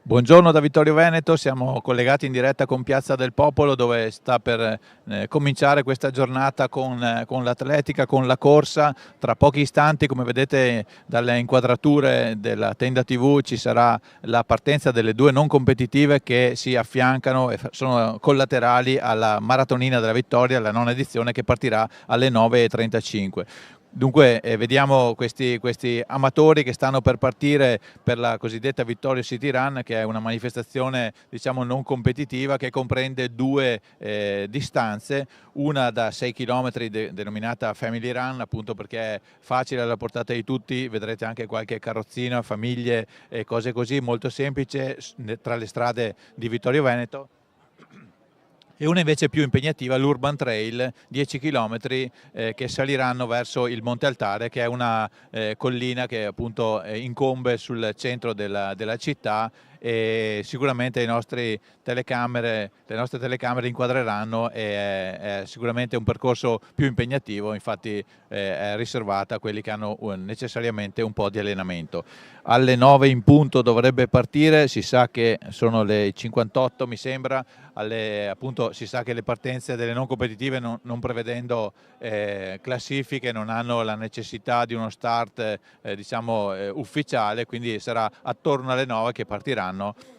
Buongiorno da Vittorio Veneto, siamo collegati in diretta con Piazza del Popolo dove sta per cominciare questa giornata con l'atletica, con la corsa. Tra pochi istanti, come vedete dalle inquadrature della tenda TV, ci sarà la partenza delle due non competitive che si affiancano e sono collaterali alla Maratonina della Vittoria, la nona edizione che partirà alle 9:35. Dunque vediamo questi amatori che stanno per partire per la cosiddetta Vittorio City Run, che è una manifestazione diciamo non competitiva che comprende due distanze, una da 6 km denominata Family Run, appunto perché è facile alla portata di tutti, vedrete anche qualche carrozzina, famiglie e cose così, molto semplice tra le strade di Vittorio Veneto. E una invece più impegnativa, l'Urban Trail, 10 km che saliranno verso il Monte Altare, che è una collina che appunto incombe sul centro della città, e sicuramente le nostre telecamere inquadreranno, e è sicuramente un percorso più impegnativo, infatti è riservata a quelli che hanno necessariamente un po' di allenamento. Alle 9 in punto dovrebbe partire, si sa che sono le 58 mi sembra, appunto si sa che le partenze delle non competitive non prevedendo classifiche non hanno la necessità di uno start ufficiale, quindi sarà attorno alle 9 che partiranno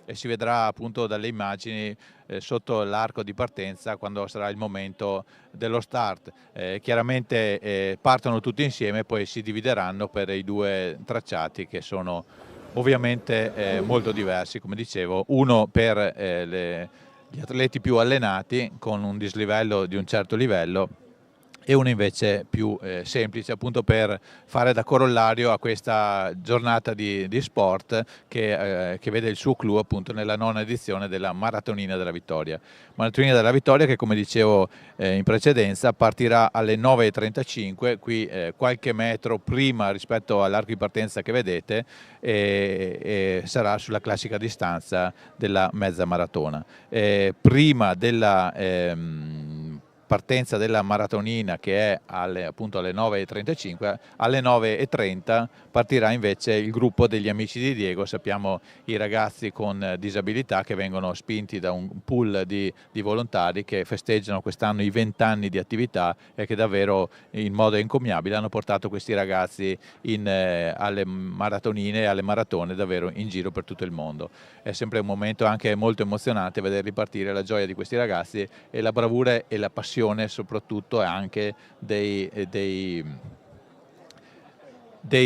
e si vedrà appunto dalle immagini sotto l'arco di partenza quando sarà il momento dello start. Chiaramente partono tutti insieme, poi si divideranno per i due tracciati che sono ovviamente molto diversi, come dicevo, uno per gli atleti più allenati con un dislivello di un certo livello e uno invece più semplice, appunto per fare da corollario a questa giornata di sport che vede il suo clou appunto nella nona edizione della Maratonina della Vittoria. Maratonina della Vittoria che, come dicevo in precedenza, partirà alle 9:35, qui qualche metro prima rispetto all'arco di partenza che vedete, e sarà sulla classica distanza della mezza maratona. Prima della partenza della maratonina, che è appunto alle 9:35, alle 9:30 partirà invece il gruppo degli amici di Diego. Sappiamo i ragazzi con disabilità che vengono spinti da un pool di volontari che festeggiano quest'anno i 20 anni di attività e che davvero in modo encomiabile hanno portato questi ragazzi alle maratonine e alle maratone davvero in giro per tutto il mondo. È sempre un momento anche molto emozionante vederli partire, la gioia di questi ragazzi e la bravura e la passione soprattutto anche dei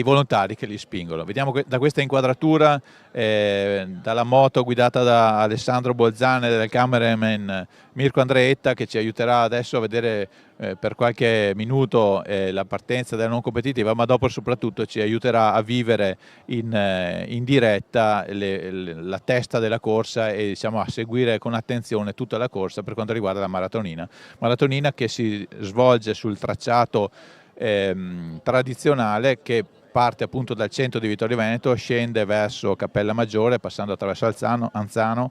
volontari che li spingono. Vediamo da questa inquadratura dalla moto guidata da Alessandro Bolzane e dal cameraman Mirko Andreetta, che ci aiuterà adesso a vedere per qualche minuto la partenza della non competitiva, ma dopo soprattutto ci aiuterà a vivere in diretta la testa della corsa e diciamo a seguire con attenzione tutta la corsa per quanto riguarda la maratonina che si svolge sul tracciato tradizionale, che parte appunto dal centro di Vittorio Veneto, scende verso Cappella Maggiore passando attraverso Anzano,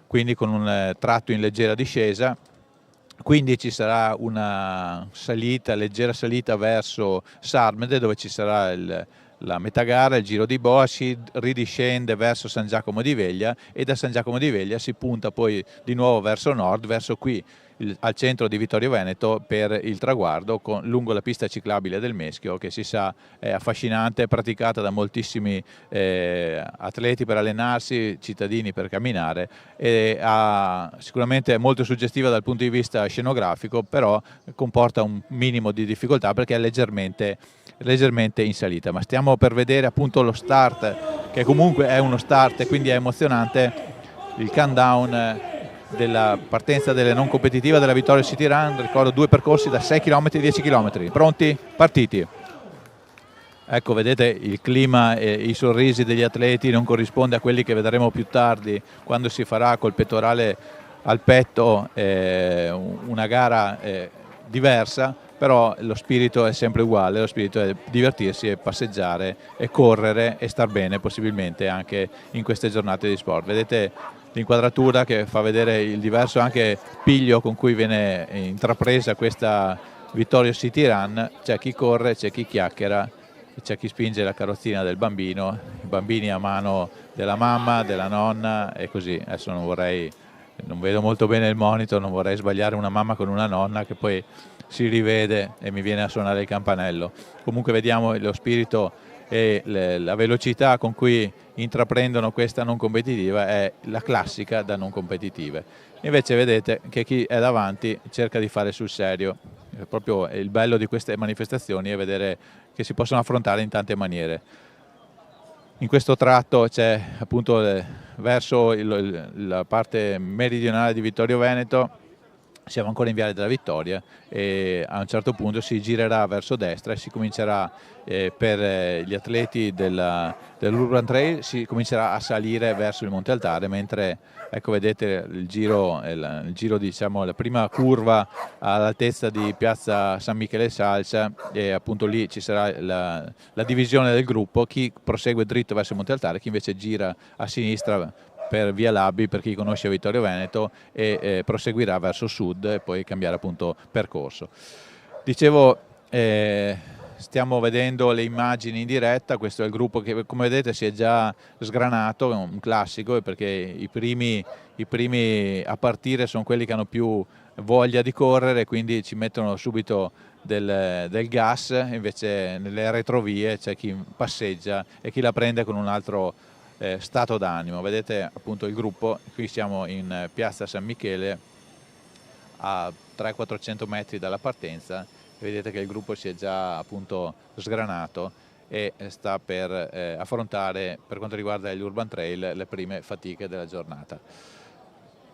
quindi con un tratto in leggera discesa. Quindi ci sarà una leggera salita verso Sarmede, dove ci sarà la metà gara, il giro di boa, si ridiscende verso San Giacomo di Veglia e da San Giacomo di Veglia si punta poi di nuovo verso nord, verso qui al centro di Vittorio Veneto per il traguardo lungo la pista ciclabile del Meschio, che si sa è affascinante, è praticata da moltissimi atleti per allenarsi, cittadini per camminare, e sicuramente è molto suggestiva dal punto di vista scenografico, però comporta un minimo di difficoltà perché è leggermente in salita. Ma stiamo per vedere appunto lo start, che comunque è uno start e quindi è emozionante, il countdown della partenza delle non competitive della Vittorio City Run. Ricordo due percorsi da 6 km e 10 km. Pronti? Partiti! Ecco, vedete il clima e i sorrisi degli atleti non corrisponde a quelli che vedremo più tardi quando si farà col pettorale al petto una gara diversa, però lo spirito è sempre uguale, lo spirito è divertirsi e passeggiare e correre e star bene possibilmente anche in queste giornate di sport. Vedete l'inquadratura che fa vedere il diverso anche piglio con cui viene intrapresa questa Vittorio City Run. C'è chi corre, c'è chi chiacchiera, c'è chi spinge la carrozzina del bambino, i bambini a mano della mamma, della nonna e così. Adesso non vedo molto bene il monitor, non vorrei sbagliare una mamma con una nonna che poi si rivede e mi viene a suonare il campanello. Comunque vediamo lo spirito e la velocità con cui intraprendono questa non competitiva è la classica da non competitive. Invece vedete che chi è davanti cerca di fare sul serio. Proprio il bello di queste manifestazioni è vedere che si possono affrontare in tante maniere. In questo tratto c'è appunto verso la parte meridionale di Vittorio Veneto, siamo ancora in Viale della Vittoria e a un certo punto si girerà verso destra e si comincerà per gli atleti dell'Urban Trail si comincerà a salire verso il Monte Altare, mentre ecco vedete il giro diciamo la prima curva all'altezza di Piazza San Michele Salsa e appunto lì ci sarà la divisione del gruppo, chi prosegue dritto verso il Monte Altare, chi invece gira a sinistra per via Labbi per chi conosce Vittorio Veneto e proseguirà verso sud e poi cambiare appunto percorso. Dicevo, stiamo vedendo le immagini in diretta, questo è il gruppo che come vedete si è già sgranato, è un classico perché i primi a partire sono quelli che hanno più voglia di correre, quindi ci mettono subito del gas, invece nelle retrovie c'è chi passeggia e chi la prende con un altro stato d'animo. Vedete appunto il gruppo, qui siamo in piazza San Michele a 300-400 metri dalla partenza e vedete che il gruppo si è già appunto sgranato e sta per affrontare, per quanto riguarda gli Urban Trail, le prime fatiche della giornata.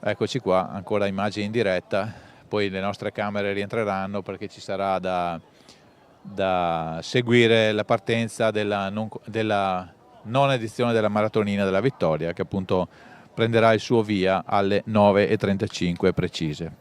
Eccoci qua, ancora immagini in diretta, poi le nostre camere rientreranno perché ci sarà da seguire la partenza della non edizione della Maratonina della Vittoria, che appunto prenderà il suo via alle 9:35 precise.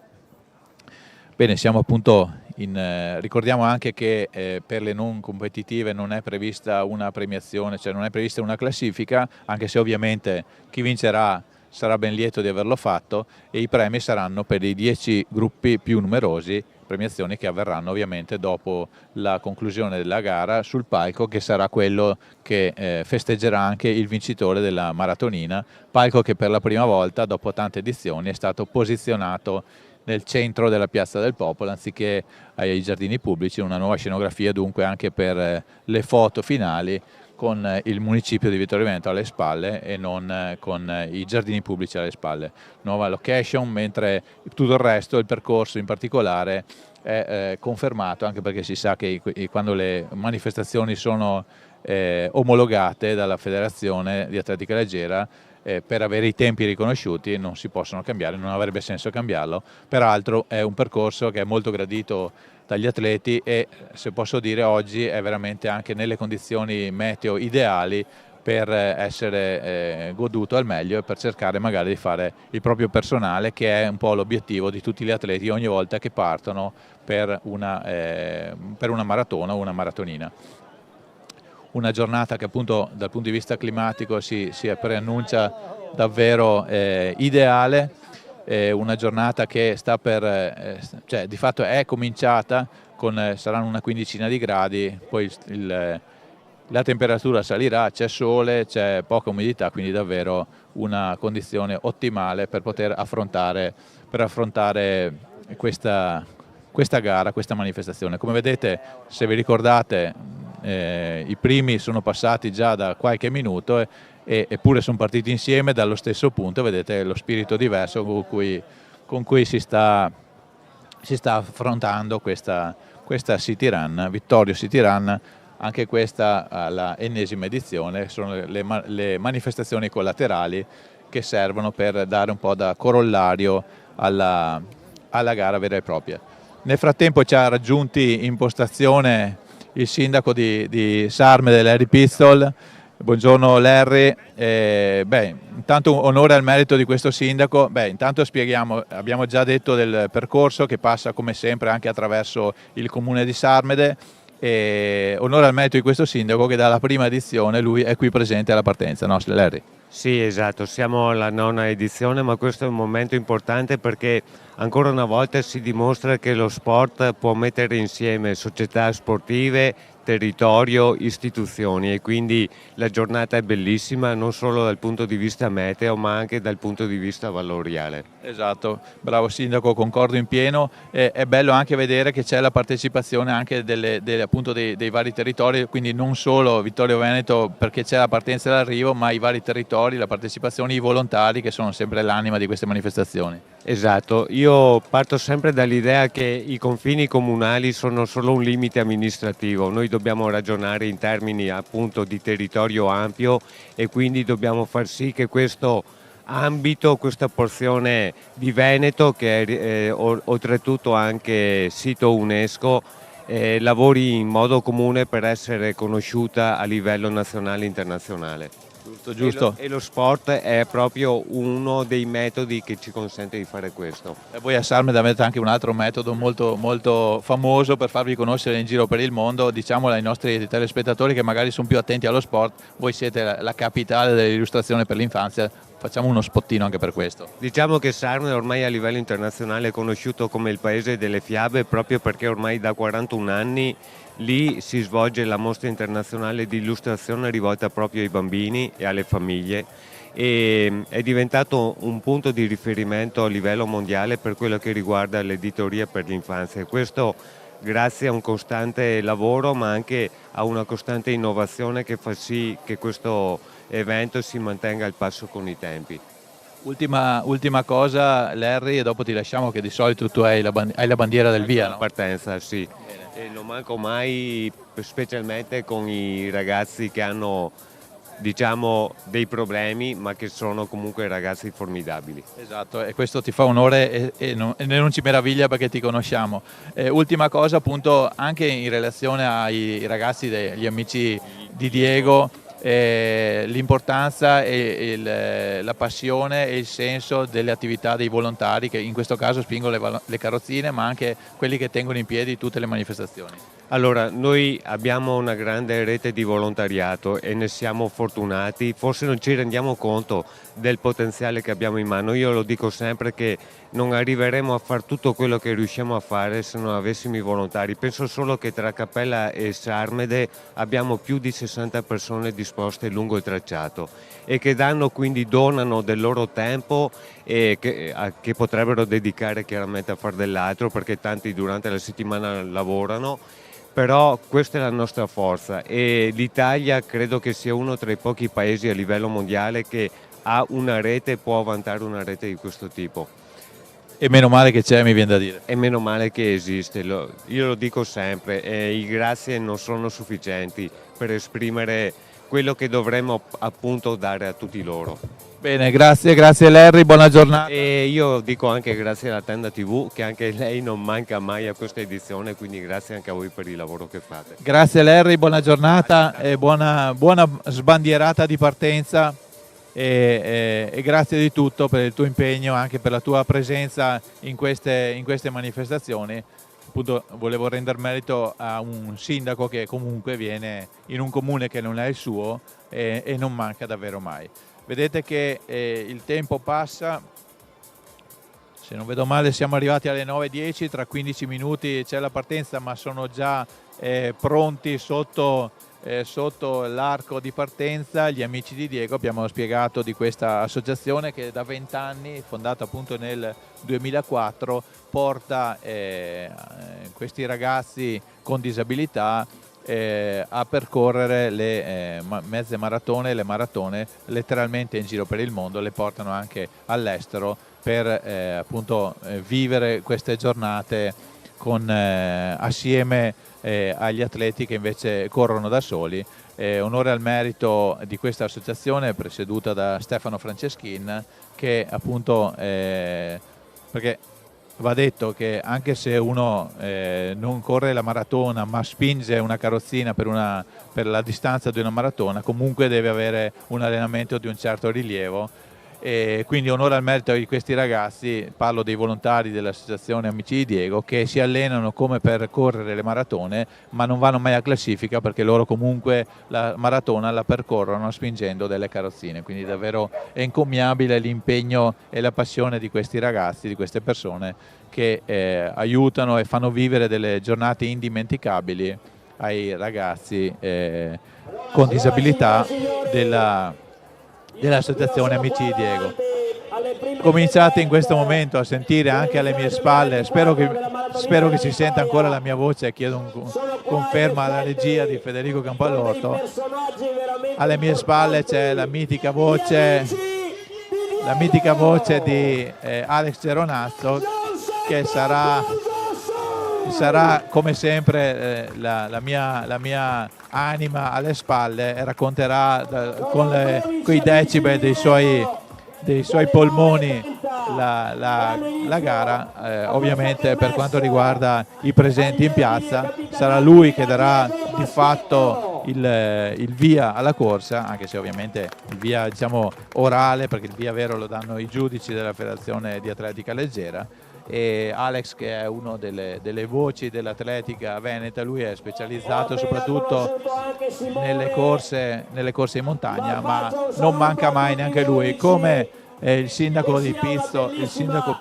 Bene, siamo appunto ricordiamo anche che per le non competitive non è prevista una premiazione, cioè non è prevista una classifica, anche se ovviamente chi vincerà sarà ben lieto di averlo fatto e i premi saranno per i 10 gruppi più numerosi, premiazioni che avverranno ovviamente dopo la conclusione della gara sul palco, che sarà quello che festeggerà anche il vincitore della maratonina, palco che per la prima volta dopo tante edizioni è stato posizionato nel centro della Piazza del Popolo anziché ai giardini pubblici, una nuova scenografia dunque anche per le foto finali con il municipio di Vittorio Veneto alle spalle e non con i giardini pubblici alle spalle. Nuova location, mentre tutto il resto, il percorso in particolare, è confermato, anche perché si sa che quando le manifestazioni sono omologate dalla Federazione di Atletica Leggera, per avere i tempi riconosciuti non si possono cambiare, non avrebbe senso cambiarlo. Peraltro è un percorso che è molto gradito dagli atleti e, se posso dire, oggi è veramente anche nelle condizioni meteo ideali per essere goduto al meglio e per cercare magari di fare il proprio personale, che è un po' l'obiettivo di tutti gli atleti ogni volta che partono per una maratona o una maratonina. Una giornata che appunto dal punto di vista climatico si preannuncia davvero ideale, una giornata che sta per, cioè di fatto è cominciata, saranno una quindicina di gradi, poi la temperatura salirà, c'è sole, c'è poca umidità, quindi davvero una condizione ottimale per poter affrontare questa gara, questa manifestazione. Come vedete, se vi ricordate, i primi sono passati già da qualche minuto eppure sono partiti insieme dallo stesso punto. Vedete lo spirito diverso con cui si sta affrontando questa City Run, Vittorio City Run, anche questa alla ennesima edizione. Sono le manifestazioni collaterali che servono per dare un po' da corollario alla gara vera e propria. Nel frattempo ci ha raggiunti in postazione il sindaco di Sarmede, Larry Pizzol. Buongiorno Larry, intanto onore al merito di questo sindaco. Intanto spieghiamo, abbiamo già detto del percorso che passa come sempre anche attraverso il comune di Sarmede, e onore al merito di questo sindaco che dalla prima edizione lui è qui presente alla partenza, no Larry? Sì, esatto, siamo alla 9ª edizione, ma questo è un momento importante perché ancora una volta si dimostra che lo sport può mettere insieme società sportive, territorio, istituzioni, e quindi la giornata è bellissima non solo dal punto di vista meteo ma anche dal punto di vista valoriale. Esatto, bravo Sindaco, concordo in pieno. È bello anche vedere che c'è la partecipazione anche appunto dei vari territori, quindi non solo Vittorio Veneto perché c'è la partenza e l'arrivo, ma i vari territori, la partecipazione, i volontari che sono sempre l'anima di queste manifestazioni. Esatto, io parto sempre dall'idea che i confini comunali sono solo un limite amministrativo, noi dobbiamo ragionare in termini appunto di territorio ampio e quindi dobbiamo far sì che questo ambito, questa porzione di Veneto, che è oltretutto anche sito UNESCO, lavori in modo comune per essere conosciuta a livello nazionale e internazionale. Giusto, giusto. E lo sport è proprio uno dei metodi che ci consente di fare questo. E voi a Sarmede avete anche un altro metodo molto, molto famoso per farvi conoscere in giro per il mondo, diciamolo ai nostri telespettatori che magari sono più attenti allo sport, voi siete la capitale dell'illustrazione per l'infanzia, facciamo uno spottino anche per questo. Diciamo che Sarmede ormai a livello internazionale è conosciuto come il paese delle fiabe proprio perché ormai da 41 anni lì si svolge la mostra internazionale di illustrazione rivolta proprio ai bambini e alle famiglie e è diventato un punto di riferimento a livello mondiale per quello che riguarda l'editoria per l'infanzia e questo grazie a un costante lavoro ma anche a una costante innovazione che fa sì che questo evento si mantenga al passo con i tempi. Ultima cosa Larry e dopo ti lasciamo che di solito tu hai la bandiera del via, La no? partenza, sì. E non manco mai, specialmente con i ragazzi che hanno, diciamo, dei problemi, ma che sono comunque ragazzi formidabili. Esatto, e questo ti fa onore e non ci meraviglia perché ti conosciamo. Ultima cosa appunto anche in relazione ai ragazzi, gli amici di Diego, l'importanza e la passione e il senso delle attività dei volontari che in questo caso spingono le carrozzine ma anche quelli che tengono in piedi tutte le manifestazioni. Allora, noi abbiamo una grande rete di volontariato e ne siamo fortunati, forse non ci rendiamo conto del potenziale che abbiamo in mano. Io lo dico sempre che non arriveremo a fare tutto quello che riusciamo a fare se non avessimo i volontari. Penso solo che tra Cappella e Sarmede abbiamo più di 60 persone disposte lungo il tracciato e che quindi donano del loro tempo e che potrebbero dedicare chiaramente a fare dell'altro perché tanti durante la settimana lavorano. Però questa è la nostra forza e l'Italia credo che sia uno tra i pochi paesi a livello mondiale che ha una rete, può vantare una rete di questo tipo. E meno male che c'è, mi viene da dire. E meno male che esiste, io lo dico sempre, i grazie non sono sufficienti per esprimere quello che dovremmo appunto dare a tutti loro. Bene, grazie Larry, buona giornata. E io dico anche grazie alla Tenda TV che anche lei non manca mai a questa edizione, quindi grazie anche a voi per il lavoro che fate. Grazie Larry, buona giornata e buona sbandierata di partenza e grazie di tutto per il tuo impegno, anche per la tua presenza in queste manifestazioni. Appunto volevo rendere merito a un sindaco che comunque viene in un comune che non è il suo e non manca davvero mai. Vedete che il tempo passa, se non vedo male siamo arrivati alle 9:10, tra 15 minuti c'è la partenza ma sono già pronti sotto l'arco di partenza gli amici di Diego. Abbiamo spiegato di questa associazione che da 20 anni, fondata appunto nel 2004, porta questi ragazzi con disabilità a percorrere le mezze maratone e le maratone letteralmente in giro per il mondo, le portano anche all'estero per appunto vivere queste giornate assieme agli atleti che invece corrono da soli. Onore al merito di questa associazione presieduta da Stefano Franceschin che appunto perché va detto che anche se uno non corre la maratona ma spinge una carrozzina per la distanza di una maratona, comunque deve avere un allenamento di un certo rilievo e quindi onore al merito di questi ragazzi, parlo dei volontari dell'associazione Amici di Diego che si allenano come per correre le maratone ma non vanno mai a classifica perché loro comunque la maratona la percorrono spingendo delle carrozzine, quindi davvero è encomiabile l'impegno e la passione di questi ragazzi, di queste persone che aiutano e fanno vivere delle giornate indimenticabili ai ragazzi con disabilità dell'associazione Amici di Diego. Cominciate in questo momento a sentire anche alle mie spalle, spero che si senta ancora la mia voce, chiedo conferma alla regia di Federico Campalorto. Alle mie spalle c'è la mitica voce di Alex Geronazzo, che sarà come sempre la mia anima alle spalle, e racconterà con i decibel dei suoi polmoni la gara. Ovviamente per quanto riguarda i presenti in piazza sarà lui che darà di fatto il via alla corsa, anche se ovviamente il via, diciamo, orale, perché il via vero lo danno i giudici della Federazione di Atletica Leggera. E Alex, che è uno delle voci dell'atletica veneta, lui è specializzato soprattutto nelle corse in montagna, ma non manca mai neanche lui, come il sindaco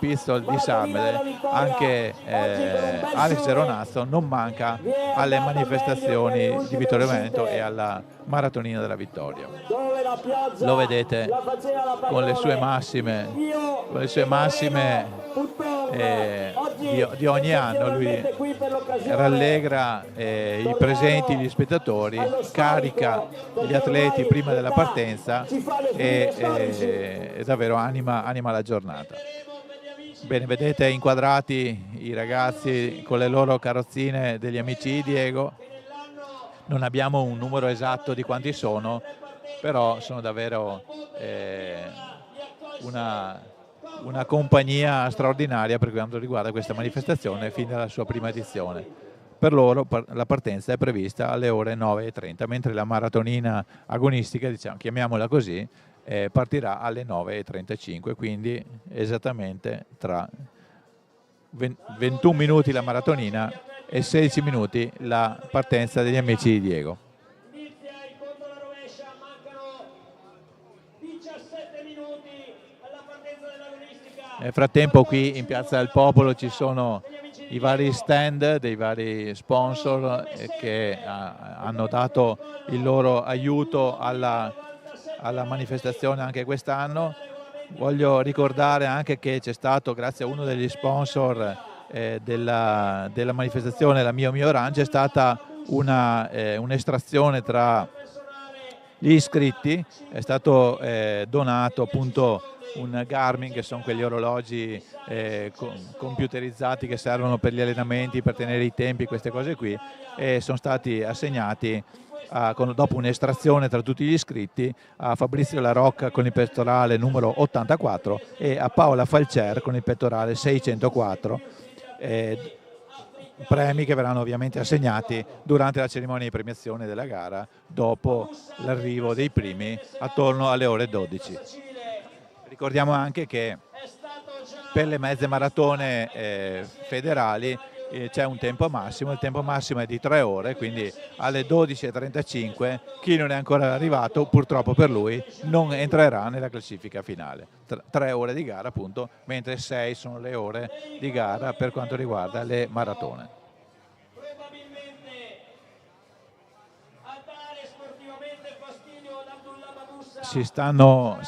Pistol di Sarmede. Anche Alex Geronazzo non manca alle manifestazioni di Vittorio Veneto e alla Maratonina della Vittoria. Lo vedete con le sue massime di ogni anno. Lui rallegra i presenti, gli spettatori, carica gli atleti prima della partenza e davvero anima la giornata. Bene, vedete inquadrati i ragazzi con le loro carrozzine degli Amici di Diego. Non abbiamo un numero esatto di quanti sono, però sono davvero una compagnia straordinaria per quanto riguarda questa manifestazione fin dalla sua prima edizione. Per loro la partenza è prevista alle ore 9:30, mentre la maratonina agonistica, diciamo, chiamiamola così, partirà alle 9:35, quindi esattamente tra 21 minuti la maratonina e 16 minuti la partenza degli Amici di Diego. Nel frattempo qui in Piazza del Popolo ci sono i vari stand dei vari sponsor che hanno dato il loro aiuto alla manifestazione anche quest'anno. Voglio ricordare anche che c'è stato, grazie a uno degli sponsor della manifestazione, la Mio Orange, è stata un'estrazione tra gli iscritti. È stato donato appunto un Garmin, che sono quegli orologi computerizzati che servono per gli allenamenti, per tenere i tempi, queste cose qui, e sono stati assegnati dopo un'estrazione tra tutti gli iscritti a Fabrizio La Rocca con il pettorale numero 84 e a Paola Falcer con il pettorale 604, premi che verranno ovviamente assegnati durante la cerimonia di premiazione della gara dopo l'arrivo dei primi attorno alle ore 12. Ricordiamo anche che per le mezze maratone federali c'è un tempo massimo, il tempo massimo è di 3 ore, quindi alle 12:35 chi non è ancora arrivato, purtroppo per lui, non entrerà nella classifica finale. 3 ore di gara appunto, mentre 6 sono le ore di gara per quanto riguarda le maratone. Si stanno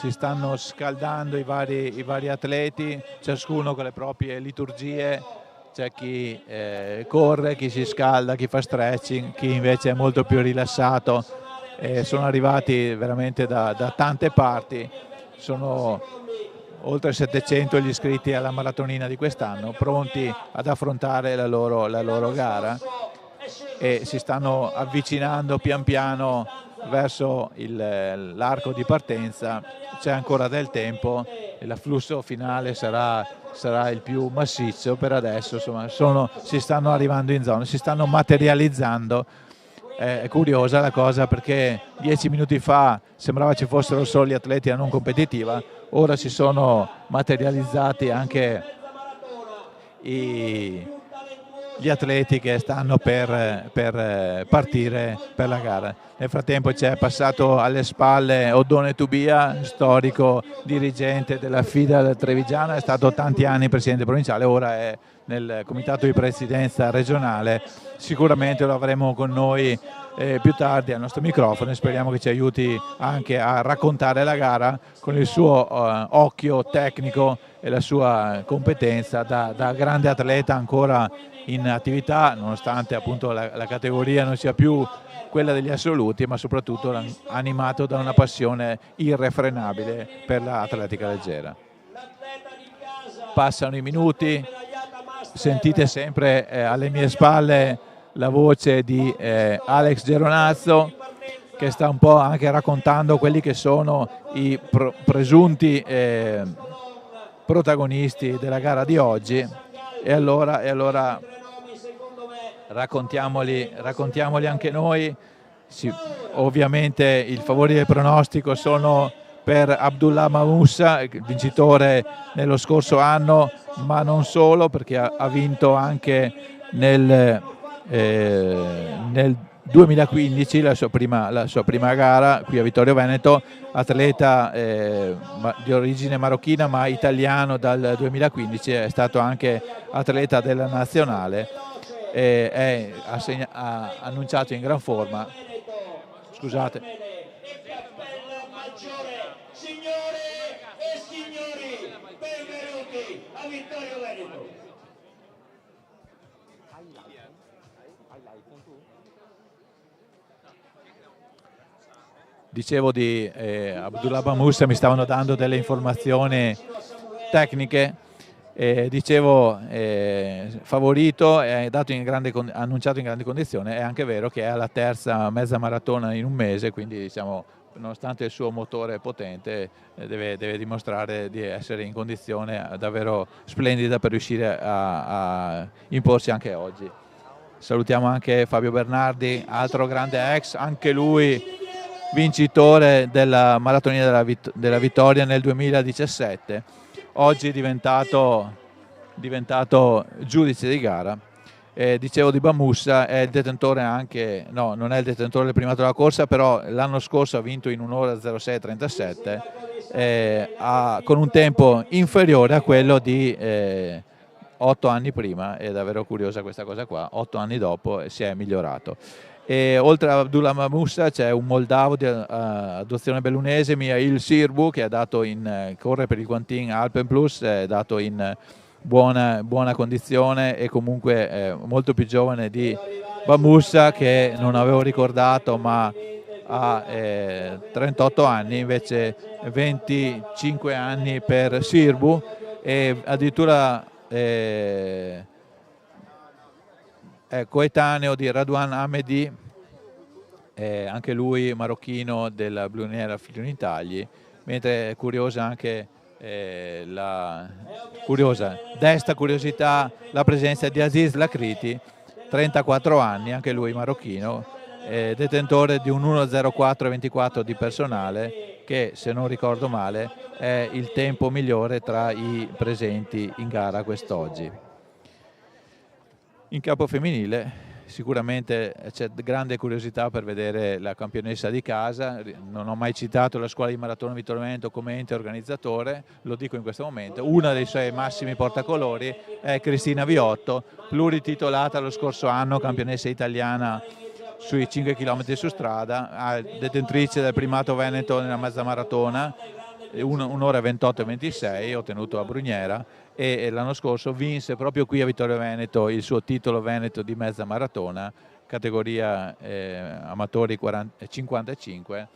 scaldando i vari atleti, ciascuno con le proprie liturgie. C'è chi corre, chi si scalda, chi fa stretching, chi invece è molto più rilassato. Sono arrivati veramente da tante parti, sono oltre 700 gli iscritti alla maratonina di quest'anno, pronti ad affrontare la loro gara, e si stanno avvicinando pian piano verso l'arco di partenza. C'è ancora del tempo e l'afflusso finale sarà il più massiccio. Per adesso insomma si stanno arrivando in zona, si stanno materializzando. È curiosa la cosa, perché 10 minuti fa sembrava ci fossero solo gli atleti a non competitiva, ora si sono materializzati anche gli atleti che stanno per partire per la gara. Nel frattempo c'è passato alle spalle Oddone Tubia, storico dirigente della FIDA Trevigiana, è stato tanti anni presidente provinciale, ora è nel comitato di presidenza regionale, sicuramente lo avremo con noi più tardi al nostro microfono e speriamo che ci aiuti anche a raccontare la gara con il suo occhio tecnico e la sua competenza da grande atleta ancora in attività, nonostante appunto la categoria non sia più quella degli assoluti, ma soprattutto animato da una passione irrefrenabile per l'atletica leggera. Passano i minuti, sentite sempre alle mie spalle la voce di Alex Geronazzo, che sta un po' anche raccontando quelli che sono i presunti protagonisti della gara di oggi, e allora raccontiamoli anche noi. Sì, ovviamente i favori del pronostico sono per Abdullah Moussa, vincitore nello scorso anno, ma non solo, perché ha vinto anche nel 2015 la sua prima gara qui a Vittorio Veneto, atleta di origine marocchina ma italiano dal 2015, è stato anche atleta della nazionale e ha annunciato in gran forma. Scusate. Signore e signori, benvenuti a Vittorio Veneto. Dicevo di Abdullah Moussa, mi stavano dando delle informazioni tecniche. Dicevo favorito, annunciato in grande condizione. È anche vero che è alla terza mezza maratona in un mese, quindi diciamo, nonostante il suo motore potente, deve dimostrare di essere in condizione davvero splendida per riuscire a imporsi anche oggi. Salutiamo anche Fabio Bernardi, altro grande ex, anche lui vincitore della Maratonina della Vittoria nel 2017, oggi è diventato giudice di gara. Dicevo di Moussa, è il detentore anche, no, non è il detentore del primato della corsa, però l'anno scorso ha vinto in 1:06:37 con un tempo inferiore a quello di 8 anni prima. È davvero curiosa questa cosa qua, 8 anni dopo si è migliorato. E oltre a Abdullah Moussa c'è un moldavo di adozione bellunese, Mihail Sirbu, che è dato corre per il Quantin Alpen Plus, è dato in buona condizione e comunque molto più giovane di Moussa, che non avevo ricordato, ma ha 38 anni, invece 25 anni per Sirbu, e addirittura è coetaneo di Radwan Ahmedi, anche lui marocchino della Bluniera Friuli-Tagli, mentre è curiosa anche desta curiosità la presenza di Aziz Lakriti, 34 anni, anche lui marocchino, detentore di un 1:04:24 di personale, che se non ricordo male è il tempo migliore tra i presenti in gara quest'oggi. In campo femminile sicuramente c'è grande curiosità per vedere la campionessa di casa. Non ho mai citato la scuola di maratona Vittorio Veneto come ente organizzatore, lo dico in questo momento. Una dei suoi massimi portacolori è Cristina Viotto, plurititolata lo scorso anno campionessa italiana sui 5 km su strada, detentrice del primato Veneto nella mezza maratona, 1:28:26 ottenuto a Bruniera, e l'anno scorso vinse proprio qui a Vittorio Veneto il suo titolo Veneto di mezza maratona, categoria amatori 55,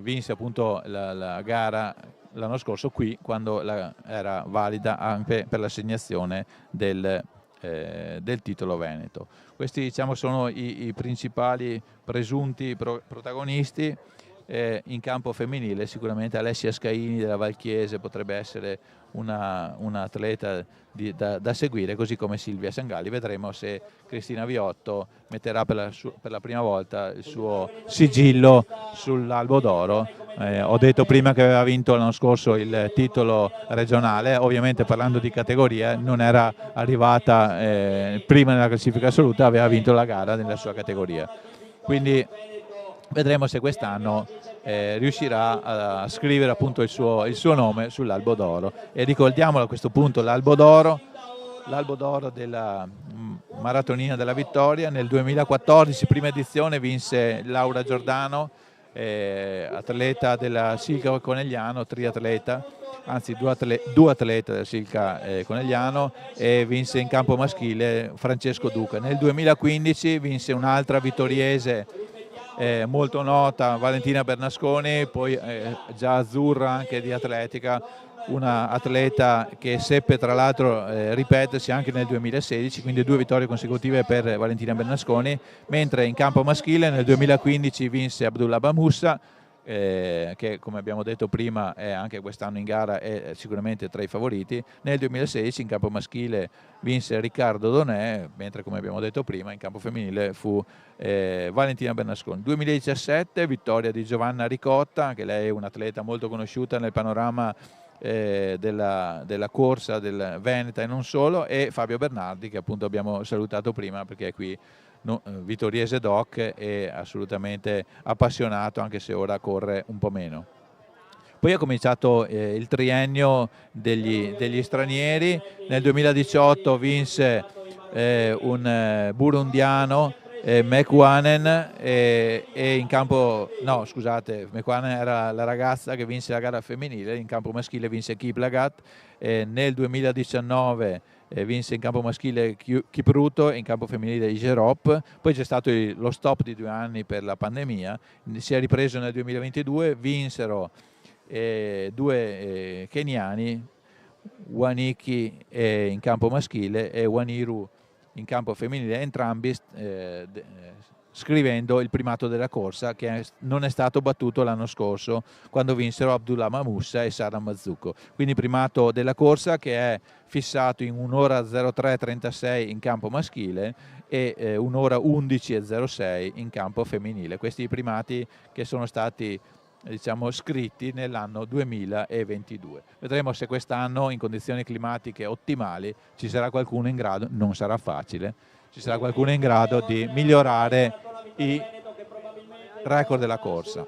vinse appunto la gara l'anno scorso qui, quando era valida anche per l'assegnazione del titolo Veneto. Questi, diciamo, sono i principali presunti protagonisti. In campo femminile sicuramente Alessia Scaini della Valchiese potrebbe essere una atleta da seguire, così come Silvia Sangalli. Vedremo se Cristina Viotto metterà per la prima volta il suo sigillo sull'Albo d'Oro. Ho detto prima che aveva vinto l'anno scorso il titolo regionale, ovviamente parlando di categoria, non era arrivata prima nella classifica assoluta, aveva vinto la gara nella sua categoria. Quindi vedremo se quest'anno riuscirà a scrivere appunto il suo nome sull'Albo d'Oro. E ricordiamolo a questo punto, l'Albo d'Oro l'Albo d'Oro della Maratonina della Vittoria. Nel 2014, prima edizione, vinse Laura Giordano, atleta della Silca Conegliano, triatleta, anzi due atlete della Silca Conegliano, e vinse in campo maschile Francesco Duca. Nel 2015 vinse un'altra vittoriese molto nota, Valentina Bernasconi, poi già azzurra anche di atletica, una atleta che seppe tra l'altro ripetersi anche nel 2016, quindi 2 vittorie consecutive per Valentina Bernasconi, mentre in campo maschile nel 2015 vinse Abdullah Bamussa, che come abbiamo detto prima è anche quest'anno in gara, è sicuramente tra i favoriti. Nel 2016 in campo maschile vinse Riccardo Donè, mentre come abbiamo detto prima in campo femminile fu Valentina Bernasconi. 2017 vittoria di Giovanna Ricotta, anche lei è un'atleta molto conosciuta nel panorama della corsa del Veneta e non solo, e Fabio Bernardi, che appunto abbiamo salutato prima perché è qui, vittoriese doc e assolutamente appassionato, anche se ora corre un po' meno. Poi è cominciato il triennio degli stranieri. Nel 2018 vinse un burundiano, Mekwanen, e in campo, no scusate, Mekwanen era la ragazza che vinse la gara femminile, in campo maschile vinse Kiplagat. Nel 2019 vinse in campo maschile Kipruto e in campo femminile Igerop. Poi c'è stato lo stop di 2 anni per la pandemia, si è ripreso nel 2022, vinsero 2 keniani, Waniki in campo maschile e Waniru in campo femminile, entrambi scrivendo il primato della corsa, che non è stato battuto l'anno scorso quando vinsero Abdullah Mamussa e Sara Mazzucco. Quindi primato della corsa che è fissato in 1 ora 03:36 in campo maschile e 1 ora 11:06 in campo femminile. Questi i primati che sono stati, diciamo, scritti nell'anno 2022. Vedremo se quest'anno in condizioni climatiche ottimali ci sarà qualcuno in grado, non sarà facile, ci sarà qualcuno in grado di migliorare i record della corsa.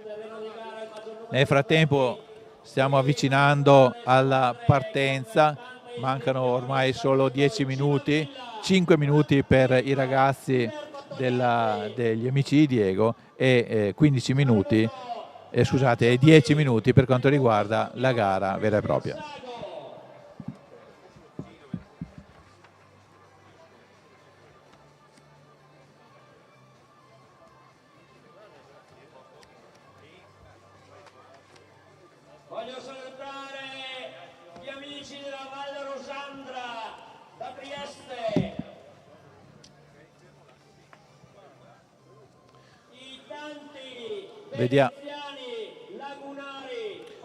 Nel frattempo stiamo avvicinando alla partenza, mancano ormai solo 10 minuti, 5 minuti per i ragazzi degli amici di Diego e 15 minuti scusate, 10 minuti per quanto riguarda la gara vera e propria. Voglio salutare gli amici della Valle Rosandra da Trieste, i tanti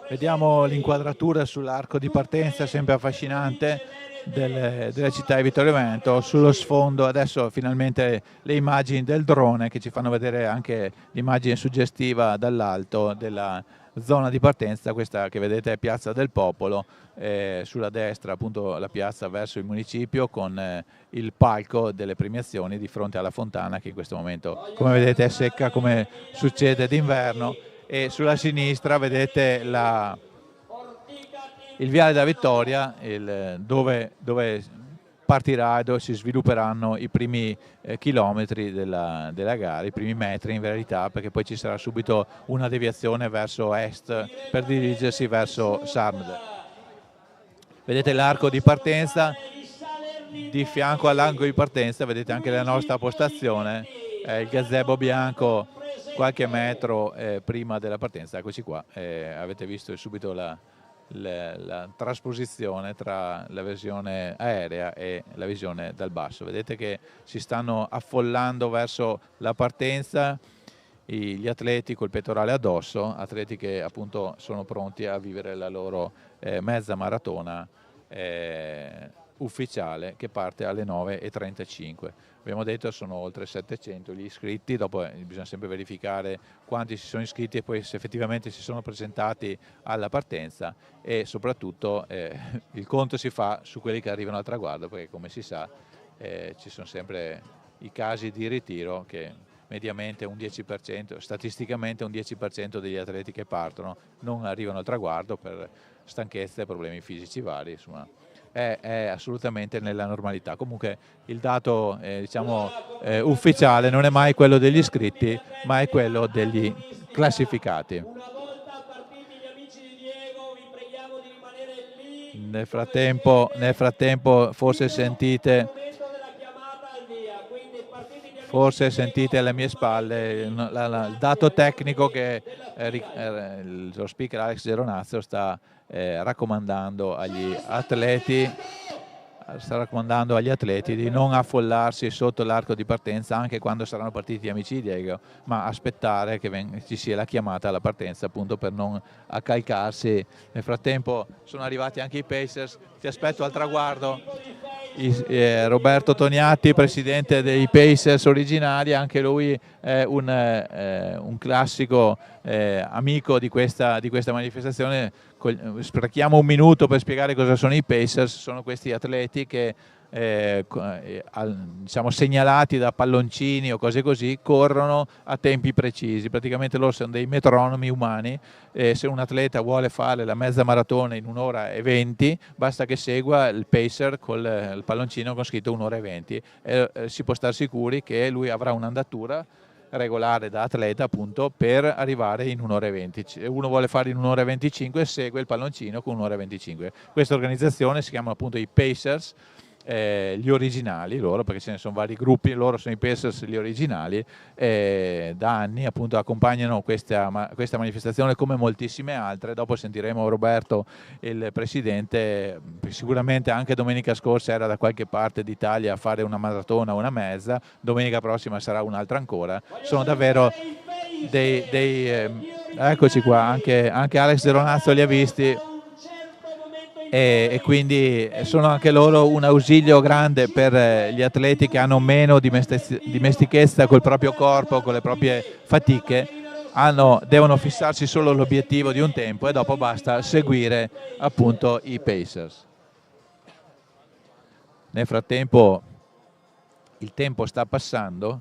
Vediamo l'inquadratura sull'arco di partenza, sempre affascinante, della città di Vittorio Veneto. Sullo sfondo adesso finalmente le immagini del drone che ci fanno vedere anche l'immagine suggestiva dall'alto della zona di partenza. Questa che vedete è Piazza del Popolo, sulla destra appunto la piazza verso il municipio con il palco delle premiazioni di fronte alla fontana, che in questo momento come vedete è secca come succede d'inverno, e sulla sinistra vedete il Viale della Vittoria, dove partirà e dove si svilupperanno i primi chilometri della gara, i primi metri in verità, perché poi ci sarà subito una deviazione verso est per dirigersi verso Sarmede. Vedete l'arco di partenza, di fianco all'arco di partenza vedete anche la nostra postazione, il gazebo bianco qualche metro prima della partenza. Eccoci qua, avete visto subito la trasposizione tra la visione aerea e la visione dal basso. Vedete che si stanno affollando verso la partenza gli atleti col pettorale addosso, atleti che appunto sono pronti a vivere la loro mezza maratona ufficiale, che parte alle 9:35. Abbiamo detto sono oltre 700 gli iscritti, dopo bisogna sempre verificare quanti si sono iscritti e poi se effettivamente si sono presentati alla partenza, e soprattutto il conto si fa su quelli che arrivano al traguardo, perché come si sa ci sono sempre i casi di ritiro che mediamente un 10%, statisticamente un 10% degli atleti che partono non arrivano al traguardo per stanchezza e problemi fisici vari, insomma. è assolutamente nella normalità. Comunque il dato diciamo, ufficiale non è mai quello degli iscritti, ma è quello degli classificati. Una volta partiti gli amici di Diego, vi preghiamo di rimanere lì. Nel frattempo forse sentite alle mie spalle il dato tecnico che lo speaker Alex Geronazzo sta raccomandando agli atleti di non affollarsi sotto l'arco di partenza anche quando saranno partiti gli amici di Diego, ma aspettare che ci sia la chiamata alla partenza, appunto per non accalcarsi. Nel frattempo sono arrivati anche i Pacers, ti aspetto al traguardo. Roberto Toniatti, presidente dei Pacers originali, anche lui è un classico amico di questa manifestazione. Sprechiamo un minuto per spiegare cosa sono i Pacers. Sono questi atleti che diciamo segnalati da palloncini o cose così corrono a tempi precisi, praticamente loro sono dei metronomi umani. Se un atleta vuole fare la mezza maratona in 1 ora e 20 basta che segua il pacer con il palloncino con scritto 1 ora e 20 e si può stare sicuri che lui avrà un'andatura regolare da atleta, appunto, per arrivare in 1 ora e 20. Uno vuole fare in 1 ora e 25 segue il palloncino con 1 ora e 25. Questa organizzazione si chiama appunto i Pacers, gli originali loro, perché ce ne sono vari gruppi, loro sono i Pacers, gli originali, da anni appunto accompagnano questa manifestazione come moltissime altre. Dopo sentiremo Roberto, il presidente, sicuramente anche domenica scorsa era da qualche parte d'Italia a fare una maratona o una mezza, domenica prossima sarà un'altra ancora. Sono davvero eccoci qua, anche Alex Geronazzo li ha visti. E quindi sono anche loro un ausilio grande per gli atleti che hanno meno dimestichezza col proprio corpo, con le proprie fatiche, devono fissarsi solo l'obiettivo di un tempo e dopo basta seguire appunto i Pacers. Nel frattempo il tempo sta passando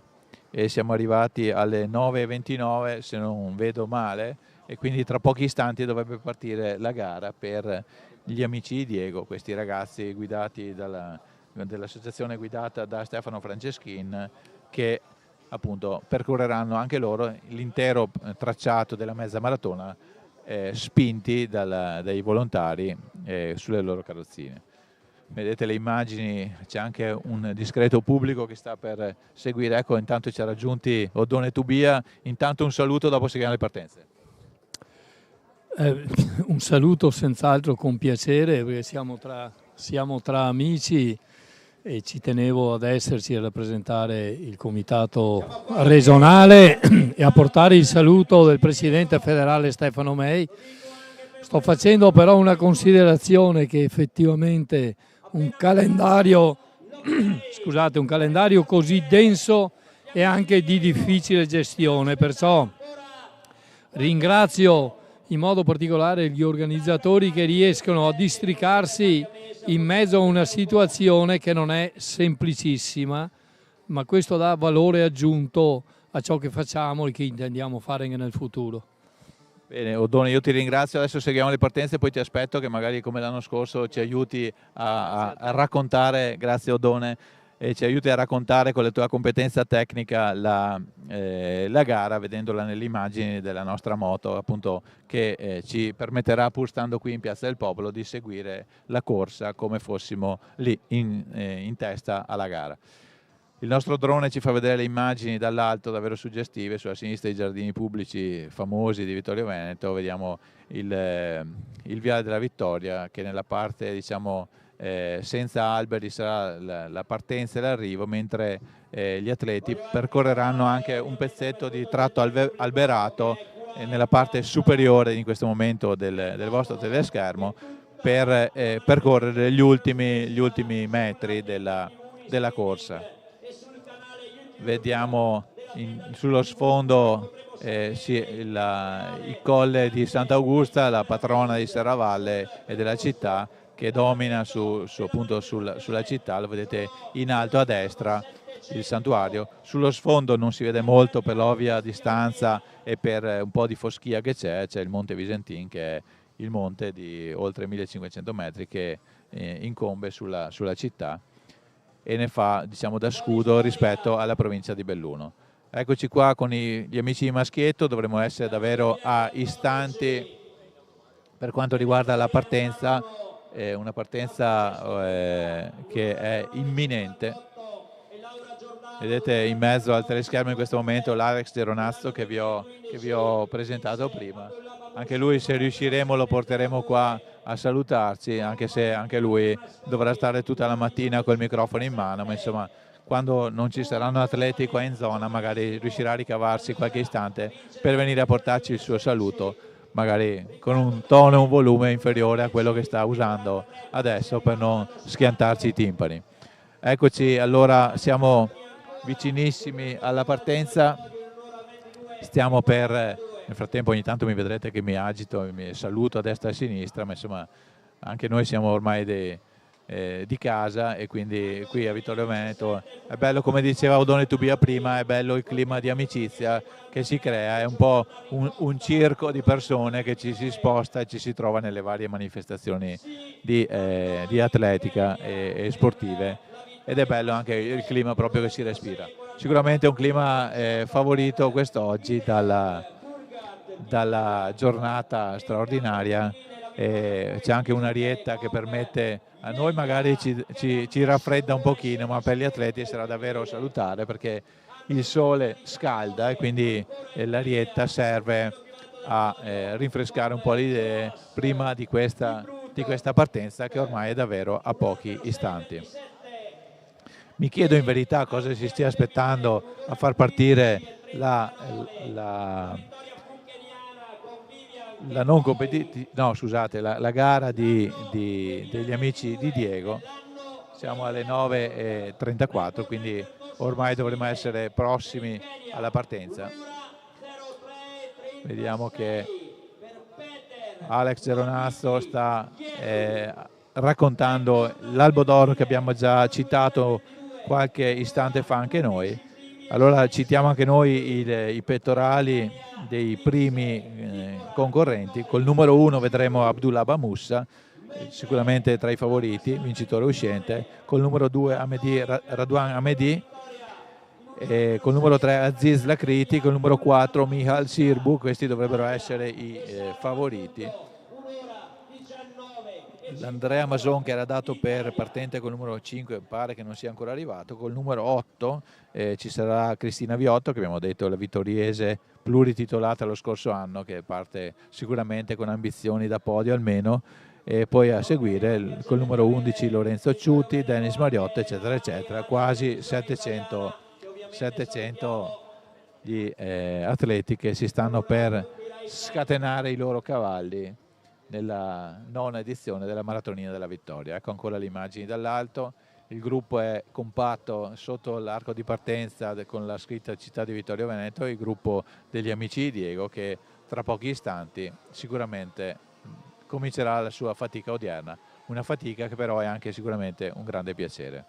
e siamo arrivati alle 9:29 se non vedo male, e quindi tra pochi istanti dovrebbe partire la gara per gli amici di Diego, questi ragazzi guidati dell'associazione guidata da Stefano Franceschin, che appunto percorreranno anche loro l'intero tracciato della mezza maratona, spinti dai volontari sulle loro carrozzine. Vedete le immagini, c'è anche un discreto pubblico che sta per seguire. Ecco, intanto ci ha raggiunti Oddone Tubia. Intanto un saluto, dopo seguiamo le partenze. Un saluto senz'altro con piacere, perché siamo tra amici e ci tenevo ad esserci a rappresentare il comitato regionale e a portare il saluto del presidente federale Stefano May. Sto facendo però una considerazione, che effettivamente un calendario così denso è anche di difficile gestione, perciò ringrazio in modo particolare gli organizzatori che riescono a districarsi in mezzo a una situazione che non è semplicissima, ma questo dà valore aggiunto a ciò che facciamo e che intendiamo fare anche nel futuro. Bene, Oddone, io ti ringrazio. Adesso seguiamo le partenze, poi ti aspetto che magari come l'anno scorso ci aiuti a raccontare, grazie Oddone, e ci aiuti a raccontare con la tua competenza tecnica la gara, vedendola nelle immagini della nostra moto, appunto, che ci permetterà, pur stando qui in Piazza del Popolo, di seguire la corsa come fossimo lì in testa alla gara. Il nostro drone ci fa vedere le immagini dall'alto davvero suggestive. Sulla sinistra i giardini pubblici famosi di Vittorio Veneto, vediamo il Viale della Vittoria, che nella parte, diciamo, senza alberi sarà la partenza e l'arrivo, mentre gli atleti percorreranno anche un pezzetto di tratto alberato nella parte superiore in questo momento del vostro teleschermo, per percorrere gli ultimi metri della corsa. Vediamo sullo sfondo il colle di Sant'Augusta, la patrona di Serravalle e della città, che domina appunto sulla città. Lo vedete in alto a destra, il santuario. Sullo sfondo non si vede molto per l'ovvia distanza e per un po' di foschia che c'è il Monte Visentin, che è il monte di oltre 1500 metri che incombe sulla città e ne fa, diciamo, da scudo rispetto alla provincia di Belluno. Eccoci qua con gli amici di Maschietto, dovremo essere davvero a istanti per quanto riguarda la partenza, una partenza che è imminente. Vedete in mezzo al teleschermo in questo momento l'Alex Geronazzo che vi ho presentato prima. Anche lui, se riusciremo, lo porteremo qua a salutarci, anche se anche lui dovrà stare tutta la mattina col microfono in mano, ma insomma quando non ci saranno atleti qua in zona magari riuscirà a ricavarsi qualche istante per venire a portarci il suo saluto, magari con un tono e un volume inferiore a quello che sta usando adesso per non schiantarci i timpani. Eccoci, allora siamo vicinissimi alla partenza, stiamo per, nel frattempo ogni tanto mi vedrete che mi agito, mi saluto a destra e a sinistra, ma insomma anche noi siamo ormai di casa e quindi qui a Vittorio Veneto è bello, come diceva Odone Tubia prima, è bello il clima di amicizia che si crea, è un po' un circo di persone che ci si sposta e ci si trova nelle varie manifestazioni di atletica e sportive. Ed è bello anche il clima proprio che si respira. Sicuramente è un clima favorito quest'oggi dalla giornata straordinaria. C'è anche un'arietta che permette a noi, magari ci raffredda un pochino, ma per gli atleti sarà davvero salutare perché il sole scalda e quindi l'arietta serve a rinfrescare un po' le idee prima di questa partenza che ormai è davvero a pochi istanti. Mi chiedo in verità cosa si stia aspettando a far partire la gara degli amici di Diego. Siamo alle 9:34, quindi ormai dovremo essere prossimi alla partenza. Vediamo che Alex Geronazzo sta raccontando l'Albo d'Oro che abbiamo già citato qualche istante fa anche noi. Allora citiamo anche noi i pettorali dei primi concorrenti. Col numero 1 vedremo Abdullah Bamussa, sicuramente tra i favoriti, vincitore uscente. Col numero 2 Radwan Hamedi, col numero 3 Aziz Lakriti, col numero 4 Mihal Sirbu. Questi dovrebbero essere i favoriti. L'Andrea Mason, che era dato per partente col numero 5, pare che non sia ancora arrivato. Col numero 8 ci sarà Cristina Viotto, che abbiamo detto la vittoriese plurititolata lo scorso anno, che parte sicuramente con ambizioni da podio almeno, e poi a seguire col numero 11 Lorenzo Ciuti, Dennis Mariotta, eccetera eccetera. Quasi 700 gli atleti che si stanno per scatenare i loro cavalli nella 9ª edizione della Maratonina della Vittoria. Ecco ancora le immagini dall'alto, il gruppo è compatto sotto l'arco di partenza con la scritta Città di Vittorio Veneto, il gruppo degli amici di Diego che tra pochi istanti sicuramente comincerà la sua fatica odierna, una fatica che però è anche sicuramente un grande piacere.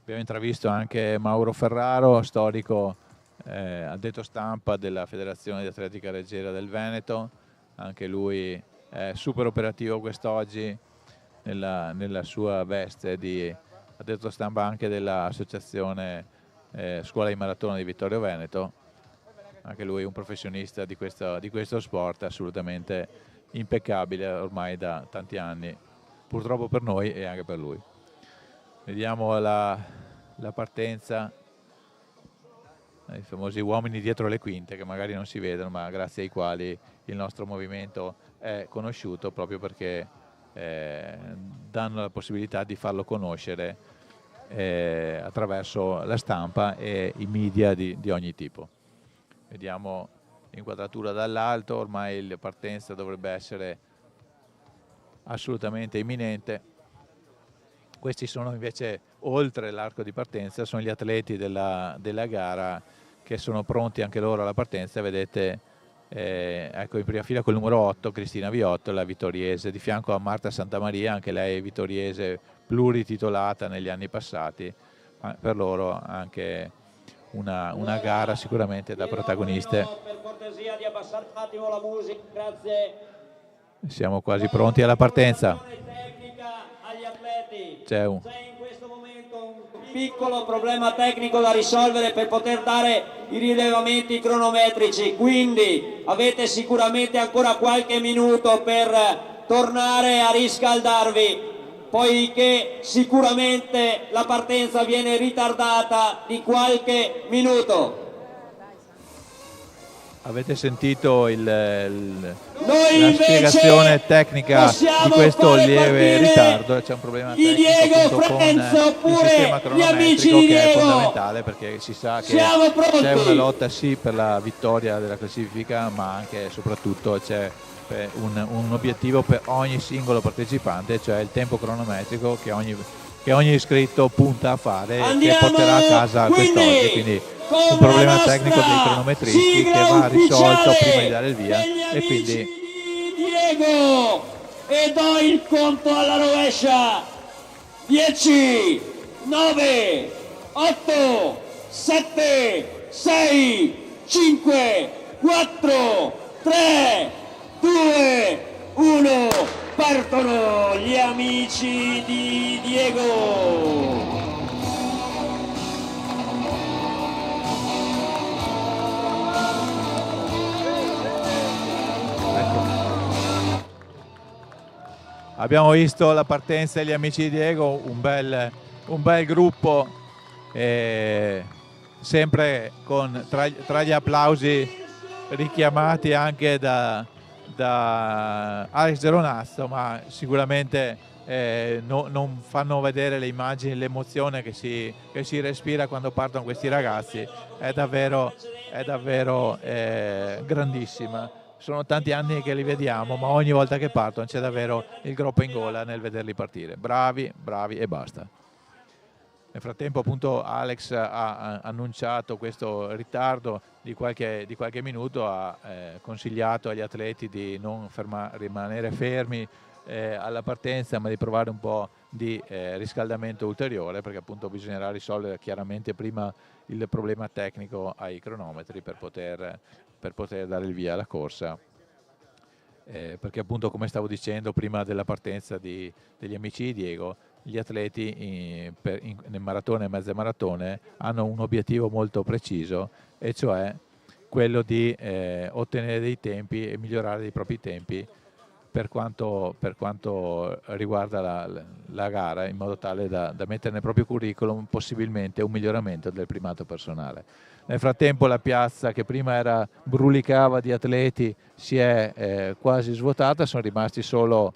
Abbiamo intravisto anche Mauro Ferraro, storico addetto stampa della Federazione di Atletica Leggera del Veneto. Anche lui è super operativo quest'oggi nella sua veste di addetto stampa anche dell'associazione Scuola di Maratona di Vittorio Veneto. Anche lui è un professionista di questo sport assolutamente impeccabile ormai da tanti anni, purtroppo per noi e anche per lui. Vediamo la partenza, i famosi uomini dietro le quinte che magari non si vedono, ma grazie ai quali il nostro movimento è conosciuto, proprio perché danno la possibilità di farlo conoscere attraverso la stampa e i media di ogni tipo. Vediamo l'inquadratura dall'alto, ormai la partenza dovrebbe essere assolutamente imminente. Questi sono invece oltre l'arco di partenza, sono gli atleti della gara che sono pronti anche loro alla partenza. Vedete, ecco in prima fila col numero 8 Cristina Viotto, la vittoriese, di fianco a Marta Santamaria, anche lei vittoriese plurititolata negli anni passati. Per loro anche una gara sicuramente da protagoniste. Per cortesia di abbassare un attimo la musica, grazie. Siamo quasi pronti alla partenza. Tecnica agli atleti. C'è un C'è in questo momento un piccolo problema tecnico da risolvere per poter dare i rilevamenti cronometrici, quindi avete sicuramente ancora qualche minuto per tornare a riscaldarvi, poiché sicuramente la partenza viene ritardata di qualche minuto. Avete sentito la Noi spiegazione tecnica di questo fare lieve partire ritardo. C'è un problema di tecnico Diego appunto Frenz, con il oppure sistema gli amici cronometrico di che è Diego. fondamentale, perché si sa che Siamo pronti. c'è una lotta sì per la vittoria della classifica, ma anche e soprattutto c'è un obiettivo per ogni singolo partecipante, cioè il tempo cronometrico che ogni iscritto punta a fare e che porterà a casa quest'oggi. Quindi un problema tecnico dei cronometristi che va risolto prima di dare il via, e quindi Diego, e do il conto alla rovescia. 10, 9, 8, 7, 6, 5, 4, 3, 2, 1. Partono gli amici di Diego. abbiamo visto la partenza degli amici di Diego, un bel gruppo, sempre tra gli applausi richiamati anche da Alex Geronazzo, ma sicuramente non fanno vedere le immagini, l'emozione che si respira quando partono questi ragazzi, è davvero grandissima. Sono tanti anni che li vediamo, ma ogni volta che partono c'è davvero il groppo in gola nel vederli partire. Bravi e basta. Nel frattempo appunto Alex ha annunciato questo ritardo di qualche minuto, ha consigliato agli atleti di non rimanere fermi alla partenza, ma di provare un po' di riscaldamento ulteriore, perché appunto bisognerà risolvere chiaramente prima il problema tecnico ai cronometri per poter dare il via alla corsa. Perché appunto, come stavo dicendo prima della partenza degli amici di Diego, gli atleti nel maratone e mezze maratone hanno un obiettivo molto preciso, e cioè quello di ottenere dei tempi e migliorare dei propri tempi per quanto riguarda la gara, in modo tale da mettere nel proprio curriculum possibilmente un miglioramento del primato personale. Nel frattempo la piazza, che prima brulicava di atleti, si è quasi svuotata, sono rimasti solo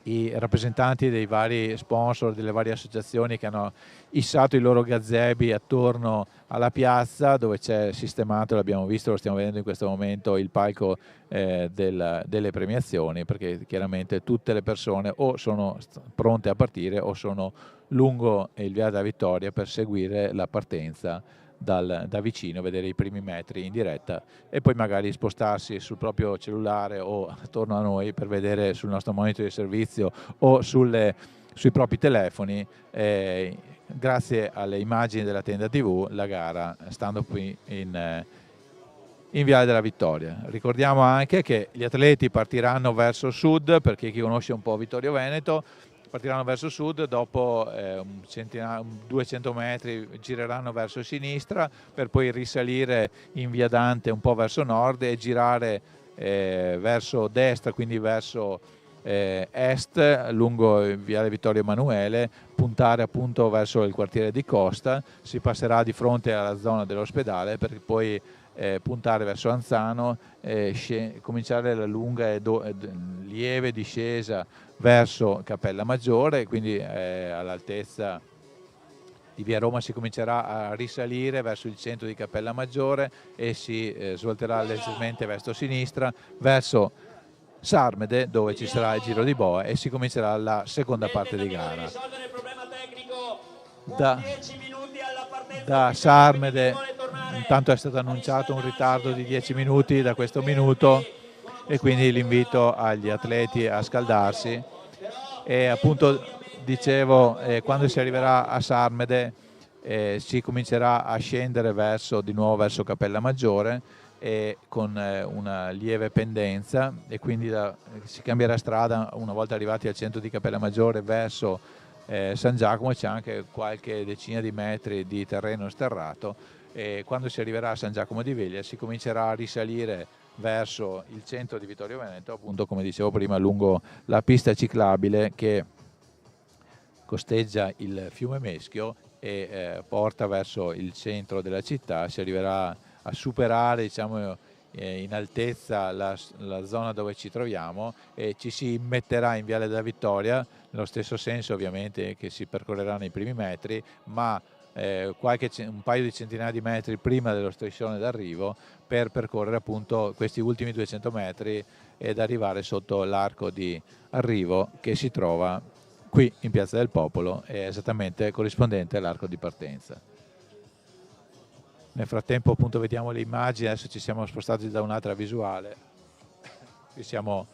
i rappresentanti dei vari sponsor, delle varie associazioni che hanno issato i loro gazebi attorno alla piazza, dove c'è sistemato, l'abbiamo visto, lo stiamo vedendo in questo momento, il palco delle premiazioni, perché chiaramente tutte le persone o sono pronte a partire o sono lungo il Viale della Vittoria per seguire la partenza da vicino, vedere i primi metri in diretta e poi magari spostarsi sul proprio cellulare o attorno a noi per vedere sul nostro monitor di servizio o sui propri telefoni, grazie alle immagini della tenda TV, la gara stando qui in Viale della Vittoria. Ricordiamo anche che gli atleti partiranno verso sud, perché chi conosce un po' Vittorio Veneto, partiranno verso sud, dopo 200 metri gireranno verso sinistra per poi risalire in via Dante un po' verso nord e girare verso destra, quindi verso est lungo il Viale Vittorio Emanuele, puntare appunto verso il quartiere di Costa, si passerà di fronte alla zona dell'ospedale per poi puntare verso Anzano, cominciare la lunga e lieve discesa verso Cappella Maggiore, quindi all'altezza di via Roma si comincerà a risalire verso il centro di Cappella Maggiore e si svolterà leggermente verso sinistra, verso Sarmede, dove ci sarà il giro di boa e si comincerà la seconda parte di gara. Da Sarmede intanto è stato annunciato un ritardo di 10 minuti da questo minuto, e quindi l'invito agli atleti a scaldarsi. E appunto dicevo, quando si arriverà a Sarmede si comincerà a scendere di nuovo verso Cappella Maggiore e con una lieve pendenza, e quindi si cambierà strada una volta arrivati al centro di Cappella Maggiore verso San Giacomo. C'è anche qualche decina di metri di terreno sterrato, e quando si arriverà a San Giacomo di Veglia si comincerà a risalire verso il centro di Vittorio Veneto, appunto come dicevo prima, lungo la pista ciclabile che costeggia il fiume Meschio e porta verso il centro della città. Si arriverà a superare, diciamo, in altezza la zona dove ci troviamo, e ci si immetterà in Viale della Vittoria, nello stesso senso ovviamente che si percorrerà nei primi metri, ma un paio di centinaia di metri prima dello striscione d'arrivo, per percorrere appunto questi ultimi 200 metri ed arrivare sotto l'arco di arrivo che si trova qui in Piazza del Popolo, è esattamente corrispondente all'arco di partenza. Nel frattempo appunto vediamo le immagini, adesso ci siamo spostati da un'altra visuale, qui siamo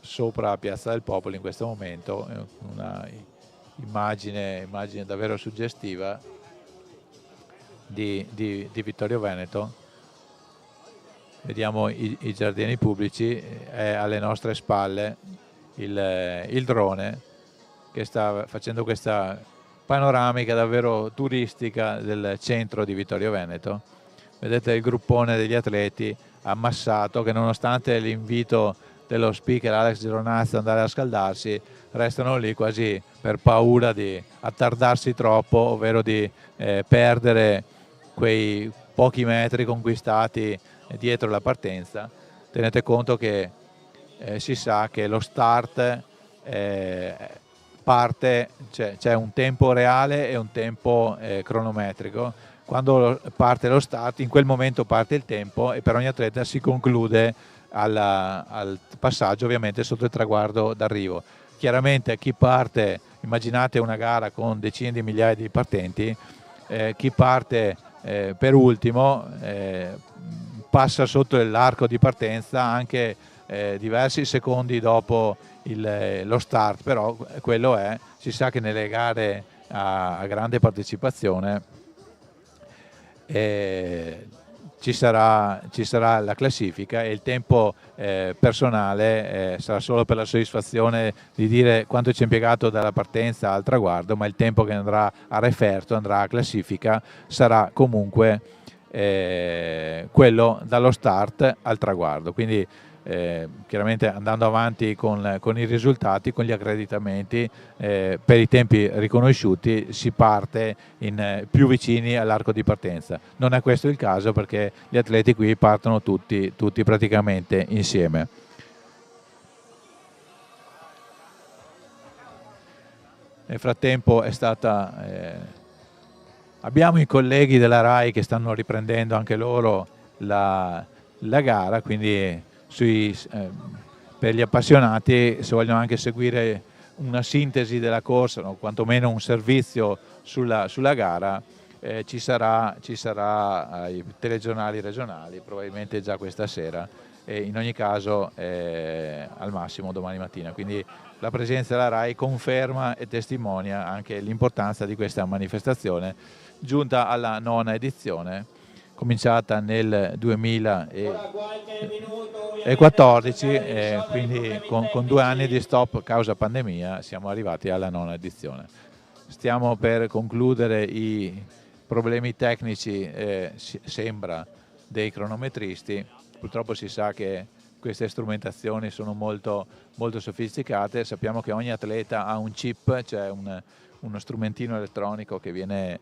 sopra Piazza del Popolo in questo momento, una immagine davvero suggestiva di Vittorio Veneto. Vediamo i giardini pubblici, è alle nostre spalle il drone che sta facendo questa panoramica davvero turistica del centro di Vittorio Veneto. Vedete il gruppone degli atleti ammassato che, nonostante l'invito dello speaker Alex Geronazzi ad andare a scaldarsi, restano lì quasi per paura di attardarsi troppo, ovvero di perdere quei pochi metri conquistati dietro la partenza. Tenete conto che si sa che lo start parte, c'è un tempo reale e un tempo cronometrico. Quando parte lo start, in quel momento parte il tempo, e per ogni atleta si conclude al passaggio ovviamente sotto il traguardo d'arrivo. Chiaramente chi parte, immaginate una gara con decine di migliaia di partenti, chi parte per ultimo passa sotto l'arco di partenza anche diversi secondi dopo lo start, però quello è, si sa che nelle gare a grande partecipazione ci sarà la classifica, e il tempo personale sarà solo per la soddisfazione di dire quanto ci è impiegato dalla partenza al traguardo, ma il tempo che andrà a referto, andrà a classifica, sarà comunque quello dallo start al traguardo. Quindi chiaramente andando avanti con i risultati, con gli accreditamenti, per i tempi riconosciuti si parte più vicini all'arco di partenza. Non è questo il caso, perché gli atleti qui partono tutti praticamente insieme. Nel frattempo abbiamo i colleghi della RAI che stanno riprendendo anche loro la gara, quindi per gli appassionati, se vogliono anche seguire una sintesi della corsa, o quantomeno un servizio sulla gara, ci sarà ai telegiornali regionali, probabilmente già questa sera, e in ogni caso al massimo domani mattina. Quindi la presenza della RAI conferma e testimonia anche l'importanza di questa manifestazione, giunta alla 9ª edizione, cominciata nel 2014, quindi con 2 anni di stop causa pandemia siamo arrivati alla 9ª edizione. Stiamo per concludere i problemi tecnici, sembra, dei cronometristi. Purtroppo si sa che queste strumentazioni sono molto, molto sofisticate. Sappiamo che ogni atleta ha un chip, cioè uno strumentino elettronico che viene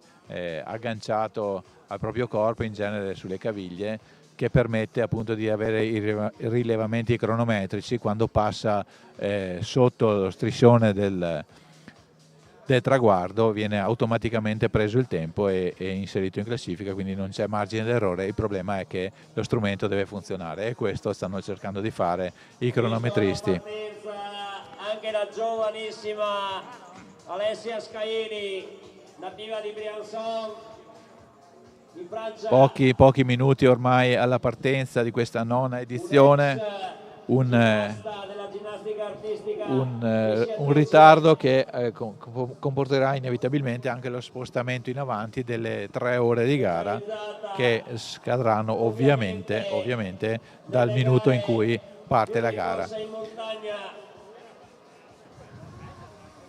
agganciato al proprio corpo, in genere sulle caviglie, che permette appunto di avere i rilevamenti cronometrici. Quando passa sotto lo striscione del traguardo viene automaticamente preso il tempo e inserito in classifica, quindi non c'è margine d'errore. Il problema è che lo strumento deve funzionare, e questo stanno cercando di fare i cronometristi. Anche la giovanissima Alessia Scaini, nativa di Briançon, in Francia. Pochi minuti ormai alla partenza di questa 9ª edizione. un ritardo che comporterà inevitabilmente anche lo spostamento in avanti delle 3 ore di gara, che scadranno ovviamente dal minuto in cui parte la gara.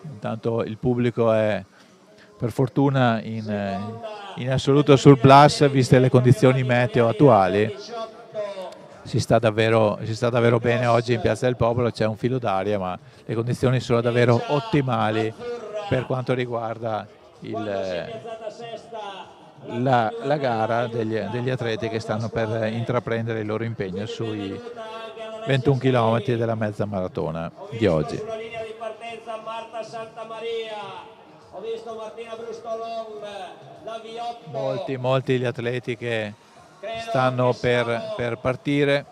Intanto il pubblico è per fortuna in assoluto surplus, viste le condizioni meteo attuali. Si sta davvero bene oggi in Piazza del Popolo, c'è un filo d'aria, ma le condizioni sono davvero ottimali per quanto riguarda la gara degli atleti che stanno per intraprendere il loro impegno sui 21 km della mezza maratona di oggi. Ho visto Martina Brustolon, la Viotto. Molti gli atleti che stanno per partire.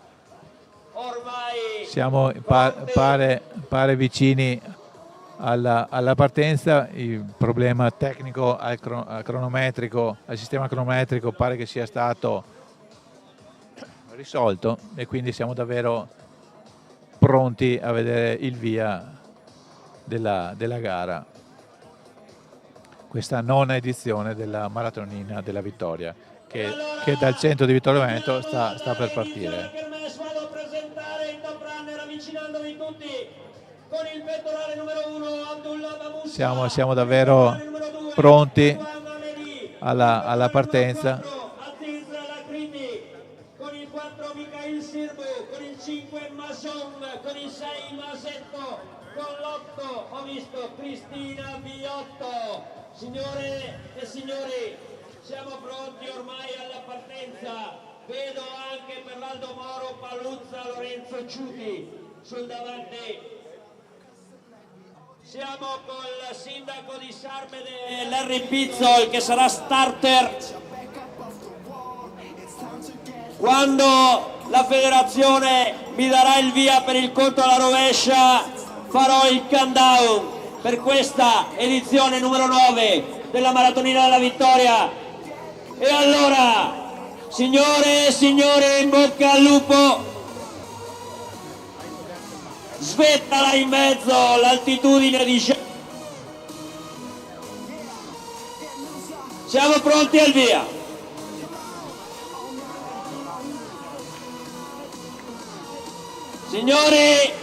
Siamo pare vicini alla partenza. Il problema tecnico al sistema cronometrico pare che sia stato risolto e quindi siamo davvero pronti a vedere il via della gara. Questa nona edizione della Maratonina della Vittoria che dal centro di Vittorio Veneto sta per partire. Vado a presentare il top runner avvicinandovi tutti con il pettorale numero 1 Abdullah Bamusa. Siamo davvero pronti alla partenza. Con il 4 Mikhail Sirbu, con il 5 Mason, con il 6 Masetto, con l'8 ho visto Cristina Viotto. Signore e signori, siamo pronti ormai alla partenza. Vedo anche per l'Aldo Moro Paluzza Lorenzo Ciuti sul davanti. Siamo col sindaco di Sarmede, Larry Pizzol, che sarà starter quando la federazione mi darà il via per il conto alla rovescia. Farò il countdown per questa edizione numero 9 della Maratonina della Vittoria. E allora, signore e signori, in bocca al lupo. Svettala in mezzo, l'altitudine di... Siamo pronti al via. Signori,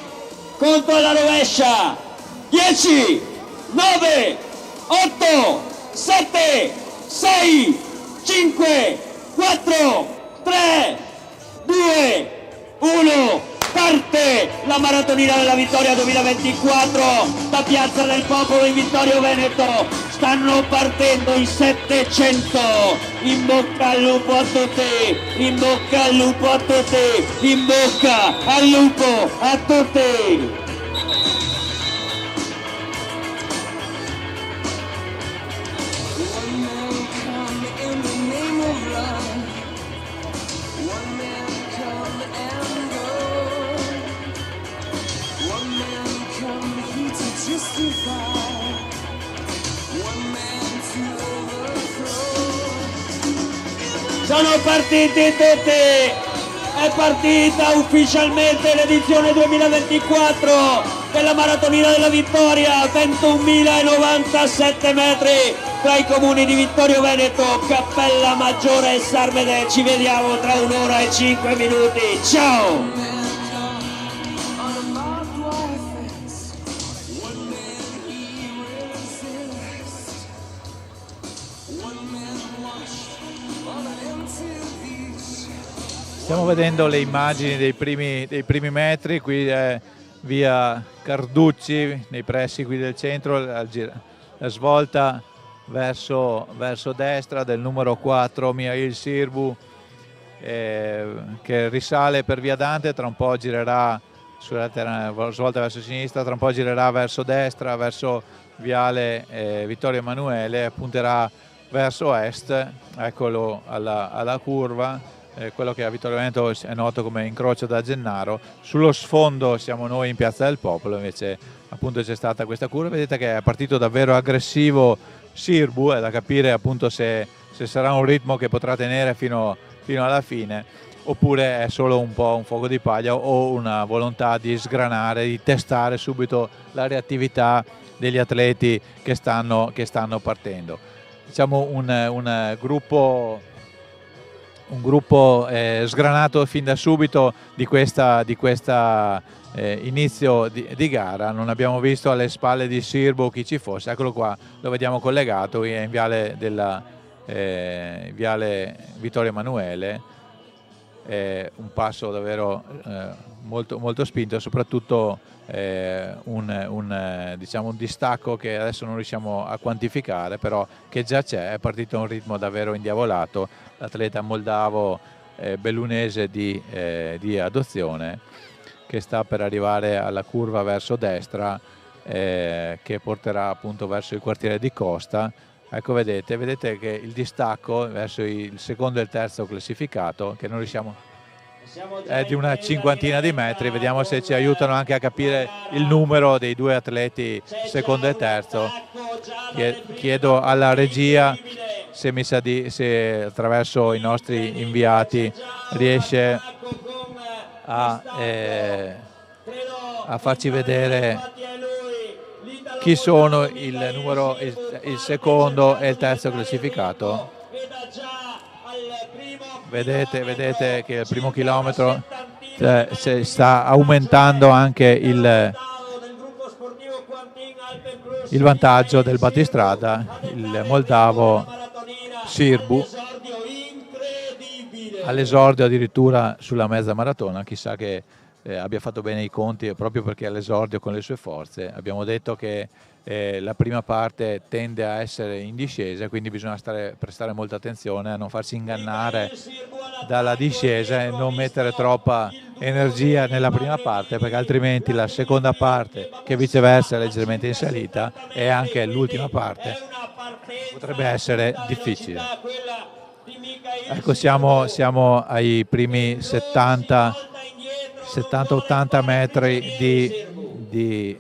conto alla rovescia. 10, 9, 8, 7, 6, 5, 4, 3, 2, 1. Parte la Maratonina della Vittoria 2024 da Piazza del Popolo in Vittorio Veneto. Stanno partendo i 700. In bocca al lupo a tutti, in bocca al lupo a tutti, in bocca al lupo a tutti. Sono partiti tutti, è partita ufficialmente l'edizione 2024 della Maratonina della Vittoria, 21.097 metri tra i comuni di Vittorio Veneto, Cappella Maggiore e Sarmede. Ci vediamo tra 1 ora e 5 minuti, ciao! Stiamo vedendo le immagini dei primi metri, qui è via Carducci, nei pressi qui del centro, la svolta verso destra del numero 4 Mikhail Sirbu, che risale per via Dante, tra un po' girerà sulla svolta verso sinistra, tra un po' girerà verso destra, verso viale Vittorio Emanuele, punterà verso est, eccolo alla curva. Quello che a Vittorio Veneto è noto come incrocio da Gennaro. Sullo sfondo siamo noi in Piazza del Popolo, invece appunto c'è stata questa curva. Vedete che è partito davvero aggressivo Sirbu, è da capire appunto se sarà un ritmo che potrà tenere fino alla fine. oppure è solo un po' un fuoco di paglia o una volontà di sgranare, di testare subito la reattività degli atleti che stanno partendo. Diciamo un gruppo sgranato fin da subito di questa inizio di gara. Non abbiamo visto alle spalle di Sirbu chi ci fosse, eccolo qua, lo vediamo collegato in viale Vittorio Emanuele. Un passo davvero molto, molto spinto, soprattutto diciamo un distacco che adesso non riusciamo a quantificare, però che già c'è, è partito a un ritmo davvero indiavolato. L'atleta moldavo bellunese di adozione, che sta per arrivare alla curva verso destra, che porterà appunto verso il quartiere di Costa. Ecco, vedete che il distacco verso il secondo e il terzo classificato, che non riusciamo, è di una cinquantina di metri. Vediamo se ci aiutano anche a capire il numero dei due atleti secondo e terzo. Chiedo alla regia se attraverso i nostri inviati riesce a farci vedere chi sono il secondo e il terzo classificato. Vedete che il primo chilometro sta aumentando anche il vantaggio del battistrada, il moldavo Sirbu, all'esordio addirittura sulla mezza maratona. Chissà che abbia fatto bene i conti, proprio perché all'esordio con le sue forze. Abbiamo detto che la prima parte tende a essere in discesa, quindi bisogna prestare molta attenzione a non farsi ingannare dalla discesa e non mettere troppa energia nella prima parte, perché altrimenti la seconda parte, che viceversa è leggermente in salita, e anche l'ultima parte potrebbe essere difficile. Ecco, siamo ai primi 70-80 metri di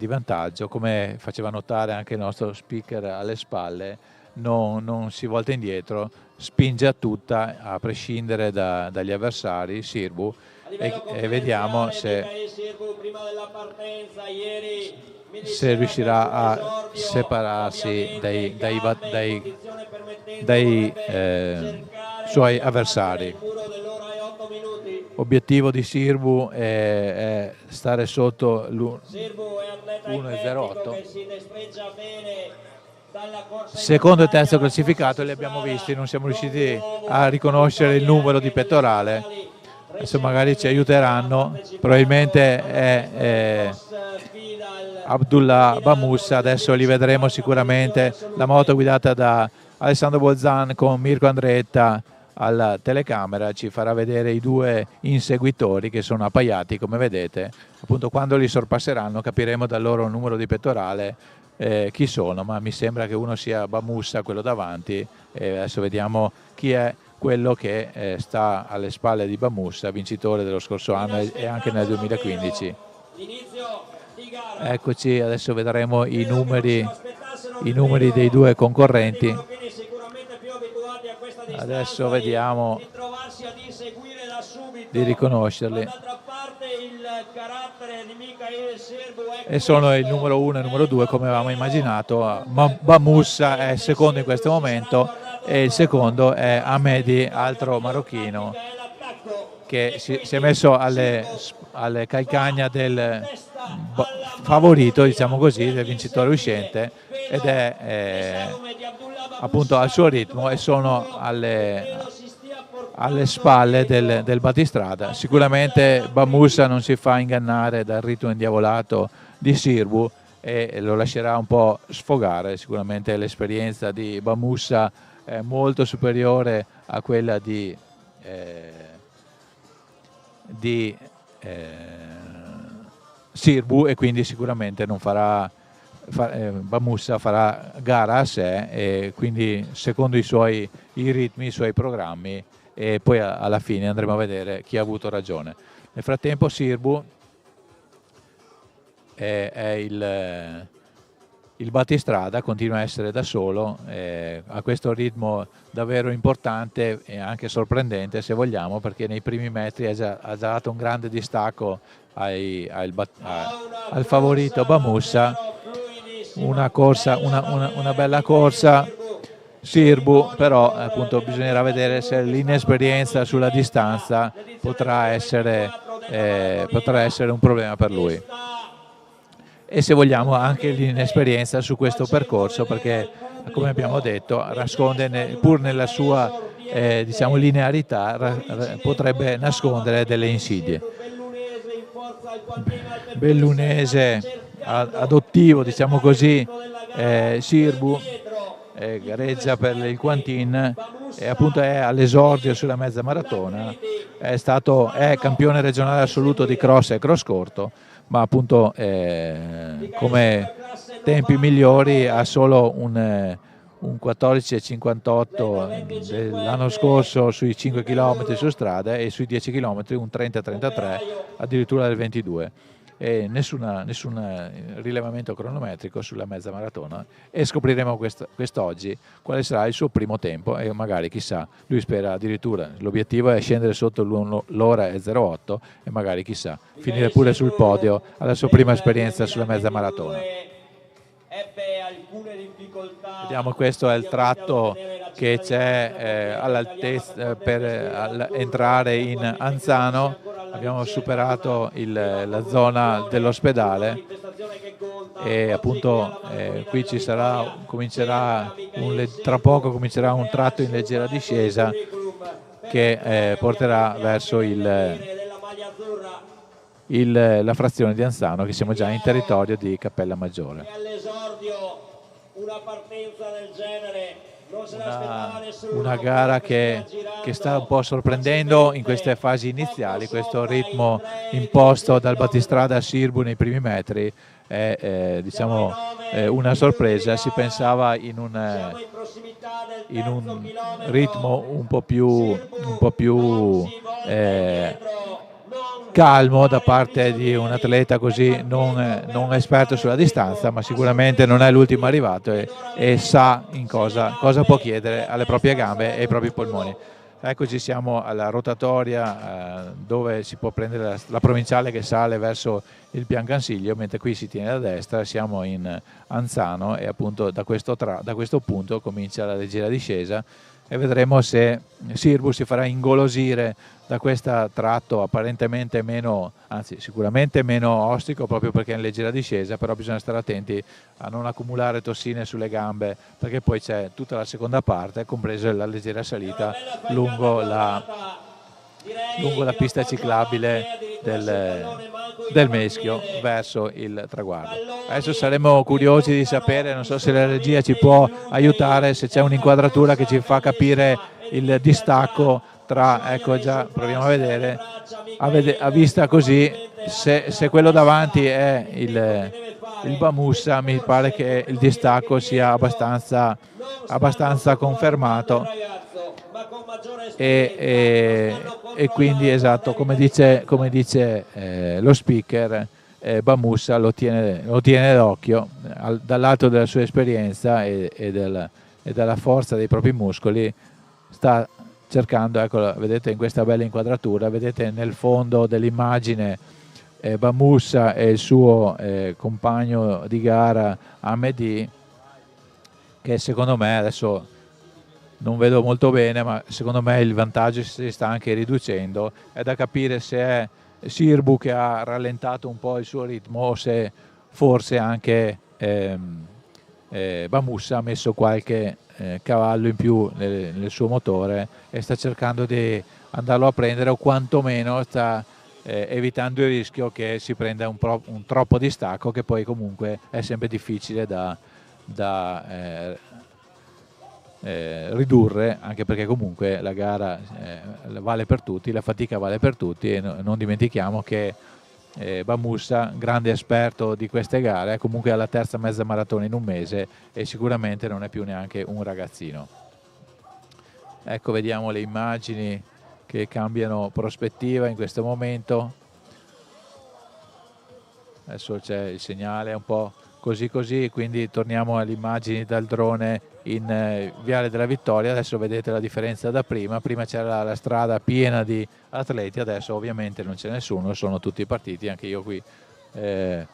vantaggio. Come faceva notare anche il nostro speaker alle spalle, non si volta indietro, spinge a tutta, a prescindere dagli avversari, Sirbu, e vediamo se riuscirà a separarsi dai suoi avversari. Obiettivo di Sirbu è stare sotto l'1,08. Secondo e terzo classificato li abbiamo visti, non siamo riusciti a riconoscere il numero di pettorale. Adesso magari ci aiuteranno, probabilmente è Abdullah Bamoussa. Adesso li vedremo sicuramente. La moto guidata da Alessandro Bolzan con Mirko Andretta alla telecamera ci farà vedere i due inseguitori che sono appaiati, come vedete. Appunto, quando li sorpasseranno capiremo dal loro numero di pettorale chi sono, ma mi sembra che uno sia Bamoussa, quello davanti, e adesso vediamo chi è quello che sta alle spalle di Bamoussa, vincitore dello scorso anno e anche nel 2015. Eccoci, adesso vedremo i numeri dei due concorrenti. Adesso vediamo di riconoscerli. E sono il numero 1 e il numero 2, come avevamo immaginato. Bamoussa è secondo in questo momento e il secondo è Ahmedi, altro marocchino, che si è messo alle calcagna del favorito, diciamo così, del vincitore uscente, ed è appunto al suo ritmo, e sono alle spalle del battistrada. Sicuramente Bamoussa non si fa ingannare dal ritmo indiavolato di Sirbu e lo lascerà un po' sfogare. Sicuramente l'esperienza di Bamoussa è molto superiore a quella di Sirbu, e quindi sicuramente non Bamoussa farà gara a sé, e quindi secondo i ritmi, i suoi programmi, e poi alla fine andremo a vedere chi ha avuto ragione. Nel frattempo Sirbu è il battistrada continua a essere da solo, a questo ritmo davvero importante e anche sorprendente se vogliamo, perché nei primi metri ha già dato un grande distacco al favorito Bamussa. Una bella corsa, Sirbu, però appunto bisognerà vedere se l'inesperienza sulla distanza potrà essere un problema per lui, e se vogliamo anche l'inesperienza su questo percorso, perché come abbiamo detto nasconde, pur nella sua diciamo linearità, potrebbe nascondere delle insidie. Bellunese adottivo, diciamo così, Sirbu gareggia per il Quantin e appunto è all'esordio sulla mezza maratona, è campione regionale assoluto di cross e cross corto, ma appunto come tempi migliori ha solo un 14,58 dell'anno scorso sui 5 km su strada e sui 10 km un 30,33 addirittura del 22, e nessun rilevamento cronometrico sulla mezza maratona, e scopriremo quest'oggi quale sarà il suo primo tempo, e magari chissà, lui spera addirittura, l'obiettivo è scendere sotto l'ora e 08 e magari chissà finire pure sul podio alla sua prima esperienza sulla mezza maratona. Vediamo, questo è il tratto che c'è all'altezza per entrare in Anzano. Abbiamo superato la zona dell'ospedale e appunto qui tra poco comincerà un tratto in leggera discesa che porterà verso la frazione di Anzano, che siamo già in territorio di Cappella Maggiore. Una partenza del genere non se l'aspettava nessuno. Una gara che sta un po' sorprendendo in queste fasi iniziali. Questo ritmo imposto dal battistrada a Sirbu nei primi metri è diciamo una sorpresa. Si pensava in un ritmo un po' più calmo da parte di un atleta così non esperto sulla distanza, ma sicuramente non è l'ultimo arrivato e sa in cosa può chiedere alle proprie gambe e ai propri polmoni. Eccoci, siamo alla rotatoria dove si può prendere la provinciale che sale verso il Piancansiglio, mentre qui si tiene a destra. Siamo in Anzano e appunto da questo punto comincia la leggera discesa, e vedremo se Sirbu si farà ingolosire da questo tratto apparentemente sicuramente meno ostico, proprio perché è in leggera discesa, però bisogna stare attenti a non accumulare tossine sulle gambe, perché poi c'è tutta la seconda parte, compresa la leggera salita lungo la pista ciclabile del Meschio verso il traguardo. Adesso saremo curiosi di sapere, non so se la regia ci può aiutare, se c'è un'inquadratura che ci fa capire il distacco tra, ecco già, proviamo a vedere, a vista così, se quello davanti è il Bamussa, mi pare che il distacco sia abbastanza confermato, e quindi esatto, come dice lo speaker, Bamussa lo tiene d'occhio dall'alto della sua esperienza e dalla forza dei propri muscoli. Sta cercando, ecco, vedete in questa bella inquadratura, vedete nel fondo dell'immagine Bamussa e il suo compagno di gara Hamedi, che secondo me, adesso non vedo molto bene, ma secondo me il vantaggio si sta anche riducendo. È da capire se è Sirbu che ha rallentato un po' il suo ritmo o se forse anche Bamussa ha messo qualche cavallo in più nel suo motore e sta cercando di andarlo a prendere, o quantomeno sta evitando il rischio che si prenda un troppo distacco, che poi comunque è sempre difficile da ridurre, anche perché comunque la gara vale per tutti, la fatica vale per tutti, e non dimentichiamo che Bamussa, grande esperto di queste gare, è comunque alla terza mezza maratona in un mese e sicuramente non è più neanche un ragazzino. Ecco, vediamo le immagini che cambiano prospettiva in questo momento. Adesso c'è il segnale un po' così, quindi torniamo alle immagini dal drone in Viale della Vittoria. Adesso vedete la differenza da prima c'era la strada piena di atleti, adesso ovviamente non c'è nessuno, sono tutti partiti, anche io qui me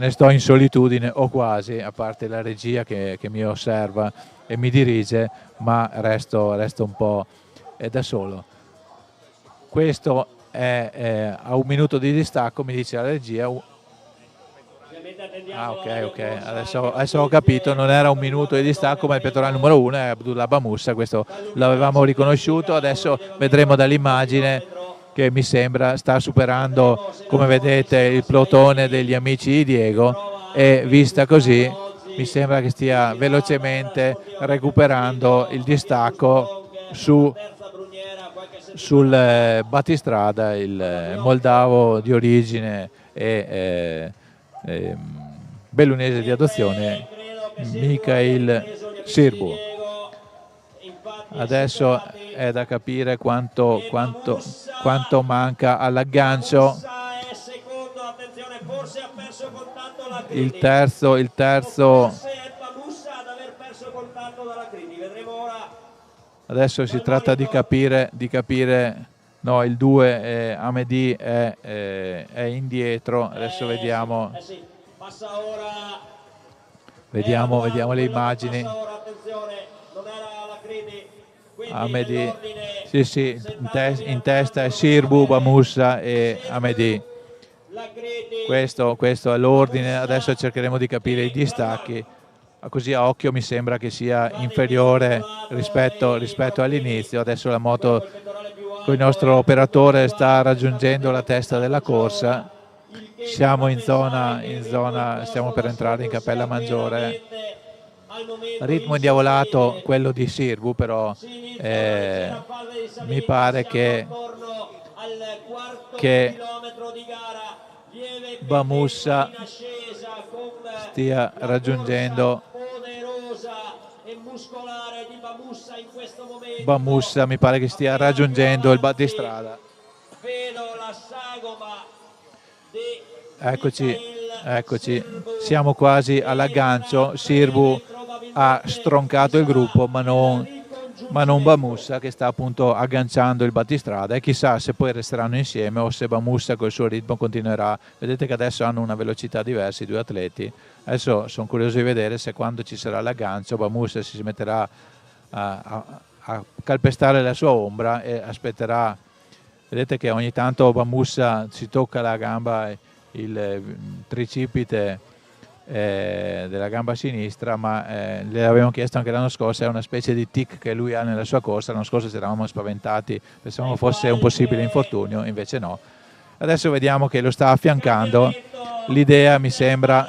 ne sto in solitudine o quasi, a parte la regia che mi osserva e mi dirige, ma resto un po' da solo. Questo è a 1 minuto di distacco, mi dice la regia. Ok, adesso ho capito, non era 1 minuto di distacco, ma il pettorale numero 1 è Abdullah Bamussa, questo l'avevamo riconosciuto. Adesso vedremo dall'immagine che mi sembra sta superando, come vedete, il plotone degli amici di Diego, e vista così mi sembra che stia velocemente recuperando il distacco sul battistrada, il moldavo di origine e bellunese di adozione, Mikhail Sirbu. Adesso è da capire quanto manca all'aggancio. Il terzo adesso si tratta di capire. No, il 2 Amedi è indietro. Adesso vediamo le immagini. Amedi, sì, in testa è Sirbu, Bamussa e Amedi. Questo è l'ordine. Adesso cercheremo di capire i distacchi. Così a occhio mi sembra che sia inferiore rispetto all'inizio. Adesso la moto con il nostro operatore sta raggiungendo la testa della corsa. Siamo in zona, stiamo per entrare in Cappella Maggiore. Ritmo indiavolato quello di Sirbu, però mi pare che Bamussa stia raggiungendo. Bamussa mi pare che stia raggiungendo il battistrada. Eccoci, siamo quasi all'aggancio. Sirbu ha stroncato il gruppo, ma non Bamussa, che sta appunto agganciando il battistrada, e chissà se poi resteranno insieme o se Bamussa col suo ritmo continuerà. Vedete che adesso hanno una velocità diversa i due atleti. Adesso sono curioso di vedere se quando ci sarà l'aggancio Bamussa si metterà a calpestare la sua ombra e aspetterà. Vedete che ogni tanto Bamussa si tocca la gamba, il tricipite della gamba sinistra, ma le avevamo chiesto anche l'anno scorso, è una specie di tic che lui ha nella sua corsa. L'anno scorso ci eravamo spaventati, pensavamo fosse un possibile infortunio, invece no. Adesso vediamo che lo sta affiancando. L'idea mi sembra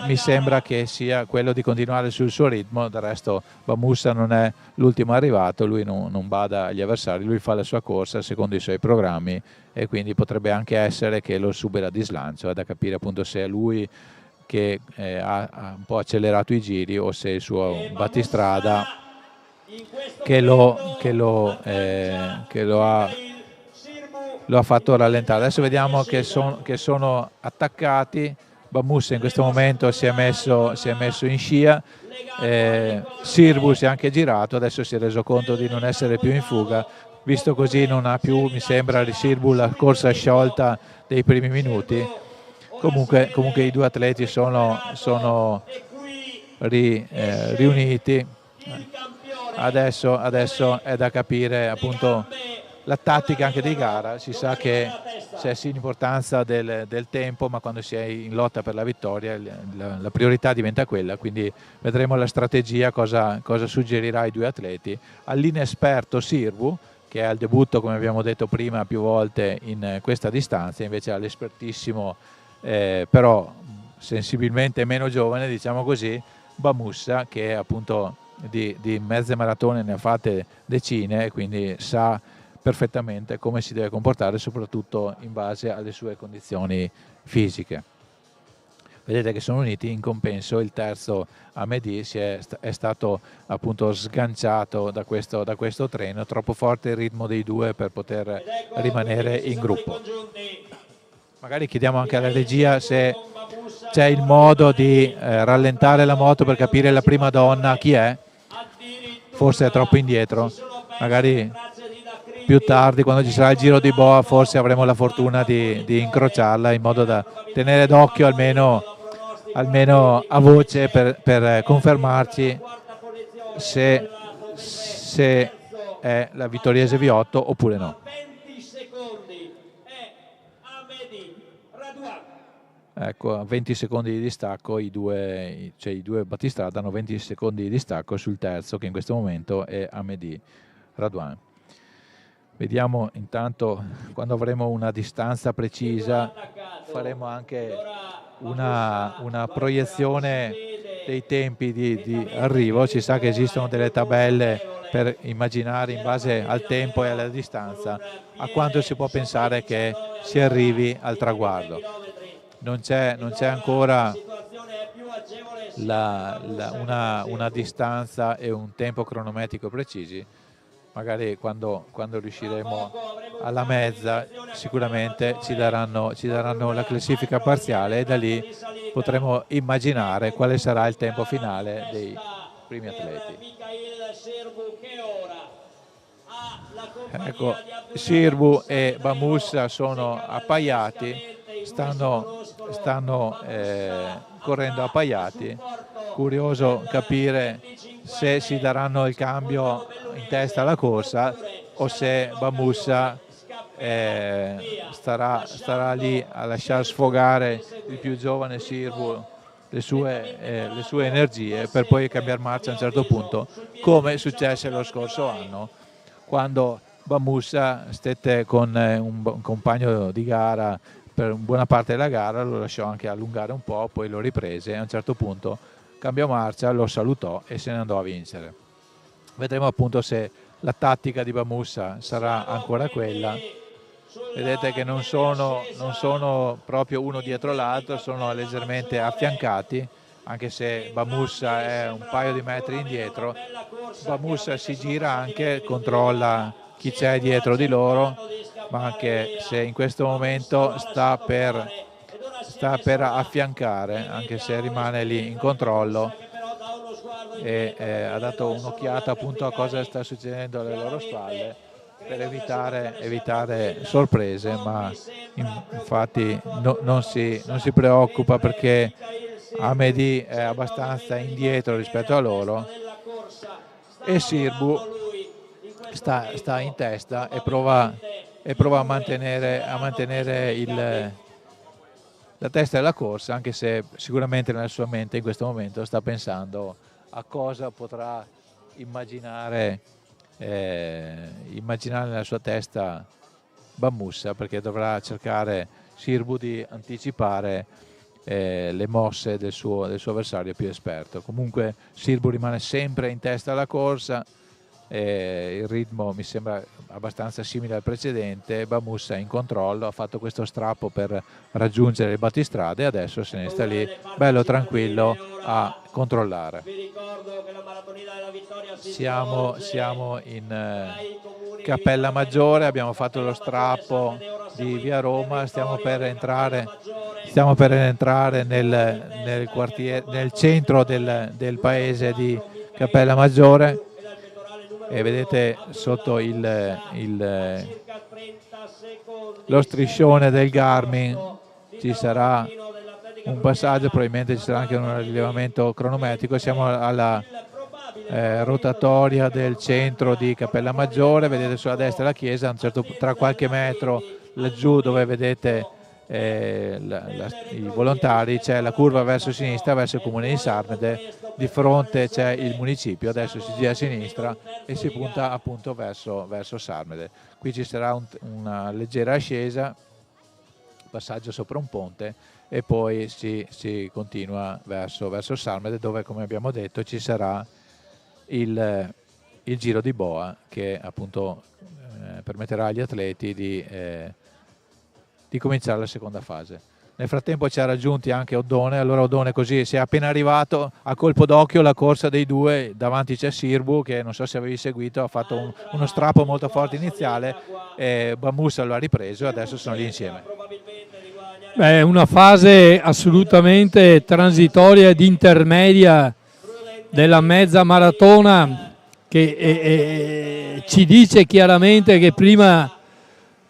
che sia quello di continuare sul suo ritmo. Del resto Bamussa non è l'ultimo arrivato, lui non bada agli avversari, lui fa la sua corsa secondo i suoi programmi, e quindi potrebbe anche essere che lo supera di slancio. È da capire appunto se è lui che ha un po' accelerato i giri o se il suo battistrada che lo ha fatto rallentare. Adesso vediamo che sono attaccati. Bamussa in questo momento si è messo in scia, Sirbu si è anche girato, adesso si è reso conto di non essere più in fuga. Visto così non ha più, mi sembra, Sirbu la corsa sciolta dei primi minuti. Comunque i due atleti sono riuniti. Adesso è da capire appunto la tattica anche di gara. Si sa che c'è sì l'importanza del tempo, ma quando si è in lotta per la vittoria la priorità diventa quella, quindi vedremo la strategia, cosa suggerirà ai due atleti. All'inesperto Sirbu, che è al debutto, come abbiamo detto prima più volte, in questa distanza, invece all'espertissimo però sensibilmente meno giovane, diciamo così, Bamussa, che appunto di mezze maratone ne ha fatte decine, e quindi sa perfettamente come si deve comportare, soprattutto in base alle sue condizioni fisiche. Vedete che sono uniti. In compenso il terzo Amedi è stato appunto sganciato da questo treno. Troppo forte il ritmo dei due per poter rimanere in gruppo. Magari chiediamo anche alla regia se c'è il modo di rallentare la moto per capire la prima donna chi è. Forse è troppo indietro, magari più tardi quando ci sarà il giro di boa forse avremo la fortuna di incrociarla, in modo da tenere d'occhio almeno a voce per confermarci se è la vittoriese V8 oppure no. Ecco, a 20 secondi di distacco i due battistrada hanno 20 secondi di distacco sul terzo, che in questo momento è Amedy Radwan. Vediamo intanto, quando avremo una distanza precisa faremo anche una proiezione dei tempi di arrivo. Ci sa che esistono delle tabelle per immaginare in base al tempo e alla distanza a quanto si può pensare che si arrivi al traguardo. Non c'è ancora una distanza e un tempo cronometrico precisi. Magari quando riusciremo alla mezza sicuramente ci daranno la classifica parziale e da lì potremo immaginare quale sarà il tempo finale dei primi atleti. Ecco, Sirbu e Bamussa sono appaiati, stanno correndo appaiati. Curioso capire se si daranno il cambio in testa alla corsa o se Bamussa starà lì a lasciar sfogare il più giovane Sirbu le sue energie per poi cambiare marcia a un certo punto, come successe lo scorso anno quando Bamussa stette con un compagno di gara per buona parte della gara, lo lasciò anche allungare un po', poi lo riprese e a un certo punto cambiò marcia, lo salutò e se ne andò a vincere. Vedremo appunto se la tattica di Bamussa sarà ancora quella. Vedete che non sono proprio uno dietro l'altro, sono leggermente affiancati, anche se Bamussa è un paio di metri indietro. Bamussa si gira anche, controlla chi c'è dietro di loro, ma anche se in questo momento sta per affiancare, anche se rimane lì in controllo e ha dato un'occhiata appunto a cosa sta succedendo alle loro spalle per evitare sorprese, ma infatti non si preoccupa perché Amedy è abbastanza indietro rispetto a loro e Sirbu sta in testa e prova a mantenere la testa della corsa, anche se sicuramente nella sua mente in questo momento sta pensando a cosa potrà immaginare nella sua testa Bamussa, perché dovrà cercare Sirbu di anticipare le mosse del suo avversario più esperto. Comunque Sirbu rimane sempre in testa alla corsa, il ritmo mi sembra abbastanza simile al precedente. Bamussa è in controllo, ha fatto questo strappo per raggiungere il battistrada e adesso se ne sta lì bello tranquillo a controllare. Siamo in Cappella Maggiore, abbiamo fatto lo strappo di via Roma, stiamo per entrare nel quartiere, nel centro del paese di Cappella Maggiore e vedete sotto lo striscione del Garmin ci sarà un passaggio, probabilmente ci sarà anche un rilevamento cronometrico. Siamo alla rotatoria del centro di Cappella Maggiore, vedete sulla destra la chiesa, tra qualche metro laggiù dove vedete i volontari c'è la curva verso sinistra verso il comune di Sarmede, di fronte c'è il municipio, adesso si gira a sinistra e si punta appunto verso Sarmede. Qui ci sarà una leggera ascesa, passaggio sopra un ponte e poi si continua verso Sarmede, dove come abbiamo detto ci sarà il giro di boa che appunto permetterà agli atleti di cominciare la seconda fase. Nel frattempo ci ha raggiunti anche Oddone, allora Oddone così si è appena arrivato, a colpo d'occhio la corsa dei due, davanti c'è Sirbu che non so se avevi seguito, ha fatto uno strappo molto forte iniziale e Bamussa lo ha ripreso e adesso sono lì insieme. Beh, è una fase assolutamente transitoria ed intermedia della mezza maratona che ci dice chiaramente che prima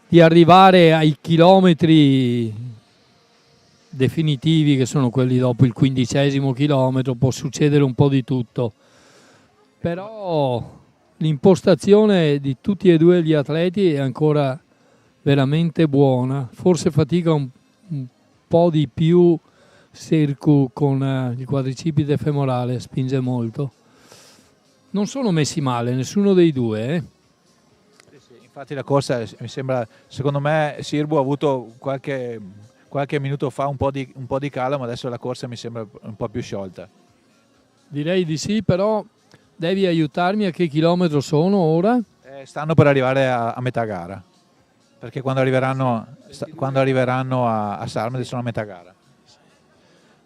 di arrivare ai chilometri definitivi, che sono quelli dopo il 15° chilometro, può succedere un po' di tutto. Però l'impostazione di tutti e due gli atleti è ancora veramente buona, forse fatica un po' di più Sirku con il quadricipite femorale, spinge molto. Non sono messi male nessuno dei due. Sì, infatti la corsa mi sembra, secondo me Sirbu ha avuto qualche minuto fa un po' di calo, ma adesso la corsa mi sembra un po' più sciolta. Direi di sì, però devi aiutarmi a che chilometro sono ora? Stanno per arrivare a metà gara, perché quando arriveranno a Sarmede sono a metà gara.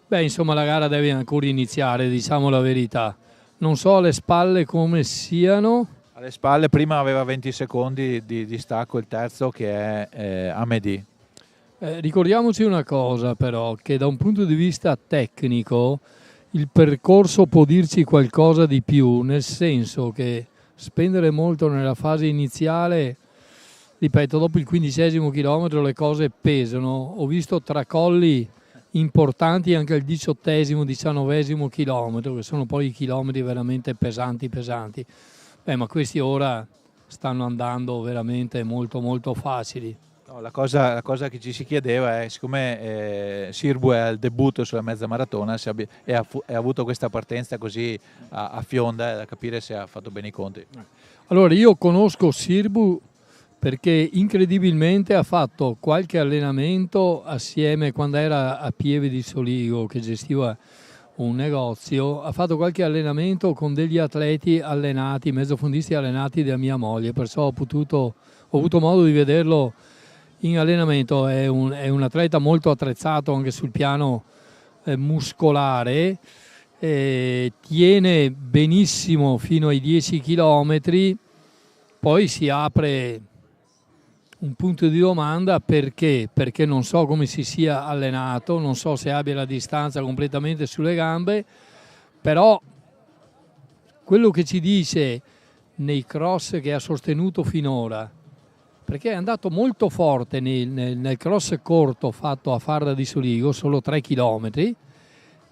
Beh, insomma, la gara deve ancora iniziare, diciamo la verità. Non so alle spalle come siano. Alle spalle prima aveva 20 secondi di stacco il terzo, che è Amedi. Ricordiamoci una cosa però, che da un punto di vista tecnico il percorso può dirci qualcosa di più, nel senso che spendere molto nella fase iniziale, ripeto, dopo il 15° chilometro le cose pesano. Ho visto tracolli importanti anche al 18° 19° chilometro, che sono poi i chilometri veramente pesanti. Ma questi ora stanno andando veramente molto molto facili. No, la cosa che ci si chiedeva è, siccome Sirbu è al debutto sulla mezza maratona e ha avuto questa partenza così a fionda, è da capire se ha fatto bene i conti. Allora, io conosco Sirbu perché incredibilmente ha fatto qualche allenamento assieme, quando era a Pieve di Soligo, che gestiva un negozio, ha fatto qualche allenamento con degli atleti allenati, mezzofondisti allenati da mia moglie, perciò ho avuto modo di vederlo in allenamento. È un atleta molto attrezzato anche sul piano muscolare, tiene benissimo fino ai 10 chilometri, poi si apre un punto di domanda perché non so come si sia allenato, non so se abbia la distanza completamente sulle gambe, però quello che ci dice nei cross che ha sostenuto finora, perché è andato molto forte nel cross corto fatto a Farda di Soligo, solo 3 chilometri,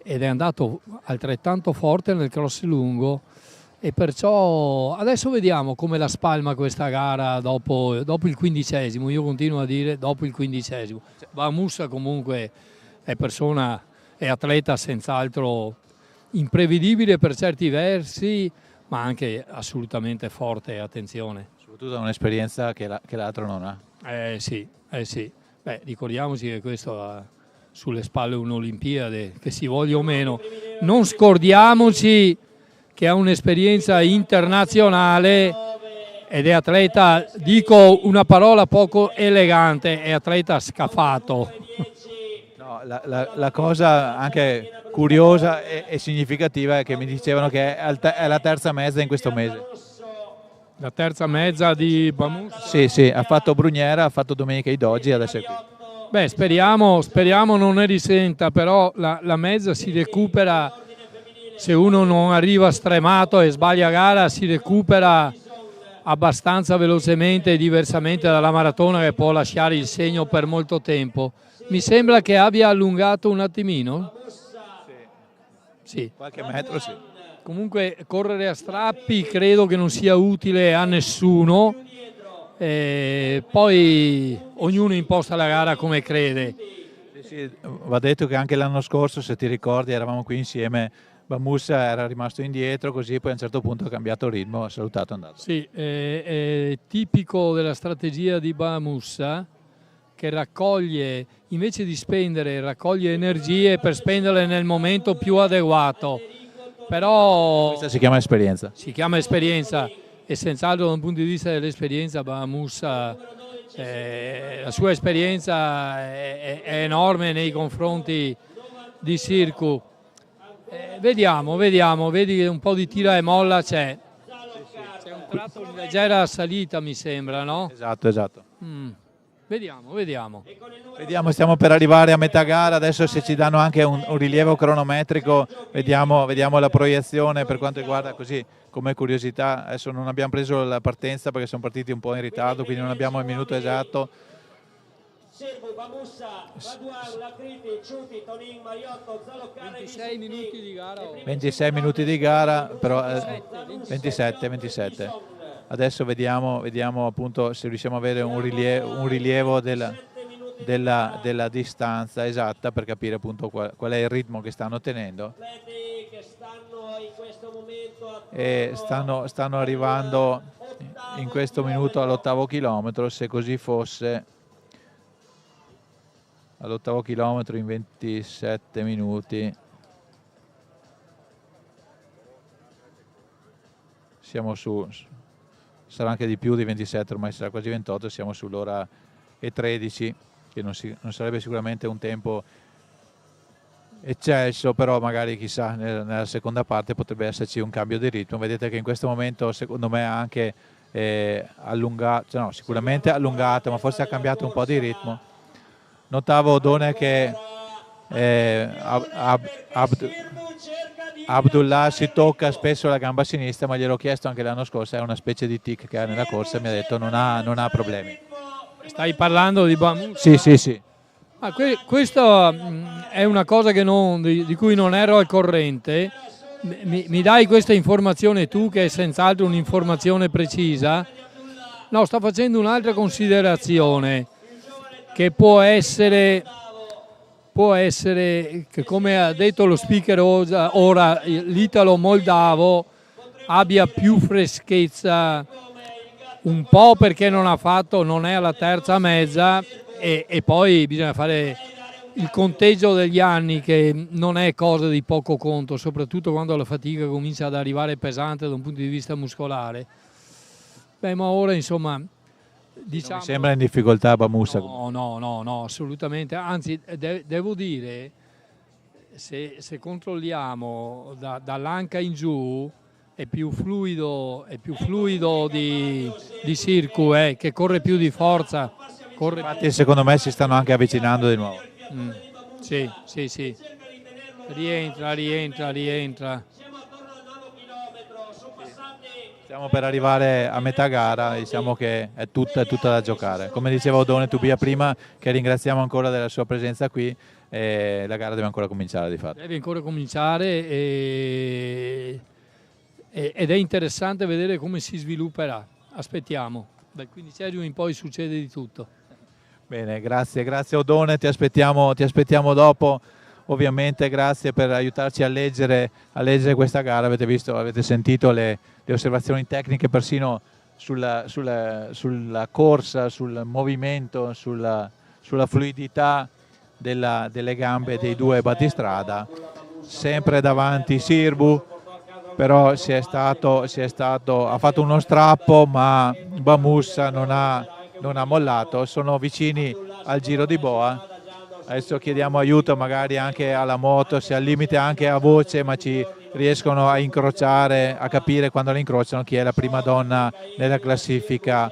ed è andato altrettanto forte nel cross lungo, e perciò adesso vediamo come la spalma questa gara dopo il 15°. Io continuo a dire dopo il 15°. Bahamusa comunque è atleta senz'altro imprevedibile per certi versi, ma anche assolutamente forte, attenzione. Soprattutto ha un'esperienza che l'altro non ha. Sì. Beh, ricordiamoci che questo ha sulle spalle un'Olimpiade, che si voglia o meno. Non scordiamoci che ha un'esperienza internazionale ed è atleta, dico una parola poco elegante, è atleta scafato. No, la cosa anche curiosa e significativa è che mi dicevano che è la terza mezza in questo mese. La terza mezza di Bahamusa? Sì, ha fatto Bruniera, ha fatto Domenica Idogi, adesso è qui. Beh, speriamo non ne risenta, però la mezza si recupera, se uno non arriva stremato e sbaglia gara, si recupera abbastanza velocemente e diversamente dalla maratona, che può lasciare il segno per molto tempo. Mi sembra che abbia allungato un attimino. Sì. Qualche metro sì. Comunque correre a strappi credo che non sia utile a nessuno, poi ognuno imposta la gara come crede. Sì, va detto che anche l'anno scorso, se ti ricordi, eravamo qui insieme, Bahamusa era rimasto indietro, così poi a un certo punto ha cambiato ritmo, ha salutato e è andato. Sì, è tipico della strategia di Bahamusa, che raccoglie, invece di spendere, raccoglie energie per spenderle nel momento più adeguato. Però questa si chiama esperienza. Si chiama esperienza, e senz'altro da un punto di vista dell'esperienza Bahamusa, la sua esperienza è enorme nei confronti di Sirku. Vediamo, vedi che un po' di tira e molla c'è. C'è un tratto di leggera salita, mi sembra, no? Esatto. Vediamo, vediamo. Vediamo, stiamo per arrivare a metà gara, adesso se ci danno anche un rilievo cronometrico, vediamo la proiezione per quanto riguarda, così come curiosità. Adesso non abbiamo preso la partenza perché sono partiti un po' in ritardo, quindi non abbiamo il minuto esatto. 26 minuti di gara. 26 minuti di gara, però 27. Adesso vediamo appunto se riusciamo a avere un rilievo della distanza esatta per capire appunto qual è il ritmo che stanno tenendo. E stanno arrivando in questo minuto all'8° chilometro, se così fosse, all'8° chilometro in 27 minuti. Siamo su, sarà anche di più di 27, ormai sarà quasi 28, siamo sull'ora e 13, che non sarebbe sicuramente un tempo eccesso, però magari chissà nella seconda parte potrebbe esserci un cambio di ritmo. Vedete che in questo momento secondo me ha anche allungato, no, sicuramente allungato, ma forse ha cambiato un po' di ritmo. Notavo Odone che Abdullah si tocca spesso la gamba sinistra, ma gliel'ho chiesto anche l'anno scorso, è una specie di tic che ha nella corsa, mi ha detto non ha problemi. Stai parlando di Bamus? Sì. Ah, questo è una cosa che di cui non ero al corrente. Mi dai questa informazione tu, che è senz'altro un'informazione precisa? No, sto facendo un'altra considerazione, che può essere che, come ha detto lo speaker ora, l'italo-moldavo abbia più freschezza, un po' perché non è alla terza mezza, e poi bisogna fare il conteggio degli anni, che non è cosa di poco conto, soprattutto quando la fatica comincia ad arrivare pesante da un punto di vista muscolare. Beh, ma ora insomma, diciamo, non mi sembra in difficoltà Bamusa. No, assolutamente. Anzi, devo dire, se controlliamo dall'anca in giù, è più fluido di Sirku, che corre più di forza. Infatti secondo me si stanno anche avvicinando di nuovo. Sì. Rientra. Stiamo per arrivare a metà gara, diciamo che è tutta da giocare. Come diceva Odone Tubia prima, che ringraziamo ancora della sua presenza qui, la gara deve ancora cominciare di fatto. Deve ancora cominciare ed è interessante vedere come si svilupperà. Aspettiamo, dal 15° in poi succede di tutto. Bene, grazie Odone, ti aspettiamo dopo. Ovviamente grazie per aiutarci a leggere questa gara. Avete sentito le osservazioni tecniche persino sulla corsa, sul movimento, sulla fluidità delle gambe dei due battistrada. Sempre davanti Sirbu, però ha fatto uno strappo, ma Bamusa non ha mollato. Sono vicini al giro di boa. Adesso chiediamo aiuto magari anche alla moto, se al limite anche a voce, ma ci riescono a incrociare, a capire quando la incrociano chi è la prima donna nella classifica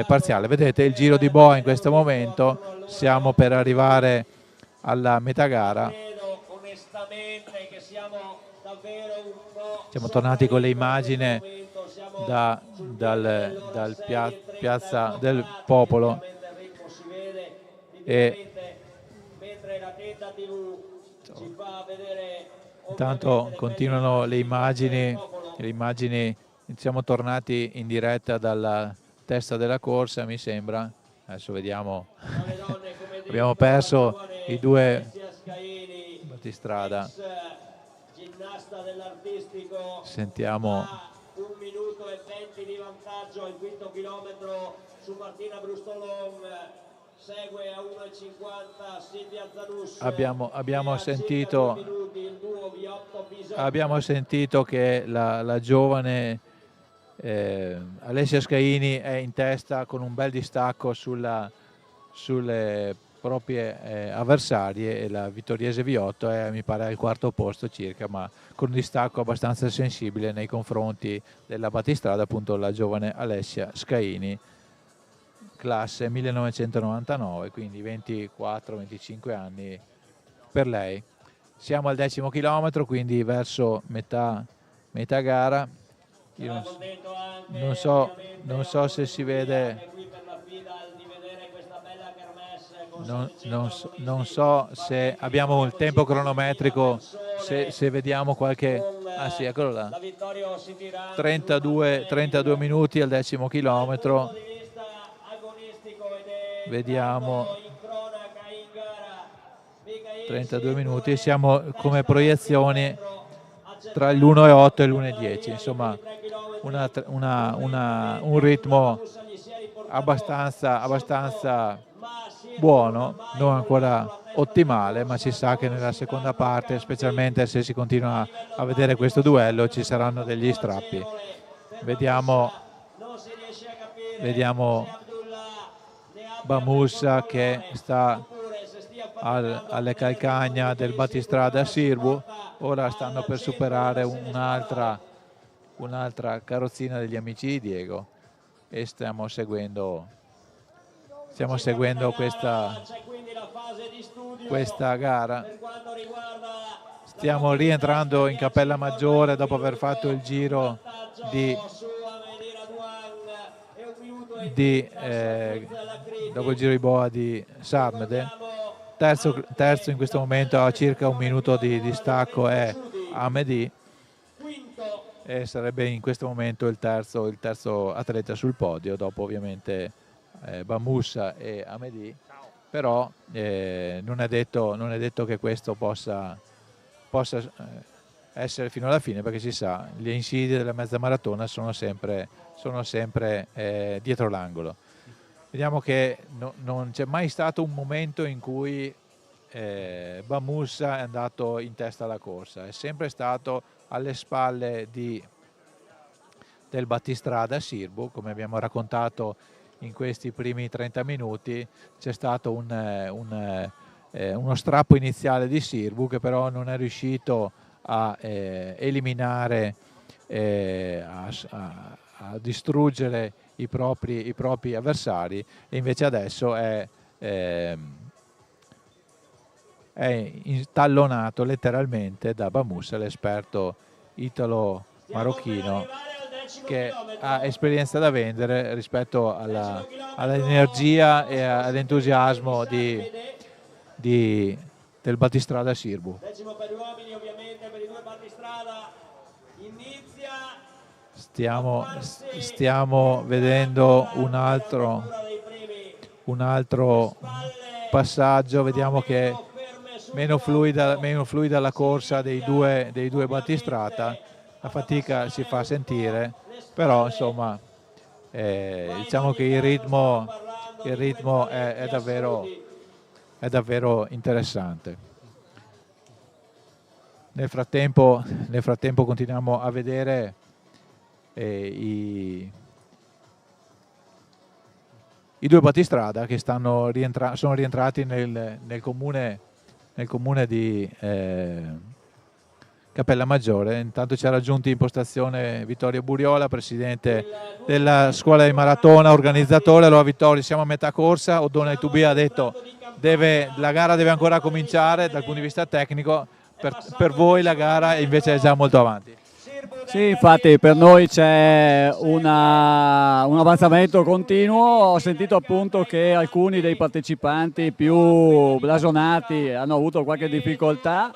parziale. Vedete il giro di boa in questo momento, siamo per arrivare alla metà gara. Siamo tornati con le immagini dal piazza del Popolo e intanto continuano le immagini, siamo tornati in diretta dalla testa della corsa, mi sembra. Adesso vediamo, abbiamo perso i due battistrada. Sentiamo. 1 minuto e 20 di vantaggio al 5° chilometro su Martina Brustolon. Segue a 1,50 Silvia Zanussi. Abbiamo sentito che la giovane Alessia Scaini è in testa con un bel distacco sulle proprie avversarie, e la vittoriese Viotto è, mi pare, al 4° posto circa, ma con un distacco abbastanza sensibile nei confronti della battistrada, appunto la giovane Alessia Scaini. classe 1999, quindi 24-25 anni per lei. Siamo al 10° chilometro, quindi verso metà gara. Io non so se si vede, non so se abbiamo il tempo cronometrico, se vediamo qualche... Ah sì, eccolo là. 32 minuti al 10° chilometro. Vediamo 32 minuti, siamo come proiezioni tra l'1,8 e l'1,10, insomma un ritmo abbastanza buono, non ancora ottimale, ma si sa che nella seconda parte, specialmente se si continua a vedere questo duello, ci saranno degli strappi. Vediamo Bamusa che sta alle calcagna del battistrada Sirbu. Ora stanno per superare un'altra carrozzina degli amici di Diego e stiamo seguendo questa gara. Stiamo rientrando in Cappella Maggiore dopo aver fatto il giro dopo il giro di boa di Sarmede. Terzo in questo momento, a circa 1 minuto di distacco, è Amedi, e sarebbe in questo momento il terzo atleta sul podio, dopo ovviamente Bamusa e Amedi. Però non è detto che questo possa essere fino alla fine, perché si sa, le insidie della mezza maratona sono sempre dietro l'angolo. Vediamo che non c'è mai stato un momento in cui Bamusa è andato in testa alla corsa, è sempre stato alle spalle del battistrada Sirbu. Come abbiamo raccontato in questi primi 30 minuti, c'è stato uno strappo iniziale di Sirbu che però non è riuscito a eliminare, a distruggere i propri avversari, e invece adesso è intallonato letteralmente da Bamusa, l'esperto italo-marocchino, che ha esperienza da vendere rispetto all'energia e all'entusiasmo del battistrada Sirbu. Decimo per gli uomini, ovviamente per i due battistrada inizia. Stiamo vedendo un altro passaggio. Vediamo che meno fluida la corsa dei due battistrada. La fatica si fa sentire, però insomma diciamo che il ritmo è davvero interessante. Nel frattempo continuiamo a vedere i due battistrada che sono rientrati nel comune di Cappella Maggiore. Intanto ci ha raggiunti in postazione Vittorio Buriola, presidente della scuola di maratona, organizzatore. Allora Vittorio, siamo a metà corsa, Oddone Tubia ha detto la gara deve ancora cominciare dal punto di vista tecnico, per voi la gara invece è già molto avanti. Sì, infatti per noi c'è un avanzamento continuo. Ho sentito appunto che alcuni dei partecipanti più blasonati hanno avuto qualche difficoltà.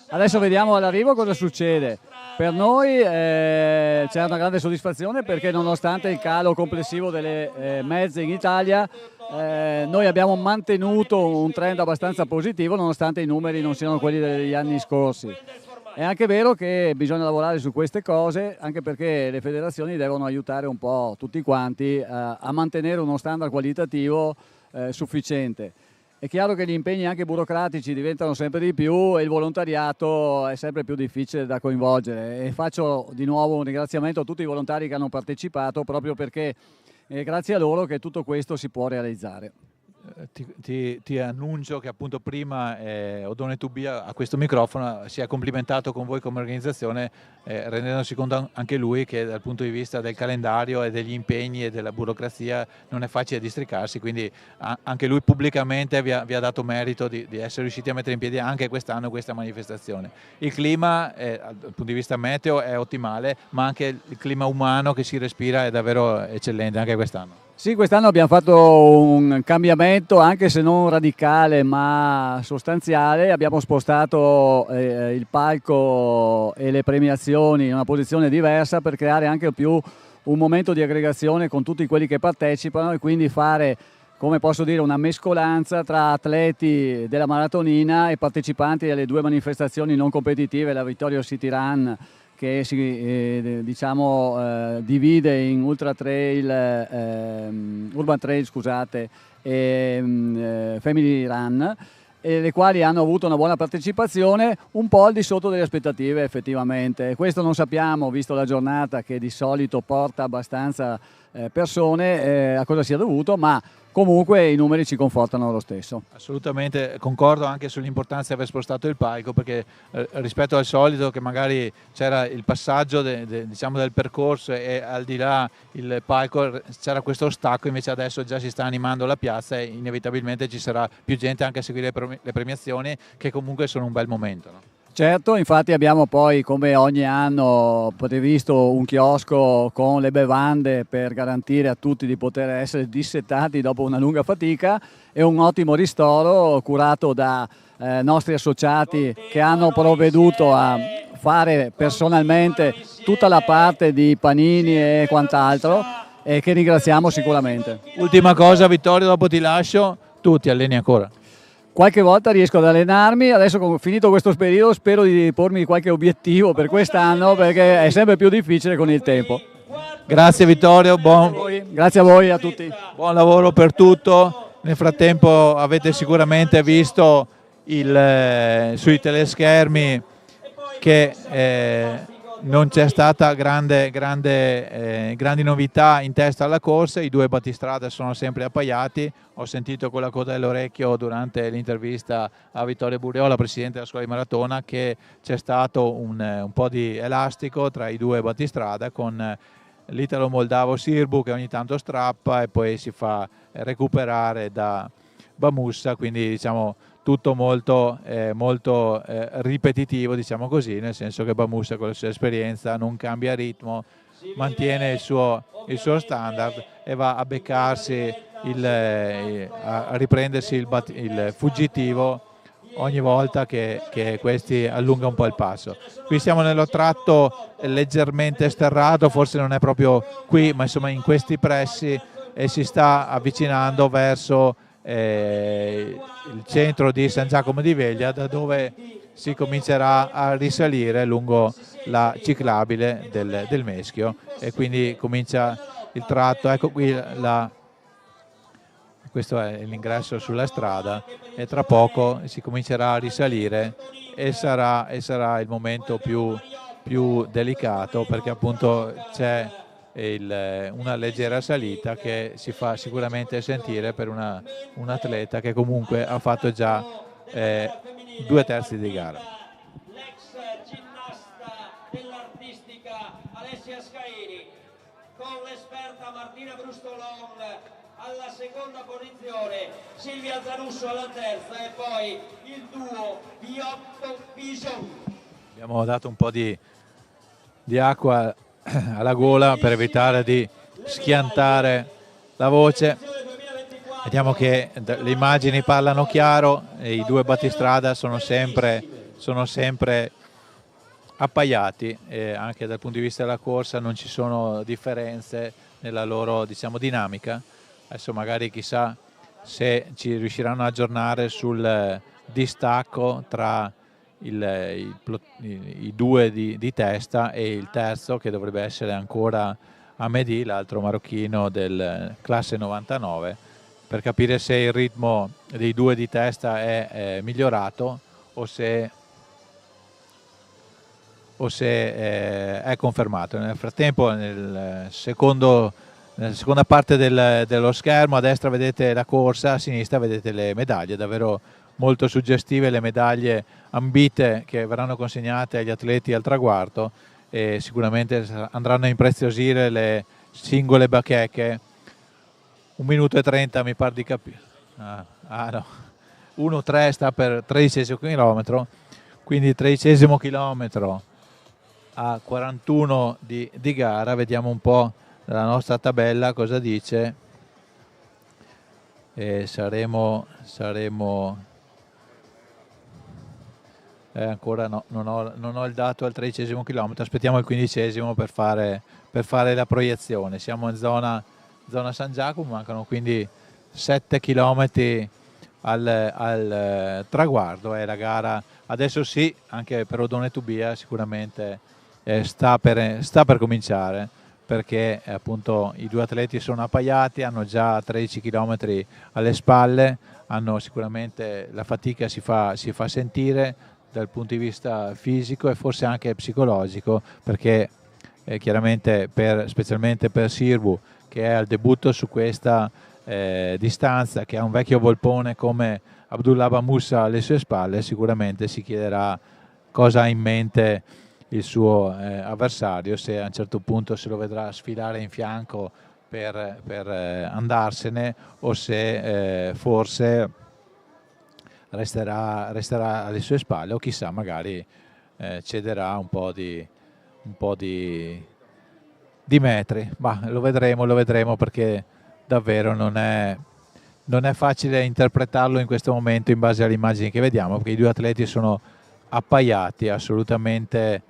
Adesso vediamo all'arrivo cosa succede. Per noi c'è una grande soddisfazione, perché nonostante il calo complessivo delle mezze in Italia, noi abbiamo mantenuto un trend abbastanza positivo, nonostante i numeri non siano quelli degli anni scorsi. È anche vero che bisogna lavorare su queste cose, anche perché le federazioni devono aiutare un po' tutti quanti a mantenere uno standard qualitativo sufficiente. È chiaro che gli impegni anche burocratici diventano sempre di più e il volontariato è sempre più difficile da coinvolgere, e faccio di nuovo un ringraziamento a tutti i volontari che hanno partecipato, proprio perché è grazie a loro che tutto questo si può realizzare. ti annuncio che appunto prima Oddone Tubia a questo microfono si è complimentato con voi come organizzazione, rendendosi conto anche lui che dal punto di vista del calendario e degli impegni e della burocrazia non è facile districarsi, quindi anche lui pubblicamente vi ha dato merito di essere riusciti a mettere in piedi anche quest'anno questa manifestazione. Il clima dal punto di vista meteo è ottimale, ma anche il clima umano che si respira è davvero eccellente anche quest'anno. Sì, quest'anno abbiamo fatto un cambiamento, anche se non radicale ma sostanziale. Abbiamo spostato il palco e le premiazioni in una posizione diversa per creare anche più un momento di aggregazione con tutti quelli che partecipano e quindi fare, come posso dire, una mescolanza tra atleti della maratonina e partecipanti alle due manifestazioni non competitive, la Vittorio City Run, che si divide in Ultra Trail, Urban Trail, scusate, e Family Run, e le quali hanno avuto una buona partecipazione, un po' al di sotto delle aspettative effettivamente. Questo non sappiamo, visto la giornata che di solito porta abbastanza persone, a cosa sia dovuto, ma comunque i numeri ci confortano lo stesso. Assolutamente, concordo anche sull'importanza di aver spostato il palco, perché rispetto al solito che magari c'era il passaggio diciamo del percorso e al di là il palco c'era questo stacco, invece adesso già si sta animando la piazza e inevitabilmente ci sarà più gente anche a seguire le premiazioni, che comunque sono un bel momento, no? Certo, infatti abbiamo poi, come ogni anno, previsto un chiosco con le bevande per garantire a tutti di poter essere dissettati dopo una lunga fatica, e un ottimo ristoro curato da nostri associati che hanno provveduto a fare personalmente tutta la parte di panini e quant'altro, e che ringraziamo sicuramente. Ultima cosa, Vittorio, dopo ti lascio, tu ti alleni ancora? Qualche volta riesco ad allenarmi, adesso finito questo periodo spero di pormi qualche obiettivo per quest'anno, perché è sempre più difficile con il tempo. Grazie Vittorio, Grazie a voi, a tutti. Buon lavoro per tutto. Nel frattempo avete sicuramente visto sui teleschermi che non c'è stata grandi novità in testa alla corsa. I due battistrada sono sempre appaiati. Ho sentito con la coda dell'orecchio durante l'intervista a Vittorio Burriola, presidente della scuola di maratona, che c'è stato un po' di elastico tra i due battistrada, con l'italo-moldavo Sirbu che ogni tanto strappa e poi si fa recuperare da Bamussa, quindi diciamo tutto molto ripetitivo, diciamo così, nel senso che Bamussa con la sua esperienza non cambia ritmo, mantiene il suo standard e va a beccarsi a riprendersi il fuggitivo ogni volta che questi allunga un po' il passo. Qui siamo nello tratto leggermente sterrato, forse non è proprio qui, ma insomma in questi pressi, e si sta avvicinando verso il centro di San Giacomo di Veglia, da dove si comincerà a risalire lungo la ciclabile del Meschio, e quindi comincia il tratto. Ecco qui questo è l'ingresso sulla strada, e tra poco si comincerà a risalire e sarà il momento più delicato, perché appunto c'è una leggera salita che si fa sicuramente sentire per un atleta che comunque ha fatto già 2/3 di gara. L'ex ginnasta dell'artistica Alessia Scaini con l'esperta Martina Brustolon alla seconda posizione, Silvia Zanusso alla terza, e poi il duo Biotto Bison. Abbiamo dato un po' di acqua alla gola per evitare di schiantare la voce. Vediamo che le immagini parlano chiaro, e i due battistrada sono sempre appaiati, e anche dal punto di vista della corsa non ci sono differenze nella loro, diciamo, dinamica. Adesso magari chissà se ci riusciranno a aggiornare sul distacco tra i due di testa e il terzo, che dovrebbe essere ancora Amedi, l'altro marocchino del classe 99, per capire se il ritmo dei due di testa è migliorato o se è confermato. Nel frattempo, nel secondo nella seconda parte dello schermo, a destra vedete la corsa, a sinistra vedete le medaglie, davvero molto suggestive le medaglie ambite che verranno consegnate agli atleti al traguardo e sicuramente andranno a impreziosire le singole bacheche. 1 minuto e 30 mi pare di capire. No. 1-3 sta per 13° chilometro, quindi 13° chilometro a 41 di gara. Vediamo un po' la nostra tabella cosa dice. E saremo ancora no, non ho il dato al 13° chilometro, aspettiamo il 15° per fare la proiezione. Siamo in zona San Giacomo, mancano quindi 7 chilometri al traguardo e la gara adesso sì, anche per Odone Tubia sicuramente sta per cominciare, perché appunto i due atleti sono appaiati, hanno già 13 chilometri alle spalle, sicuramente la fatica si fa sentire dal punto di vista fisico e forse anche psicologico, perché chiaramente specialmente per Sirbu, che è al debutto su questa distanza, che ha un vecchio volpone come Abdullah Bamusa alle sue spalle, sicuramente si chiederà cosa ha in mente il suo avversario, se a un certo punto se lo vedrà sfilare in fianco per andarsene o se forse resterà alle sue spalle, o chissà magari cederà un po' di metri, ma lo vedremo perché davvero non è facile interpretarlo in questo momento in base alle immagini che vediamo, perché i due atleti sono appaiati assolutamente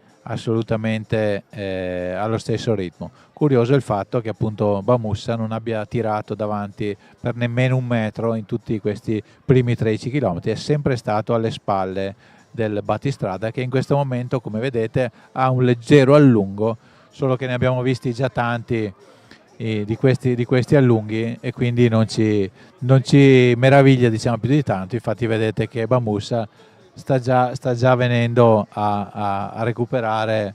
allo stesso ritmo. Curioso il fatto che appunto Bamusa non abbia tirato davanti per nemmeno 1 metro in tutti questi primi 13 km, è sempre stato alle spalle del battistrada, che in questo momento, come vedete, ha un leggero allungo, solo che ne abbiamo visti già tanti di questi allunghi e quindi non ci meraviglia, diciamo, più di tanto. Infatti vedete che Bamusa sta già venendo a recuperare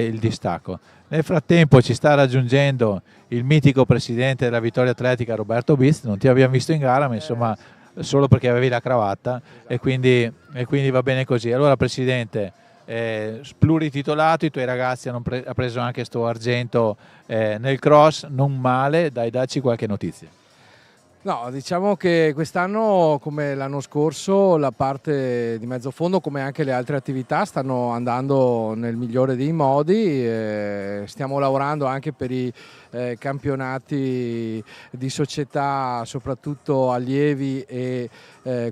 il distacco. Nel frattempo ci sta raggiungendo il mitico presidente della Vittoria Atletica, Roberto Biz. Non ti abbiamo visto in gara, ma insomma solo perché avevi la cravatta e quindi va bene così. Allora presidente, plurititolato, i tuoi ragazzi hanno preso anche sto argento nel cross, non male, dacci qualche notizia. No, diciamo che quest'anno, come l'anno scorso, la parte di mezzofondo, come anche le altre attività, stanno andando nel migliore dei modi. Stiamo lavorando anche per i campionati di società, soprattutto allievi e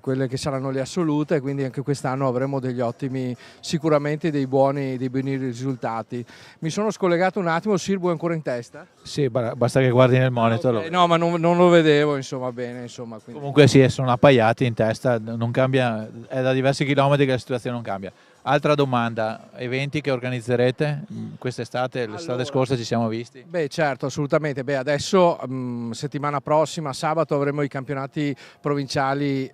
quelle che saranno le assolute, quindi anche quest'anno avremo degli ottimi, sicuramente dei buoni risultati. Mi sono scollegato un attimo, Sirbu è ancora in testa? Sì, basta che guardi nel monitor. Okay. No, ma non lo vedevo, insomma, bene. Insomma, quindi. Comunque sì, sono appaiati in testa, non cambia, è da diversi chilometri che la situazione non cambia. Altra domanda, eventi che organizzerete quest'estate? L'estate scorsa ci siamo visti? Beh certo, assolutamente. Beh, adesso settimana prossima, sabato, avremo i campionati provinciali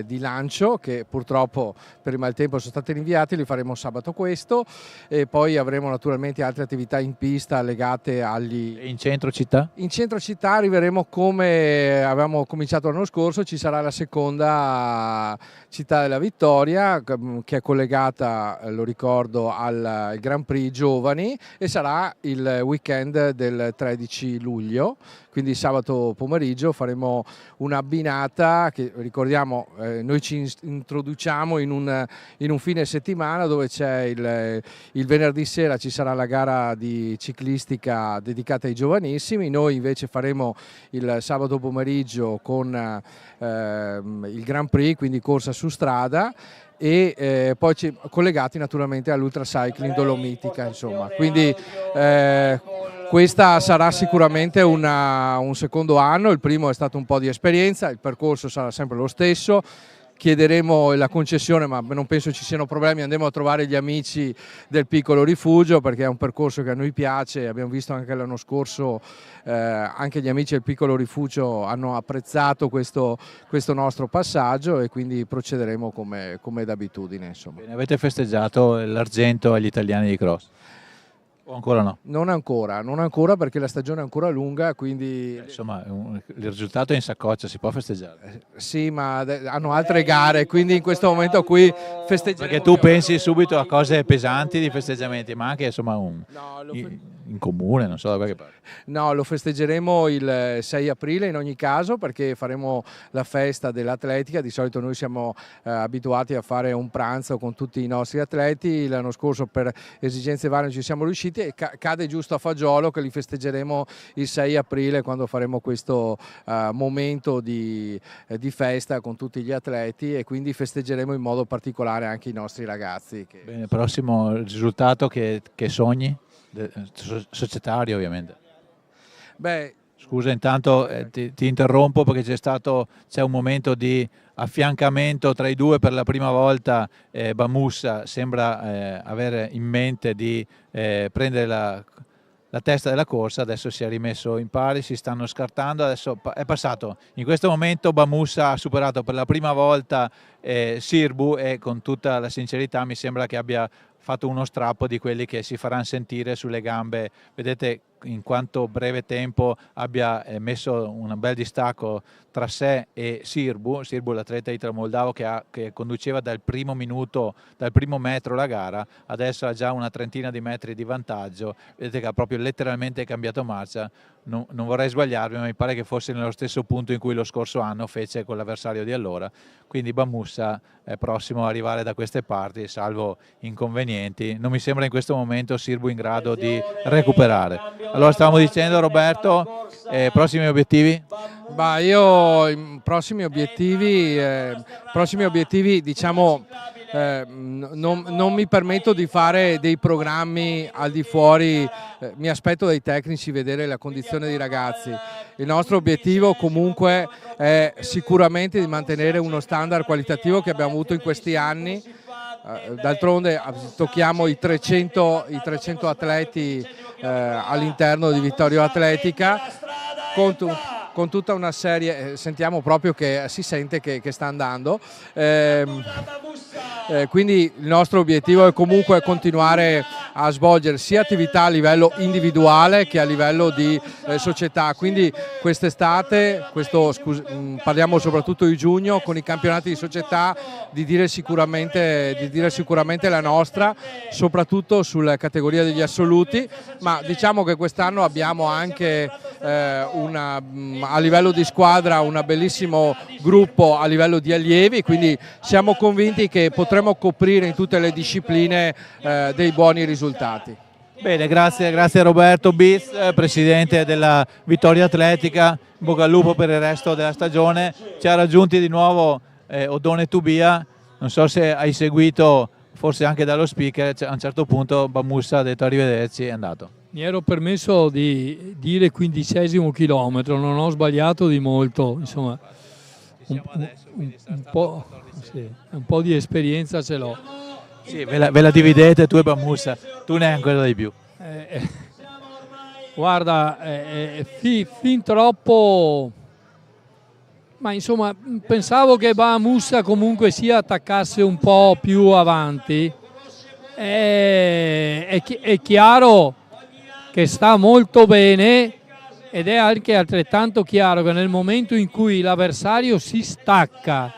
di lancio, che purtroppo per il maltempo sono stati rinviati, li faremo sabato questo, e poi avremo naturalmente altre attività in pista legate agli... In centro città? In centro città arriveremo come avevamo cominciato l'anno scorso, ci sarà la seconda città della Vittoria che è collegata, lo ricordo, al Grand Prix Giovani, e sarà il weekend del 13 luglio, quindi sabato pomeriggio faremo una abbinata che, ricordiamo, noi ci introduciamo in un fine settimana dove c'è il venerdì sera ci sarà la gara di ciclistica dedicata ai giovanissimi, noi invece faremo il sabato pomeriggio con il Grand Prix, quindi corsa su strada, e poi collegati naturalmente all'Ultra Cycling Dolomitica, insomma. Quindi questa sarà sicuramente un secondo anno, il primo è stato un po' di esperienza, il percorso sarà sempre lo stesso. Chiederemo la concessione, ma non penso ci siano problemi, andremo a trovare gli amici del Piccolo Rifugio, perché è un percorso che a noi piace. Abbiamo visto anche l'anno scorso, anche gli amici del Piccolo Rifugio hanno apprezzato questo nostro passaggio, e quindi procederemo come d'abitudine. Avete festeggiato l'argento agli italiani di cross? O ancora no? Non ancora perché la stagione è ancora lunga, quindi... Insomma, il risultato è in saccoccia, si può festeggiare. Sì, ma hanno altre gare, quindi in questo momento qui festeggeremo. Perché tu pensi subito a cose pesanti di festeggiamenti, ma anche insomma in comune, non so da qualche parte. No, lo festeggeremo il 6 aprile in ogni caso, perché faremo la festa dell'atletica. Di solito noi siamo abituati a fare un pranzo con tutti i nostri atleti. L'anno scorso per esigenze varie non ci siamo riusciti e cade giusto a fagiolo che li festeggeremo il 6 aprile quando faremo questo momento di festa con tutti gli atleti, e quindi festeggeremo in modo particolare anche i nostri ragazzi. Bene, prossimo risultato che sogni? Societario ovviamente. Beh, scusa, intanto ti interrompo perché c'è un momento di affiancamento tra i due per la prima volta. Bamussa sembra avere in mente di prendere la testa della corsa, adesso si è rimesso in pari, si stanno scartando, adesso è passato. In questo momento Bamussa ha superato per la prima volta Sirbu e con tutta la sincerità mi sembra che abbia fatto uno strappo di quelli che si faranno sentire sulle gambe. Vedete in quanto breve tempo abbia messo un bel distacco tra sé e Sirbu, l'atleta italo-moldavo che conduceva dal primo minuto, dal primo metro la gara, adesso ha già una trentina di metri di vantaggio. Vedete che ha proprio letteralmente cambiato marcia. Non vorrei sbagliarmi, ma mi pare che fosse nello stesso punto in cui lo scorso anno fece con l'avversario di allora. Quindi Bamussa è prossimo ad arrivare da queste parti, salvo inconvenienti. Non mi sembra in questo momento Sirbu in grado di recuperare. Allora stavamo dicendo, Roberto, prossimi obiettivi? Prossimi obiettivi diciamo, non mi permetto di fare dei programmi al di fuori, mi aspetto dai tecnici vedere la condizione dei ragazzi. Il nostro obiettivo comunque è sicuramente di mantenere uno standard qualitativo che abbiamo avuto in questi anni. D'altronde tocchiamo i 300 atleti all'interno di Vittorio Atletica con tutta una serie, sentiamo proprio che si sente che sta andando, quindi il nostro obiettivo è comunque continuare a svolgere sia attività a livello individuale che a livello di società. Quindi quest'estate, parliamo soprattutto di giugno, con i campionati di società, di dire sicuramente la nostra, soprattutto sulla categoria degli assoluti, ma diciamo che quest'anno abbiamo anche a livello di squadra un bellissimo gruppo a livello di allievi, quindi siamo convinti che potremo coprire in tutte le discipline dei buoni risultati. Bene, grazie Roberto Bis, presidente della Vittoria Atletica, in bocca al lupo per il resto della stagione. Ci ha raggiunti di nuovo Oddone Tubia, non so se hai seguito, forse anche dallo speaker, a un certo punto Bamussa ha detto arrivederci, è andato. Mi ero permesso di dire 15° chilometro, non ho sbagliato di molto, insomma un po' di esperienza ce l'ho. Sì, ve la dividete tu e Bamussa, tu ne hai ancora di più. Guarda, fin troppo, ma insomma pensavo che Bamussa comunque si attaccasse un po' più avanti. È chiaro che sta molto bene, ed è anche altrettanto chiaro che nel momento in cui l'avversario si stacca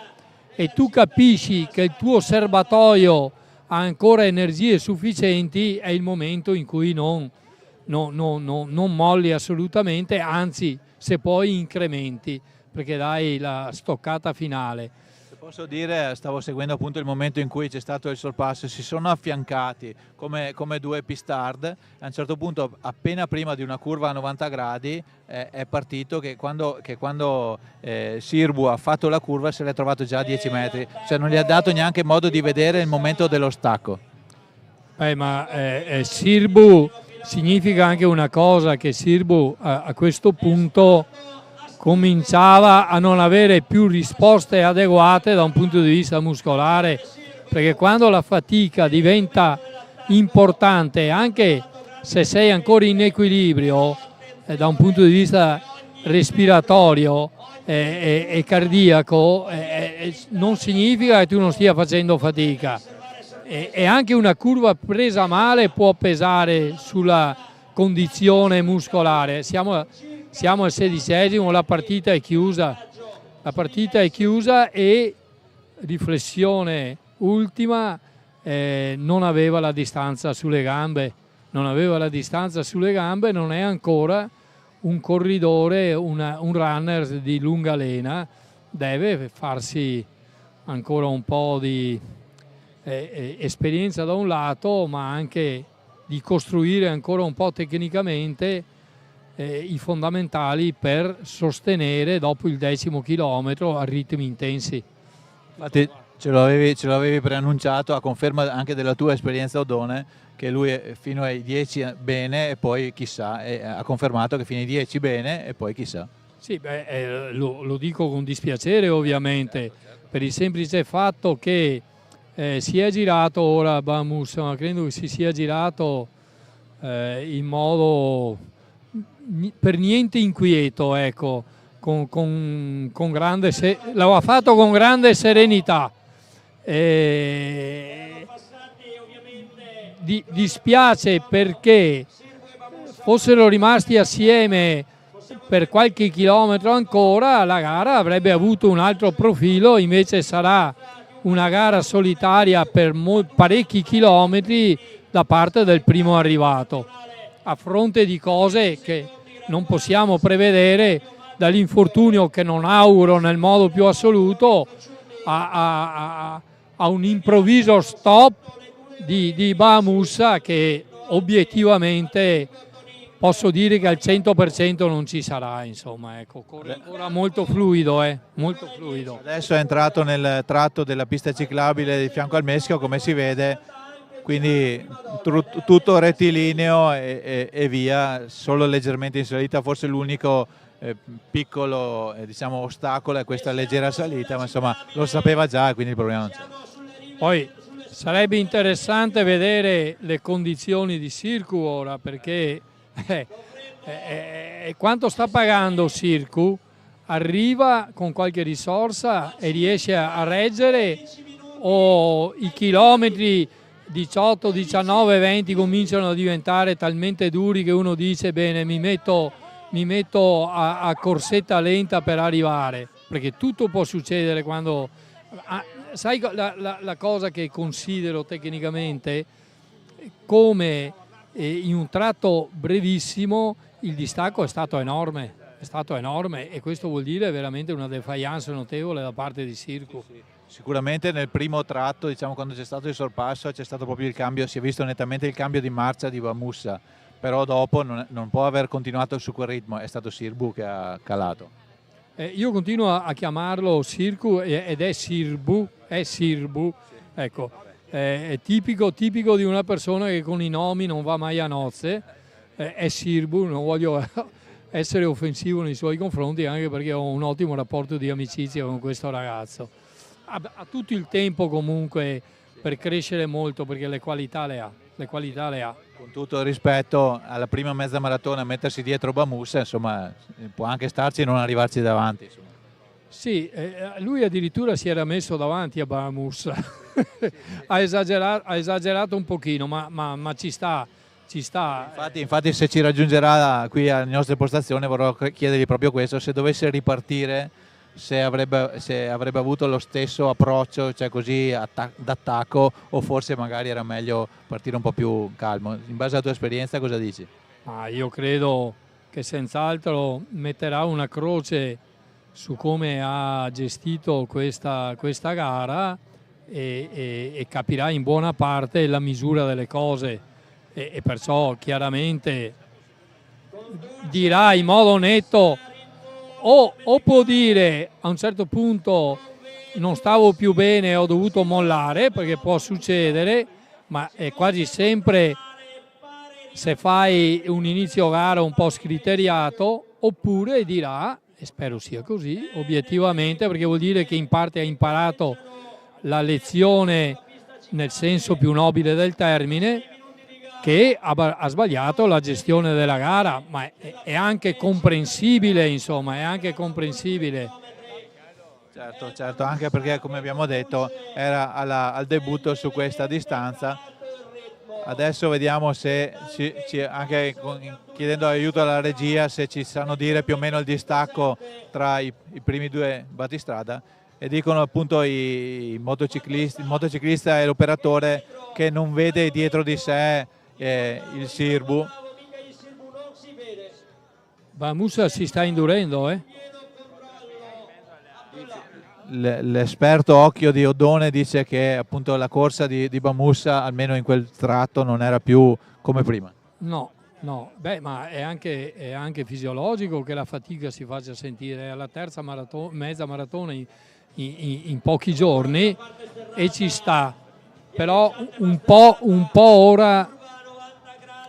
e tu capisci che il tuo serbatoio ha ancora energie sufficienti, è il momento in cui non molli assolutamente, anzi se poi incrementi, perché dai la stoccata finale. Posso dire, stavo seguendo appunto il momento in cui c'è stato il sorpasso, si sono affiancati come due pistard. A un certo punto, appena prima di una curva a 90 gradi, è partito che quando Sirbu ha fatto la curva se l'è trovato già a 10 metri, cioè non gli ha dato neanche modo di vedere il momento dello stacco. Ma Sirbu significa anche una cosa, che Sirbu a questo punto cominciava a non avere più risposte adeguate da un punto di vista muscolare, perché quando la fatica diventa importante, anche se sei ancora in equilibrio da un punto di vista respiratorio e cardiaco, non significa che tu non stia facendo fatica. e anche una curva presa male può pesare sulla condizione muscolare. Siamo al 16esimo, la partita è chiusa. La partita è chiusa e, riflessione ultima, non aveva la distanza sulle gambe. Non aveva la distanza sulle gambe, non è ancora un corridore, un runner di lunga lena, deve farsi ancora un po' di esperienza da un lato, ma anche di costruire ancora un po' tecnicamente i fondamentali per sostenere dopo il 10° chilometro a ritmi intensi. Infatti ce l'avevi preannunciato, a conferma anche della tua esperienza, Oddone, che lui è fino ai 10 bene e poi chissà, e ha confermato che fino ai 10 bene e poi chissà. Sì, lo dico con dispiacere ovviamente, per il semplice fatto che si è girato ora Bamus, ma credo che si sia girato in modo per niente inquieto, ecco, l'ha fatto con grande serenità. Dispiace perché fossero rimasti assieme per qualche chilometro ancora, la gara avrebbe avuto un altro profilo, invece sarà una gara solitaria per parecchi chilometri da parte del primo arrivato, a fronte di cose che non possiamo prevedere, dall'infortunio che non auguro nel modo più assoluto a un improvviso stop di Bahamusa, che obiettivamente posso dire che al 100% non ci sarà, insomma, ecco, corre ancora molto fluido, molto fluido. Adesso è entrato nel tratto della pista ciclabile di fianco al Meschio, come si vede, quindi tutto rettilineo e via, solo leggermente in salita, forse l'unico piccolo diciamo, ostacolo è questa leggera salita, ma insomma lo sapeva già, quindi il problema non c'è. Poi sarebbe interessante vedere le condizioni di Sirku ora, perché quanto sta pagando Sirku, arriva con qualche risorsa e riesce a reggere, o i chilometri 18, 19, 20 cominciano a diventare talmente duri che uno dice bene, mi metto a corsetta lenta per arrivare, perché tutto può succedere quando... Sai la cosa che considero tecnicamente? Come in un tratto brevissimo il distacco è stato enorme, e questo vuol dire veramente una defiance notevole da parte di Sirku. Sicuramente nel primo tratto, diciamo, quando c'è stato il sorpasso, c'è stato proprio il cambio, si è visto nettamente il cambio di marcia di Bahamusa, però dopo non può aver continuato su quel ritmo, è stato Sirbu che ha calato. Io continuo a chiamarlo Sirku ed è Sirbu, ecco, è tipico di una persona che con i nomi non va mai a nozze, è Sirbu, non voglio essere offensivo nei suoi confronti, anche perché ho un ottimo rapporto di amicizia con questo ragazzo. Ha tutto il tempo comunque per crescere molto, perché le qualità le ha. Con tutto il rispetto, alla prima mezza maratona mettersi dietro Bahamusa, insomma, può anche starci e non arrivarci davanti. Insomma. Sì, lui addirittura si era messo davanti a Bahamusa, ha esagerato un pochino, ma ci sta. Infatti se ci raggiungerà qui alle nostre postazioni vorrò chiedergli proprio questo, se dovesse ripartire, se avrebbe avuto lo stesso approccio, cioè così d'attacco, o forse magari era meglio partire un po' più calmo. In base alla tua esperienza cosa dici? Io credo che senz'altro metterà una croce su come ha gestito questa gara e capirà in buona parte la misura delle cose e perciò chiaramente dirà in modo netto, o può dire a un certo punto non stavo più bene, ho dovuto mollare, perché può succedere, ma è quasi sempre, se fai un inizio gara un po' scriteriato, oppure dirà, e spero sia così obiettivamente, perché vuol dire che in parte ha imparato la lezione nel senso più nobile del termine, che ha sbagliato la gestione della gara, ma è anche comprensibile, insomma, è anche comprensibile. Certo, anche perché come abbiamo detto era al debutto su questa distanza. Adesso vediamo se anche chiedendo aiuto alla regia, se ci sanno dire più o meno il distacco tra i primi due battistrada, e dicono appunto il motociclista e l'operatore che non vede dietro di sé il Sirbu. Bamusa si sta indurendo, L'esperto occhio di Oddone dice che appunto la corsa di Bamusa, almeno in quel tratto, non era più come prima. No, beh, ma è anche fisiologico che la fatica si faccia sentire. È alla terza mezza maratona in pochi giorni e ci sta, però un po' ora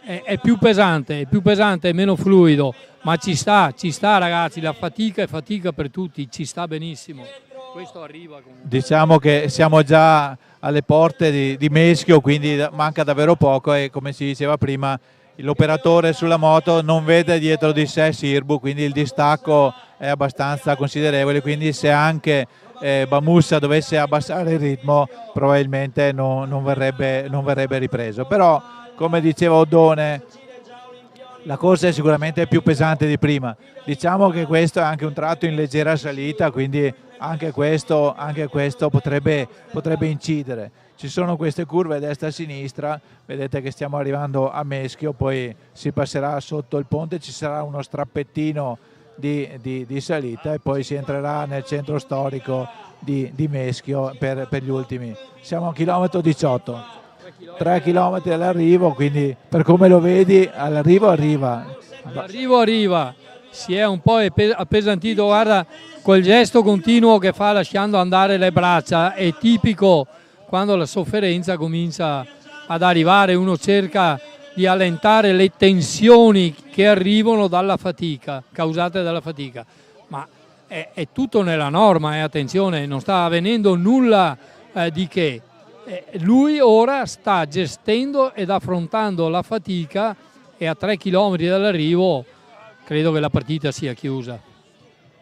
è più pesante, è meno fluido, ma ci sta ragazzi, la fatica è fatica per tutti, ci sta benissimo. Questo arriva comunque. Diciamo che siamo già alle porte di Meschio, quindi manca davvero poco, e come si diceva prima l'operatore sulla moto non vede dietro di sé Sirbu, quindi il distacco è abbastanza considerevole, quindi se anche Bamusa dovesse abbassare il ritmo probabilmente non verrebbe ripreso. Però come diceva Oddone, la corsa è sicuramente più pesante di prima. Diciamo che questo è anche un tratto in leggera salita, quindi anche questo potrebbe incidere. Ci sono queste curve a destra e a sinistra, vedete che stiamo arrivando a Meschio, poi si passerà sotto il ponte, ci sarà uno strappettino di salita e poi si entrerà nel centro storico di Meschio per gli ultimi. Siamo a chilometro 18, 3 chilometri all'arrivo, quindi per come lo vedi all'arrivo arriva. Si è un po' appesantito, guarda quel gesto continuo che fa lasciando andare le braccia, è tipico quando la sofferenza comincia ad arrivare, uno cerca di allentare le tensioni che arrivano dalla fatica, causate dalla fatica, ma è tutto nella norma, e attenzione, non sta avvenendo nulla di che. Lui ora sta gestendo ed affrontando la fatica, e a 3 chilometri dall'arrivo credo che la partita sia chiusa.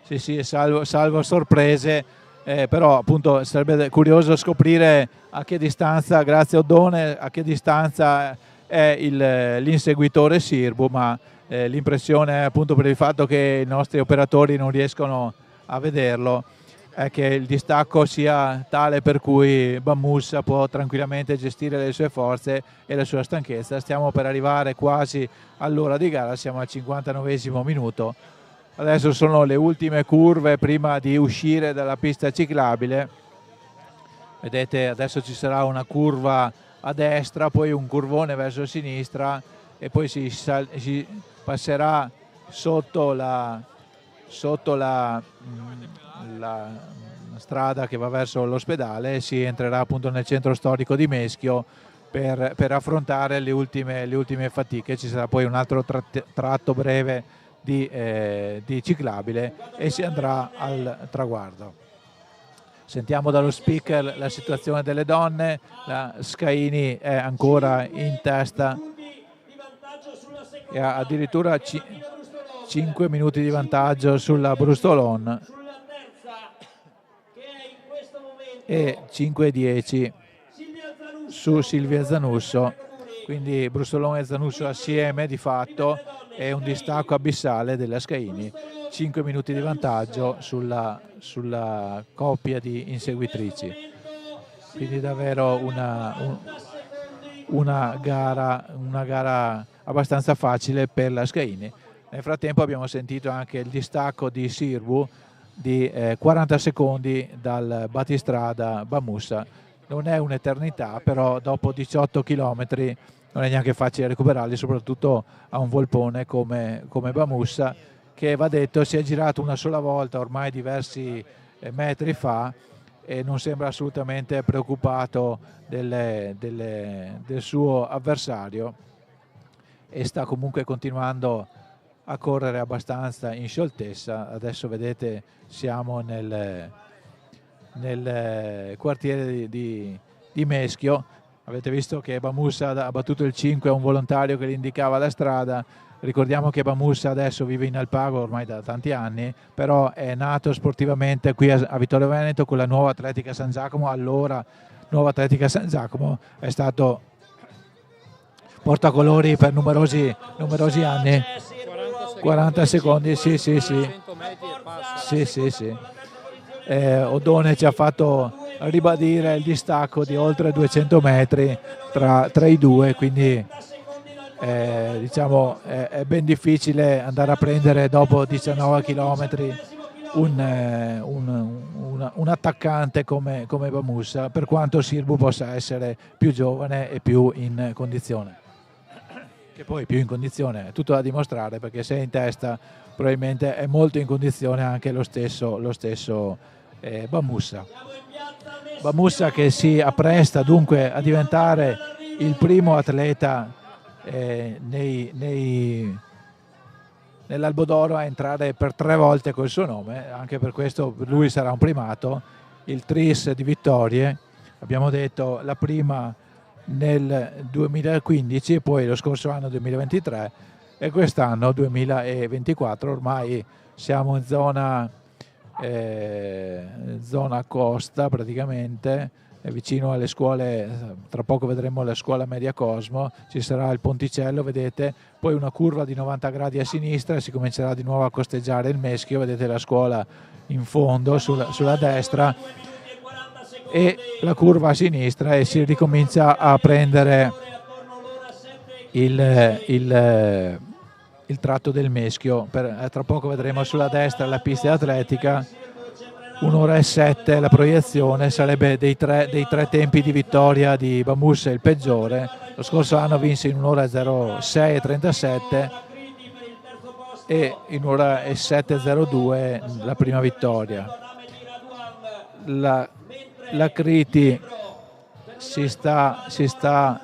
Sì, salvo sorprese, però appunto sarebbe curioso scoprire a che distanza, grazie a Oddone, a che distanza è l'inseguitore Sirbu, ma l'impressione appunto per il fatto che i nostri operatori non riescono a vederlo è che il distacco sia tale per cui Bamusa può tranquillamente gestire le sue forze e la sua stanchezza. Stiamo per arrivare quasi all'ora di gara, siamo al 59esimo minuto. Adesso sono le ultime curve prima di uscire dalla pista ciclabile. Vedete, adesso ci sarà una curva a destra, poi un curvone verso sinistra e poi si passerà sotto la strada che va verso l'ospedale e si entrerà appunto nel centro storico di Meschio per affrontare le ultime fatiche. Ci sarà poi un altro tratto breve di ciclabile e si andrà al traguardo. Sentiamo dallo speaker la situazione delle donne. La Scaini è ancora in testa e ha addirittura 5 minuti di vantaggio sulla Brustolon e 5,10 su Silvia Zanusso, quindi Brustolon e Zanusso assieme di fatto è un distacco abissale della Scaini, 5 minuti di vantaggio sulla coppia di inseguitrici, quindi davvero una gara abbastanza facile per la Scaini. Nel frattempo abbiamo sentito anche il distacco di Sirbu di 40 secondi dal battistrada Bamusa. Non è un'eternità, però dopo 18 km non è neanche facile recuperarli, soprattutto a un volpone come Bamusa, che va detto si è girato una sola volta ormai diversi metri fa e non sembra assolutamente preoccupato del suo avversario e sta comunque continuando a correre abbastanza in scioltezza. Adesso vedete siamo nel quartiere di Meschio. Avete visto che Bamusa ha battuto il 5 a un volontario che gli indicava la strada, Ricordiamo che Bamussa adesso vive in Alpago ormai da tanti anni, però è nato sportivamente qui a Vittorio Veneto con la Nuova Atletica San Giacomo. Allora Nuova Atletica San Giacomo è stato portacolori per numerosi anni. 40 secondi, sì. Odone ci ha fatto ribadire il distacco di oltre 200 metri tra i due, quindi diciamo è ben difficile andare a prendere dopo 19 km un attaccante come Bamussa, per quanto Sirbu possa essere più giovane e più in condizione. Che poi più in condizione è tutto da dimostrare, perché se è in testa probabilmente è molto in condizione anche lo stesso Bamussa. Bamussa che si appresta dunque a diventare il primo atleta nell'Albo d'Oro a entrare per 3 volte col suo nome, anche per questo per lui sarà un primato, il tris di vittorie, abbiamo detto la prima nel 2015 e poi lo scorso anno 2023 e quest'anno 2024. Ormai siamo in zona costa praticamente, vicino alle scuole. Tra poco vedremo la scuola media Cosmo, ci sarà il ponticello, vedete, poi una curva di 90 gradi a sinistra e si comincerà di nuovo a costeggiare il Meschio, vedete la scuola in fondo sulla destra e la curva a sinistra e si ricomincia a prendere il tratto del Meschio. Tra poco vedremo sulla destra la pista atletica, 1 ora e 7 la proiezione, sarebbe dei tre tempi di vittoria di Bamussa il peggiore. Lo scorso anno vinse in 1 ora 06 e 37 e in 1 ora e 7:02 la prima vittoria. La Criti si sta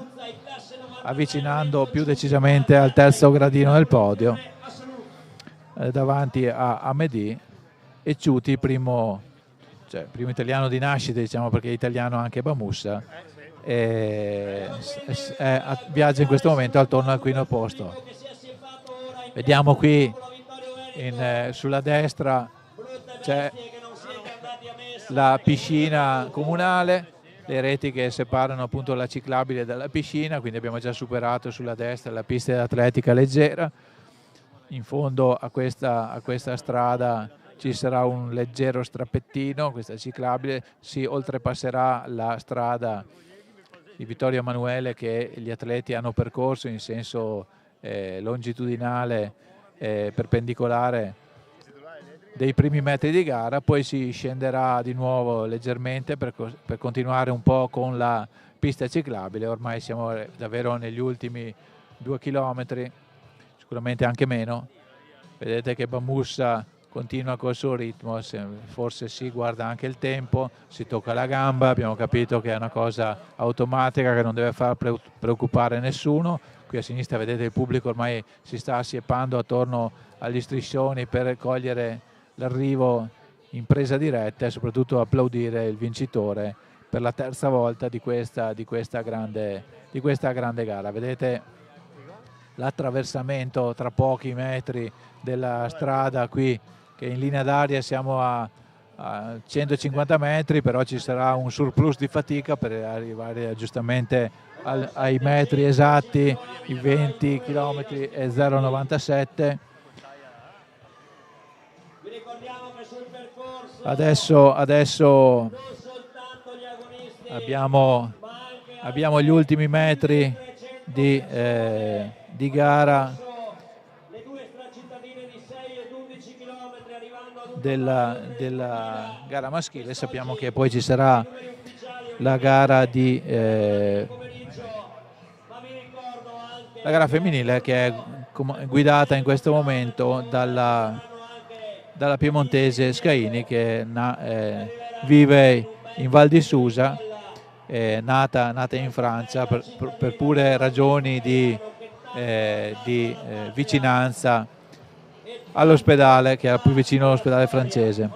avvicinando più decisamente al terzo gradino del podio, davanti a Mehdi, e Ciuti primo italiano di nascita, diciamo, perché è italiano anche Bamussa, viaggia in questo momento attorno al quinto posto. Vediamo qui sulla destra c'è la piscina comunale, le reti che separano appunto la ciclabile dalla piscina, quindi abbiamo già superato sulla destra la pista atletica leggera. In fondo a questa strada ci sarà un leggero strappettino, questa ciclabile, si oltrepasserà la strada di Vittorio Emanuele che gli atleti hanno percorso in senso longitudinale perpendicolare dei primi metri di gara, poi si scenderà di nuovo leggermente per continuare un po' con la pista ciclabile. Ormai siamo davvero negli ultimi 2 chilometri, sicuramente anche meno. Vedete che Bamussa continua col suo ritmo, forse si guarda anche il tempo, si tocca la gamba, abbiamo capito che è una cosa automatica che non deve far preoccupare nessuno. Qui a sinistra vedete il pubblico ormai si sta assiepando attorno agli striscioni per cogliere l'arrivo in presa diretta e soprattutto applaudire il vincitore per la terza volta di questa grande gara. Vedete l'attraversamento tra pochi metri della strada qui, che in linea d'aria siamo a 150 metri, però ci sarà un surplus di fatica per arrivare giustamente ai metri esatti, i 20 km e 0,97. Adesso abbiamo gli ultimi metri di gara della gara maschile. Sappiamo che poi ci sarà la gara femminile, che è guidata in questo momento dalla piemontese Scaini, che vive in Val di Susa, nata in Francia per pure ragioni di vicinanza all'ospedale, che è più vicino all'ospedale francese.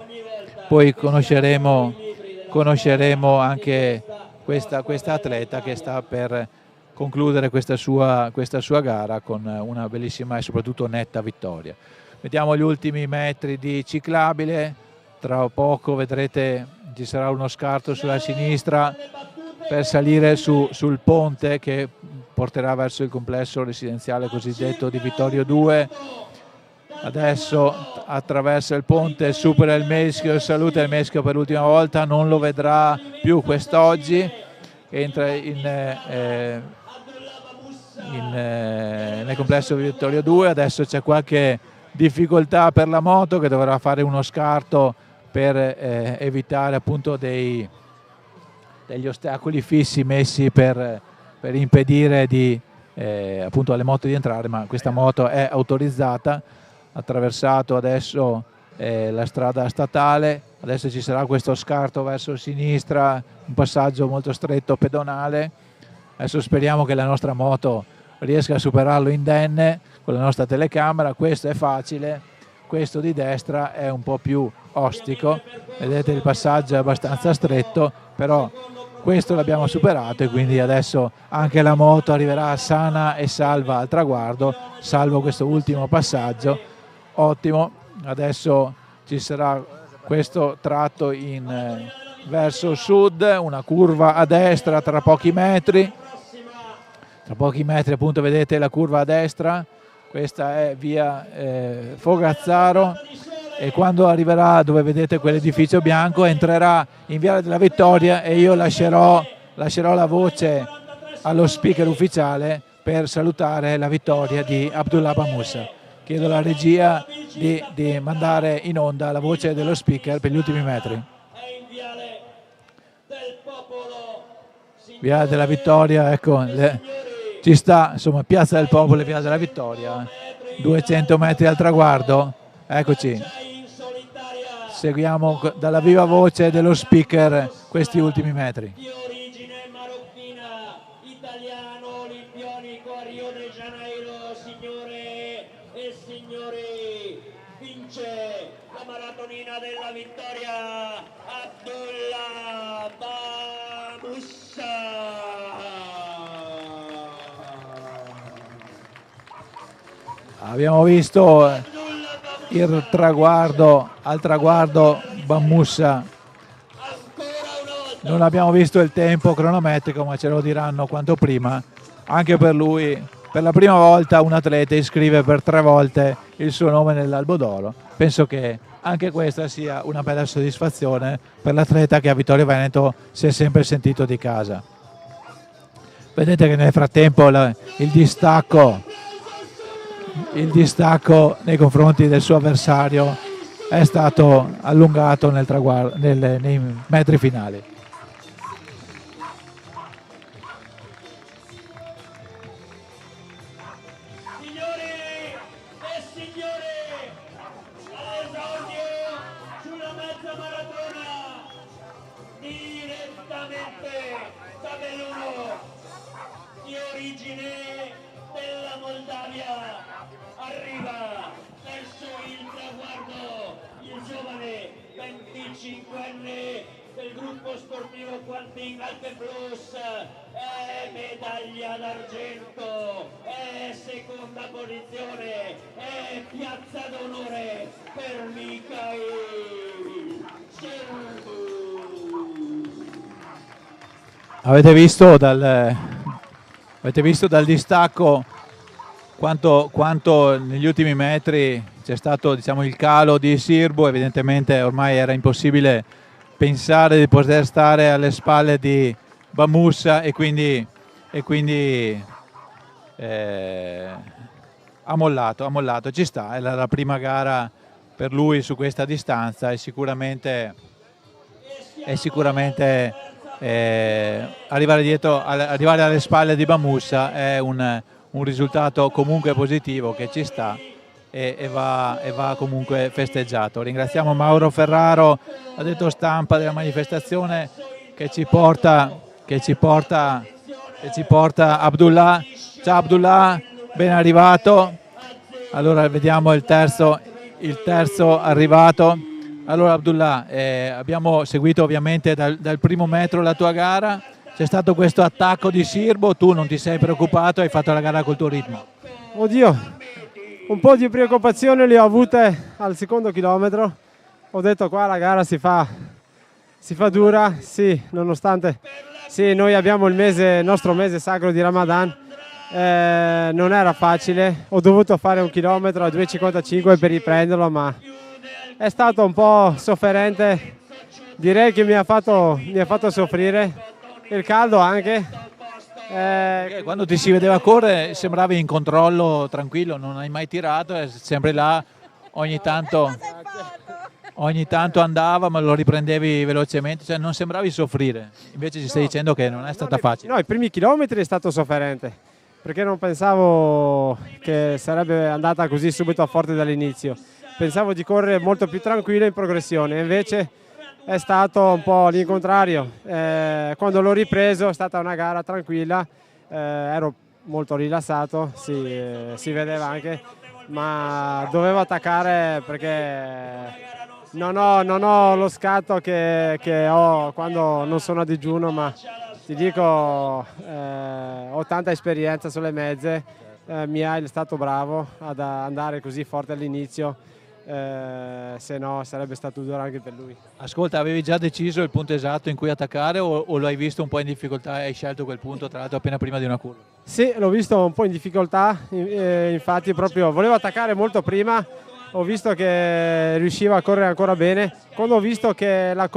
Poi conosceremo anche questa atleta che sta per concludere questa sua gara con una bellissima e soprattutto netta vittoria. Vediamo gli ultimi metri di ciclabile, tra poco vedrete ci sarà uno scarto sulla sinistra per salire sul ponte che porterà verso il complesso residenziale cosiddetto di Vittorio 2. Adesso attraversa il ponte, supera il Meschio, saluta il Meschio per l'ultima volta, non lo vedrà più quest'oggi, entra nel complesso di Vittorio 2. Adesso c'è qualche difficoltà per la moto che dovrà fare uno scarto per evitare appunto degli ostacoli fissi messi per impedire appunto alle moto di entrare, ma questa moto è autorizzata. Attraversato adesso la strada statale, adesso ci sarà questo scarto verso sinistra, un passaggio molto stretto pedonale. Adesso speriamo che la nostra moto riesca a superarlo indenne con la nostra telecamera. Questo è facile, questo di destra è un po' più ostico, vedete il passaggio è abbastanza stretto, però questo l'abbiamo superato e quindi adesso anche la moto arriverà sana e salva al traguardo, salvo questo ultimo passaggio. Ottimo, adesso ci sarà questo tratto verso sud, una curva a destra tra pochi metri appunto vedete la curva a destra, questa è via Fogazzaro, e quando arriverà dove vedete quell'edificio bianco entrerà in Viale della Vittoria e io lascerò la voce allo speaker ufficiale per salutare la vittoria di Abdullah Bamusa. Chiedo alla regia di mandare in onda la voce dello speaker per gli ultimi metri. Viale della Vittoria, ecco, ci sta, insomma, Piazza del Popolo e Viale della Vittoria, 200 metri al traguardo, eccoci. Seguiamo dalla viva voce dello speaker questi ultimi metri. Di origine marocchina, italiano, olimpionico a Rio de Janeiro, signore e signori, vince la maratonina della vittoria Abdullah Bamusa. Abbiamo visto il traguardo, al traguardo Bamusa, non abbiamo visto il tempo cronometrico, ma ce lo diranno quanto prima. Anche per lui, per la prima volta un atleta iscrive per 3 volte il suo nome nell'albo d'oro. Penso che anche questa sia una bella soddisfazione per l'atleta che a Vittorio Veneto si è sempre sentito di casa. Vedete che nel frattempo il distacco nei confronti del suo avversario è stato allungato nei metri finali. Signori e signore, all'esordio sulla mezza maratona, direttamente da Belluno, di origine della Moldavia, arriva verso il traguardo il giovane 25enne del gruppo sportivo Quantin Alpe Plus, è medaglia d'argento, è seconda posizione, è piazza d'onore per Mikhail Sherbu. Avete visto dal distacco quanto negli ultimi metri c'è stato, diciamo, il calo di Sirbu. Evidentemente ormai era impossibile pensare di poter stare alle spalle di Bamusa e quindi ha mollato, ci sta, è la prima gara per lui su questa distanza e sicuramente arrivare alle spalle di Bamusa è un risultato comunque positivo che ci sta e va comunque festeggiato. Ringraziamo Mauro Ferraro, addetto stampa della manifestazione, che ci porta Abdullah. Ciao Abdullah, ben arrivato. Allora vediamo il terzo arrivato. Allora Abdullah, abbiamo seguito ovviamente dal primo metro la tua gara, c'è stato questo attacco di Sirbo, tu non ti sei preoccupato, hai fatto la gara col tuo ritmo. Oddio, un po' di preoccupazione le ho avute al secondo chilometro. Ho detto qua la gara si fa dura, sì, nonostante sì, noi abbiamo il nostro mese sacro di Ramadan, non era facile, ho dovuto fare un chilometro a 2,55 per riprenderlo, ma è stato un po' sofferente, direi che mi ha fatto soffrire, il caldo anche. Quando ti si vedeva correre sembravi in controllo, tranquillo, non hai mai tirato, è sempre là, ogni tanto andava ma lo riprendevi velocemente, cioè non sembravi soffrire, invece ci stai dicendo che non è stata facile. No, i primi chilometri è stato sofferente, perché non pensavo che sarebbe andata così subito a forte dall'inizio, pensavo di correre molto più tranquillo in progressione, invece è stato un po' l'incontrario. Quando l'ho ripreso è stata una gara tranquilla, ero molto rilassato, si vedeva anche, ma dovevo attaccare perché non ho lo scatto che ho quando non sono a digiuno, ma ti dico ho tanta esperienza sulle mezze, Mihail è stato bravo ad andare così forte all'inizio, se no sarebbe stato duro anche per lui. Ascolta, avevi già deciso il punto esatto in cui attaccare o lo hai visto un po' in difficoltà e hai scelto quel punto tra l'altro appena prima di una curva? Sì, l'ho visto un po' in difficoltà, infatti proprio volevo attaccare molto prima, ho visto che riusciva a correre ancora bene, quando ho visto che la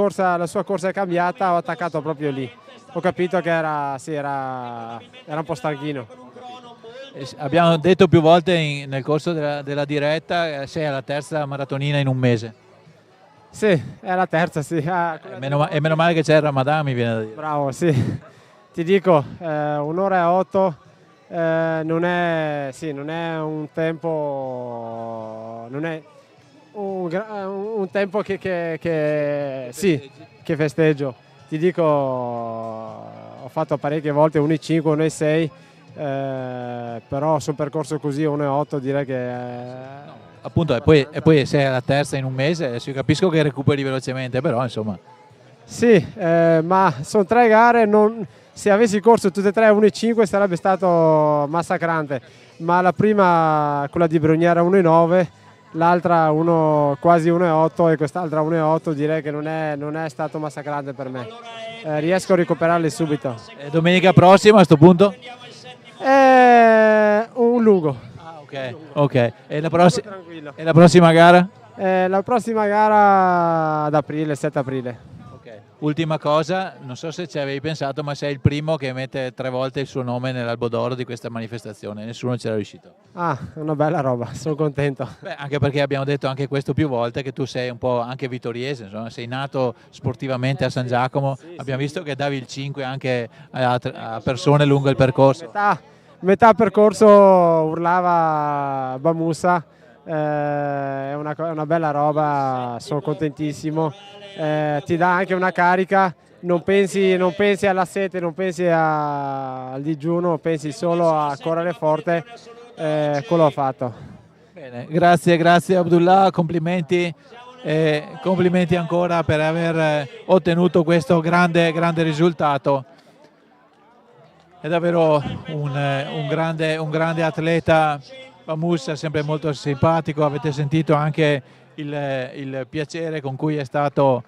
sua corsa è cambiata ho attaccato proprio lì, ho capito che era un po' stanchino. Abbiamo detto più volte nel corso della diretta, sei alla terza maratonina in un mese. Sì, è la terza, sì. Meno male che c'è il Ramadan, mi viene da dire. Bravo, sì. Ti dico, 1 ora e 8 non è un tempo, non è un tempo che festeggio. Ti dico, ho fatto parecchie volte 1,5, 1,6. Però su un percorso così 1,8 direi che appunto e poi sei alla terza in un mese, adesso capisco che recuperi velocemente, però insomma sì, ma sono 3 gare, se avessi corso tutte e 3 1,5 sarebbe stato massacrante, ma la prima, quella di Bruniera 1,9, l'altra quasi 1,8 e quest'altra 1,8, direi che non è stato massacrante per me, riesco a recuperarle subito. E domenica prossima a sto punto? Un lungo. Ah, ok. E la prossima gara? La prossima gara ad aprile, 7 aprile. Okay. Ultima cosa, non so se ci avevi pensato, ma sei il primo che mette 3 volte il suo nome nell'albo d'oro di questa manifestazione, nessuno c'era riuscito. Ah, è una bella roba, sono contento. Beh, anche perché abbiamo detto anche questo più volte, che tu sei un po' anche vittoriese, insomma, sei nato sportivamente a San Giacomo, abbiamo visto che davi il 5 anche a persone lungo il percorso. Metà percorso urlava Bamusa, è una bella roba, sono contentissimo, ti dà anche una carica, non pensi alla sete, non pensi al digiuno, pensi solo a correre forte, quello ho fatto. Bene, grazie Abdullah, complimenti ancora per aver ottenuto questo grande risultato. È davvero un grande atleta, Bamusa, sempre molto simpatico, avete sentito anche il piacere con cui è stato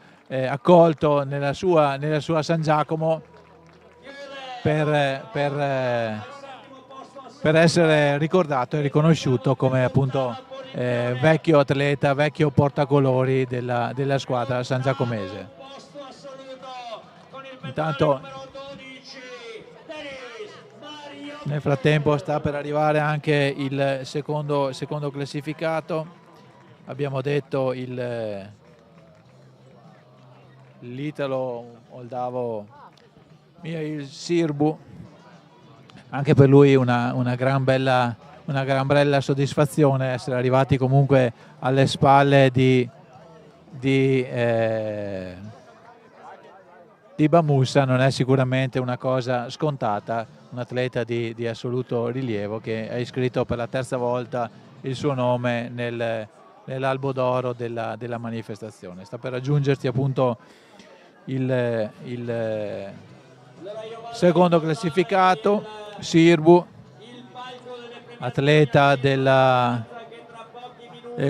accolto nella sua San Giacomo per essere ricordato e riconosciuto come appunto vecchio atleta, vecchio portacolori della squadra sangiacomese. Intanto nel frattempo sta per arrivare anche il secondo classificato, abbiamo detto l'italo moldavo Mihail Sirbu, anche per lui una gran bella soddisfazione essere arrivati comunque alle spalle di Bamusa, non è sicuramente una cosa scontata, un atleta di assoluto rilievo che ha iscritto per la terza volta il suo nome nell'albo d'oro della manifestazione. Sta per raggiungerti appunto il secondo classificato, Sirbu, atleta del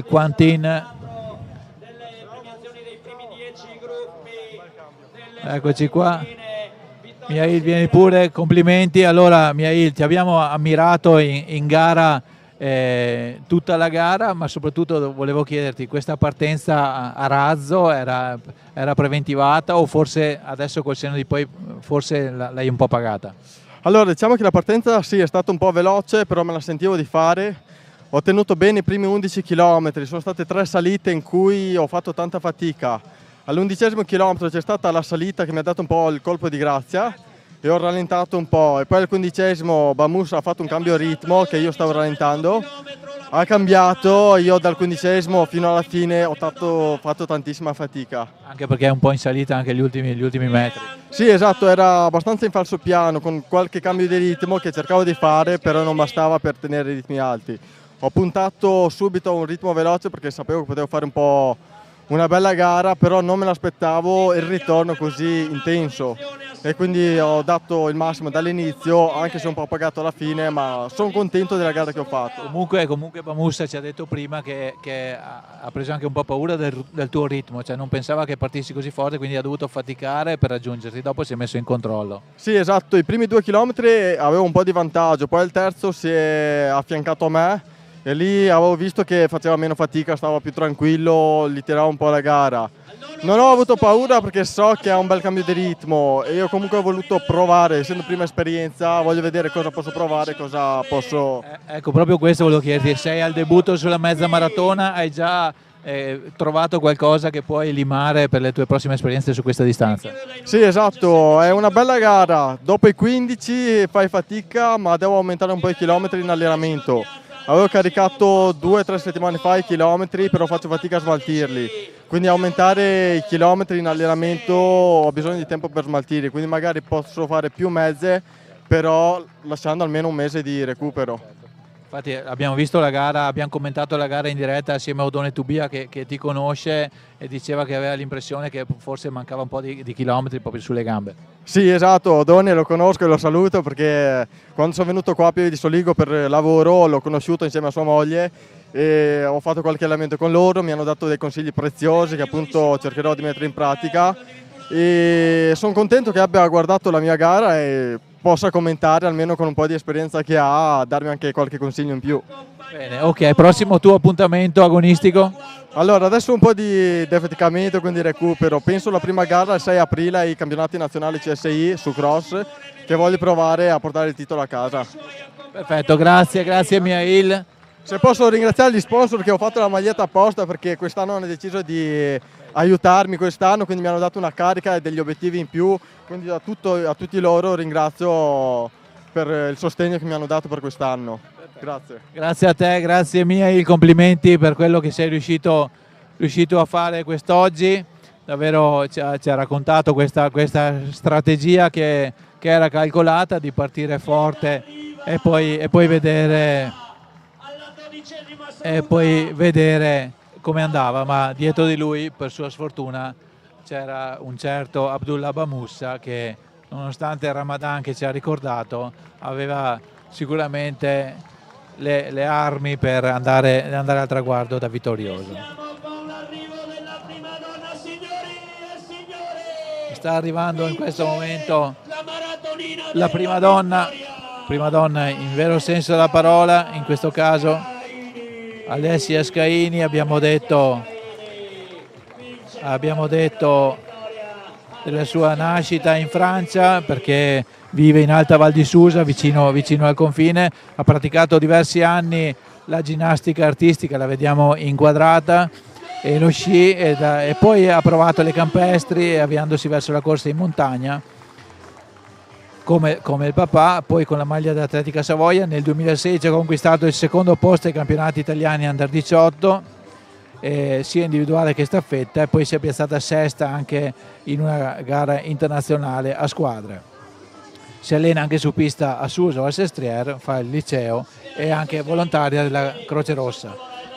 Quantin. Eccoci qua. Mihail, vieni pure, complimenti. Allora Mihail, ti abbiamo ammirato in gara, tutta la gara, ma soprattutto volevo chiederti, questa partenza a razzo era preventivata o forse adesso col senno di poi forse l'hai un po' pagata? Allora, diciamo che la partenza sì è stata un po' veloce, però me la sentivo di fare. Ho tenuto bene i primi 11 km, sono state 3 salite in cui ho fatto tanta fatica. All'11° chilometro c'è stata la salita che mi ha dato un po' il colpo di grazia e ho rallentato un po', e poi al 15° Bamus ha fatto un cambio ritmo che io stavo rallentando, ha cambiato, io dal 15° fino alla fine ho fatto tantissima fatica. Anche perché è un po' in salita anche gli ultimi metri. Sì, esatto, era abbastanza in falso piano con qualche cambio di ritmo che cercavo di fare, però non bastava per tenere i ritmi alti. Ho puntato subito a un ritmo veloce perché sapevo che potevo fare un po' una bella gara, però non me l'aspettavo il ritorno così intenso e quindi ho dato il massimo dall'inizio, anche se un po' pagato alla fine, ma sono contento della gara che ho fatto. Comunque Bamussa ci ha detto prima che ha preso anche un po' paura del tuo ritmo, cioè non pensava che partissi così forte, quindi ha dovuto faticare per raggiungerti, dopo si è messo in controllo. Sì, esatto, i primi 2 chilometri avevo un po' di vantaggio, poi il terzo si è affiancato a me e lì avevo visto che faceva meno fatica, stava più tranquillo, gli tirava un po' la gara. Non ho avuto paura perché so che ha un bel cambio di ritmo e io comunque ho voluto provare, essendo prima esperienza, voglio vedere cosa posso provare, cosa posso... Ecco, proprio questo volevo chiederti, sei al debutto sulla mezza maratona, hai già trovato qualcosa che puoi limare per le tue prossime esperienze su questa distanza? Sì, esatto, è una bella gara, dopo i 15 fai fatica ma devo aumentare un po' i chilometri in allenamento. Avevo caricato 2 o 3 settimane fa i chilometri, però faccio fatica a smaltirli. Quindi aumentare i chilometri in allenamento ho bisogno di tempo per smaltirli, quindi magari posso fare più mezze, però lasciando almeno un mese di recupero. Infatti abbiamo visto la gara, abbiamo commentato la gara in diretta assieme a Odone Tubia che ti conosce e diceva che aveva l'impressione che forse mancava un po' di chilometri proprio sulle gambe. Sì, esatto, Odone lo conosco e lo saluto perché quando sono venuto qua a Pieve di Soligo per lavoro l'ho conosciuto insieme a sua moglie e ho fatto qualche allenamento con loro, mi hanno dato dei consigli preziosi che appunto cercherò di mettere in pratica e sono contento che abbia guardato la mia gara e possa commentare almeno con un po' di esperienza che ha, darmi anche qualche consiglio in più. Bene, ok, prossimo tuo appuntamento agonistico? Allora, adesso un po' di defaticamento, quindi recupero. Penso la prima gara il 6 aprile ai campionati nazionali CSI su cross, che voglio provare a portare il titolo a casa. Perfetto, grazie Mihail. Se posso ringraziare gli sponsor che ho fatto la maglietta apposta perché quest'anno hanno deciso di aiutarmi quest'anno, quindi mi hanno dato una carica e degli obiettivi in più, quindi a tutti loro ringrazio per il sostegno che mi hanno dato per quest'anno. Grazie. Grazie a te, grazie Mihail, complimenti per quello che sei riuscito a fare quest'oggi, davvero ci ha raccontato questa strategia che era calcolata di partire forte e poi vedere come andava, ma dietro di lui per sua sfortuna c'era un certo Abdullah Bamussa che nonostante il Ramadan che ci ha ricordato aveva sicuramente le armi per andare al traguardo da vittorioso. Sta arrivando in questo momento la prima donna in vero senso della parola, in questo caso Alessia Scaini. Abbiamo detto della sua nascita in Francia perché vive in Alta Val di Susa, vicino al confine, ha praticato diversi anni la ginnastica artistica, la vediamo inquadrata, e lo sci e poi ha provato le campestri avviandosi verso la corsa in montagna come il papà. Poi con la maglia dell'Atletica Savoia nel 2016 ha conquistato il secondo posto ai campionati italiani Under 18 sia individuale che staffetta, e poi si è piazzata sesta anche in una gara internazionale a squadre. Si allena anche su pista a Susa o a Sestriere, fa il liceo e è anche volontaria della Croce Rossa.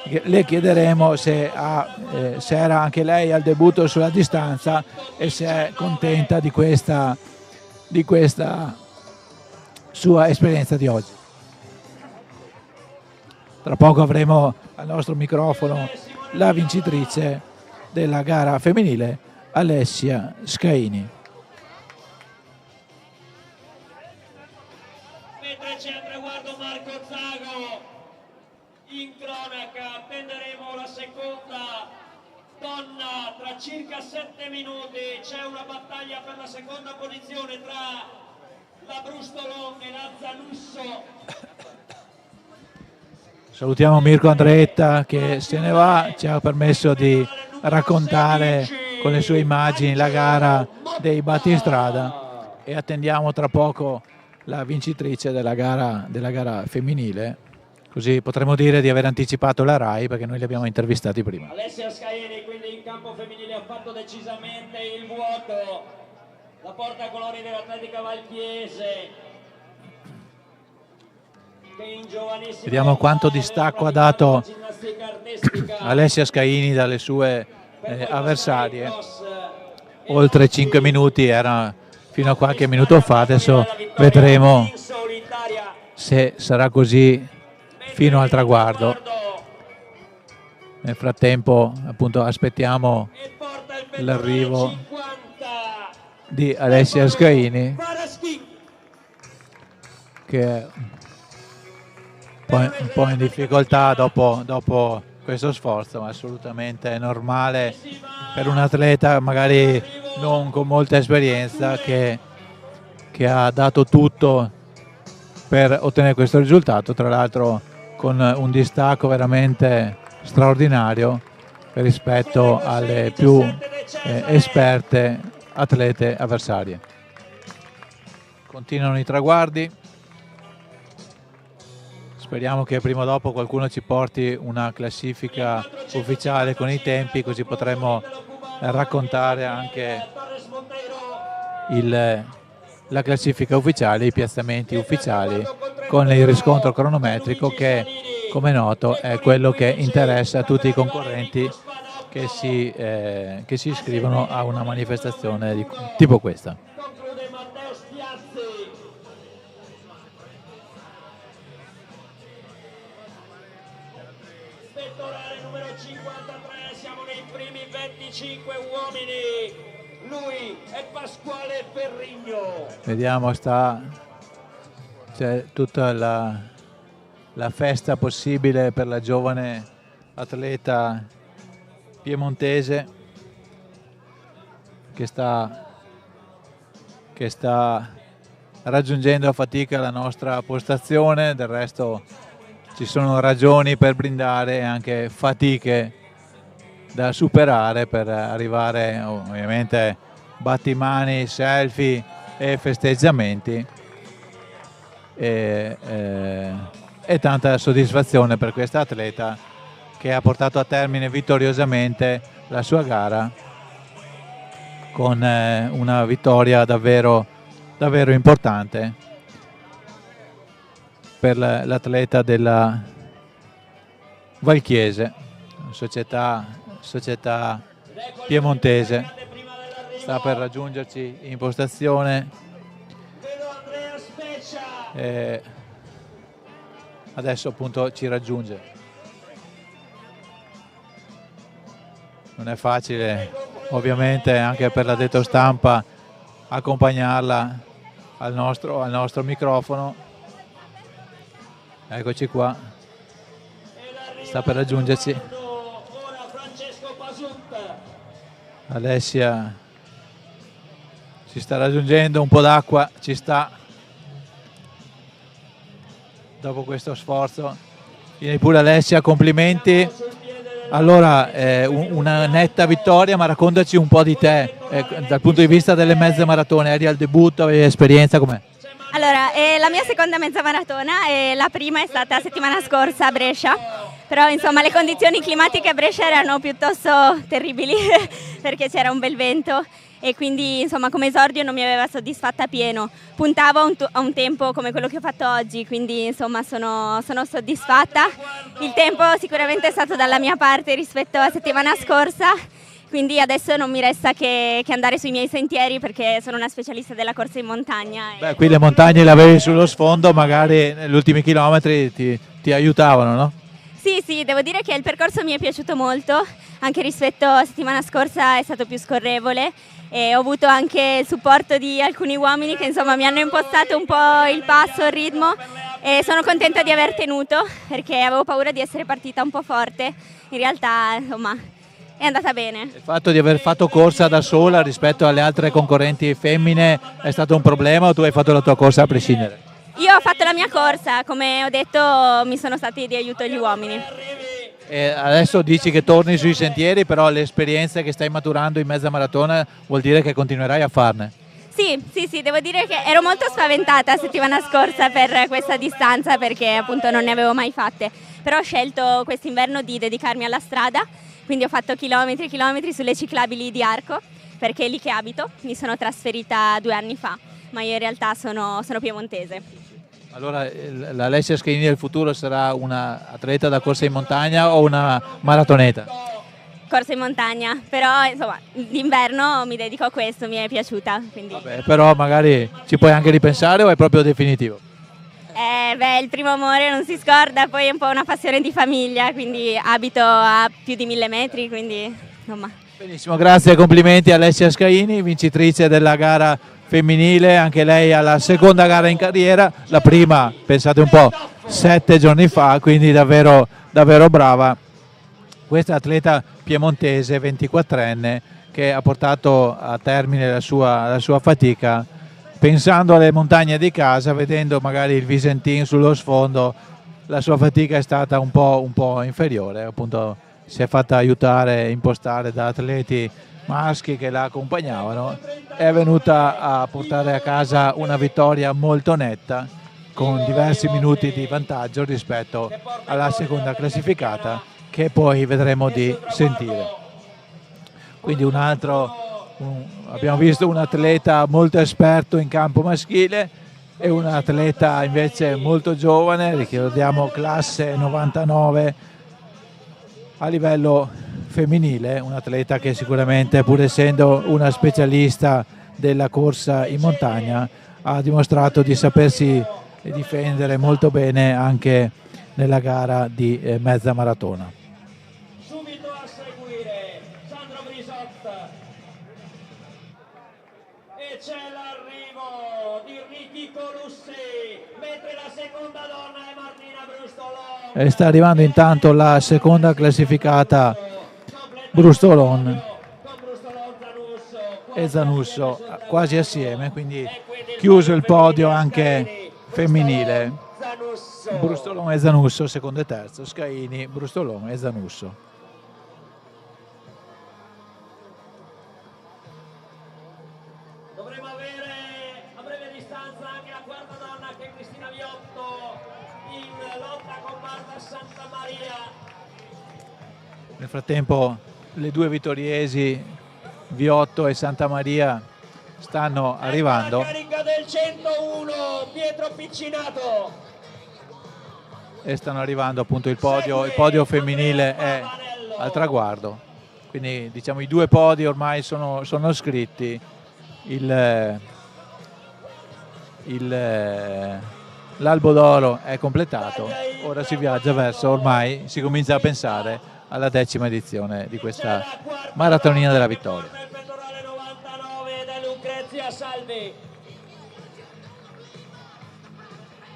Le chiederemo se era anche lei al debutto sulla distanza e se è contenta di questa di questa sua esperienza di oggi. Tra poco avremo al nostro microfono la vincitrice della gara femminile, Alessia Scaini. Mentre c'è al traguardo Marco Zago, in cronaca attenderemo la seconda donna tra circa 7 minuti. C'è una battaglia per la seconda posizione tra la Brustolon e la Zanusso. Salutiamo Mirko Andretta che se ne va, ci ha permesso di raccontare con le sue immagini la gara dei battistrada e attendiamo tra poco la vincitrice della gara femminile, così potremo dire di aver anticipato la RAI perché noi li abbiamo intervistati prima. Alessia Scaini quindi in campo femminile ha fatto decisamente il vuoto, la portacolori dell'Atletica Valchiese. Vediamo quanto distacco ha dato Alessia Scaini dalle sue avversarie. Oltre 5 minuti era fino a qualche minuto fa, adesso vedremo se sarà così fino al traguardo. Nel frattempo appunto aspettiamo l'arrivo di Alessia Scaini, che è un po' in difficoltà dopo questo sforzo, ma assolutamente è normale per un atleta magari non con molta esperienza che ha dato tutto per ottenere questo risultato, tra l'altro con un distacco veramente straordinario rispetto alle più esperte atlete avversarie. Continuano i traguardi. Speriamo che prima o dopo qualcuno ci porti una classifica ufficiale con i tempi, così potremo raccontare anche la classifica ufficiale, i piazzamenti ufficiali con il riscontro cronometrico che, come noto, è quello che interessa a tutti i concorrenti che si iscrivono a una manifestazione di tipo questa. Numero 53, siamo nei primi 25 uomini. Lui è Pasquale Ferrigno. Vediamo, c'è tutta la festa possibile per la giovane atleta piemontese che sta raggiungendo a fatica la nostra postazione. Del resto ci sono ragioni per brindare e anche fatiche da superare per arrivare, ovviamente battimani, selfie e festeggiamenti e tanta soddisfazione per questa atleta che ha portato a termine vittoriosamente la sua gara con una vittoria davvero importante per l'atleta della Valchiese, società piemontese. Sta per raggiungerci in postazione e adesso appunto ci raggiunge. Non è facile ovviamente anche per l'addetto stampa accompagnarla al nostro microfono. Eccoci qua, sta per raggiungerci. Alessia ci sta raggiungendo, un po' d'acqua ci sta dopo questo sforzo. Vieni pure Alessia, complimenti. Allora, una netta vittoria, ma raccontaci un po' di te, dal punto di vista delle mezze maratone. Eri al debutto, avevi esperienza, com'è? Allora, è la mia seconda mezza maratona e la prima è stata la settimana scorsa a Brescia, però insomma le condizioni climatiche a Brescia erano piuttosto terribili perché c'era un bel vento e quindi insomma come esordio non mi aveva soddisfatta pieno. Puntavo a un tempo come quello che ho fatto oggi, quindi insomma sono soddisfatta. Il tempo sicuramente è stato dalla mia parte rispetto alla settimana scorsa, quindi adesso non mi resta che andare sui miei sentieri perché sono una specialista della corsa in montagna. Beh, qui le montagne le avevi sullo sfondo, magari negli ultimi chilometri ti aiutavano, no? Sì, devo dire che il percorso mi è piaciuto molto, anche rispetto a settimana scorsa è stato più scorrevole e ho avuto anche il supporto di alcuni uomini che insomma mi hanno impostato un po' il passo, il ritmo e sono contenta di aver tenuto perché avevo paura di essere partita un po' forte, in realtà insomma è andata bene. Il fatto di aver fatto corsa da sola rispetto alle altre concorrenti femmine è stato un problema o tu hai fatto la tua corsa a prescindere? Io ho fatto la mia corsa, come ho detto mi sono stati di aiuto gli uomini. E adesso dici che torni sui sentieri, però l'esperienza che stai maturando in mezza maratona vuol dire che continuerai a farne? Sì, devo dire che ero molto spaventata la settimana scorsa per questa distanza perché appunto non ne avevo mai fatte, però ho scelto quest'inverno di dedicarmi alla strada, quindi ho fatto chilometri e chilometri sulle ciclabili di Arco, perché è lì che abito, mi sono trasferita 2 anni fa, ma io in realtà sono piemontese. Allora l'Alessia Scaini del futuro sarà una atleta da corsa in montagna o una maratoneta? Corsa in montagna, però insomma d'inverno mi dedico a questo, mi è piaciuta. Quindi. Vabbè, però magari ci puoi anche ripensare o è proprio definitivo? Il primo amore non si scorda, poi è un po' una passione di famiglia, quindi abito a più di 1000 metri, quindi insomma. Benissimo, grazie e complimenti a Alessia Scaini, vincitrice della gara femminile, anche lei alla seconda gara in carriera, la prima, pensate un po', 7 giorni fa, quindi davvero brava. Questa atleta piemontese, 24enne, che ha portato a termine la sua fatica, pensando alle montagne di casa, vedendo magari il Visentin sullo sfondo, la sua fatica è stata un po' inferiore, appunto si è fatta aiutare, impostare da atleti maschi che la accompagnavano, è venuta a portare a casa una vittoria molto netta con diversi minuti di vantaggio rispetto alla seconda classificata che poi vedremo di sentire. Quindi abbiamo visto un atleta molto esperto in campo maschile e un atleta invece molto giovane, ricordiamo classe 99 a livello femminile, un atleta che sicuramente, pur essendo una specialista della corsa in montagna, ha dimostrato di sapersi difendere molto bene anche nella gara di mezza maratona. Subito a seguire Sandro Brisot e c'è l'arrivo di Ricky Colussi, mentre la seconda donna è Martina Brustolon. E sta arrivando intanto la seconda classificata Brustolon e Zanusso quasi assieme, quindi chiuso il podio anche femminile. Brustolon e Zanusso secondo e terzo, Scaini, Brustolon e Zanusso. Dovremo avere a breve distanza anche la quarta donna che è Cristina Viotto in lotta con Marta Santamaria. Nel frattempo le due vittoriesi Viotto e Santamaria stanno arrivando. La carica del 101 Pietro Piccinato. E stanno arrivando appunto il podio femminile è al traguardo, quindi diciamo i due podi ormai sono scritti, l'albo d'oro è completato, ora si viaggia verso, ormai si comincia a pensare alla 10ª edizione di questa maratonina della vittoria.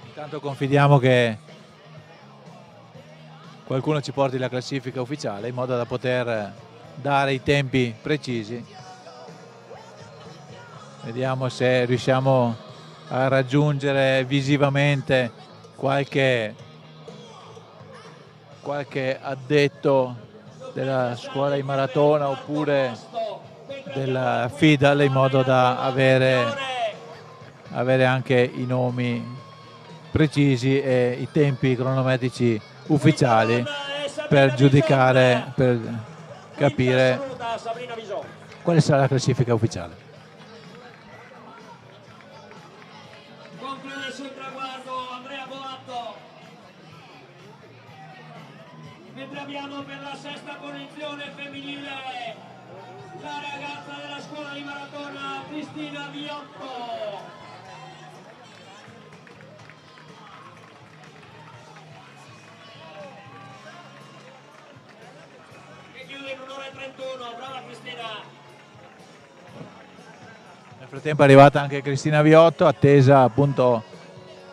Intanto confidiamo che qualcuno ci porti la classifica ufficiale in modo da poter dare i tempi precisi. Vediamo se riusciamo a raggiungere visivamente qualche addetto della scuola di maratona oppure della FIDAL in modo da avere anche i nomi precisi e i tempi cronometrici ufficiali per giudicare, per capire quale sarà la classifica ufficiale. Conclude sul traguardo Andrea Boatto, mentre abbiamo per la sesta posizione femminile la ragazza della scuola di maratona Cristina Viotto. Che chiude in 1:31, brava Cristina. Nel frattempo è arrivata anche Cristina Viotto, attesa appunto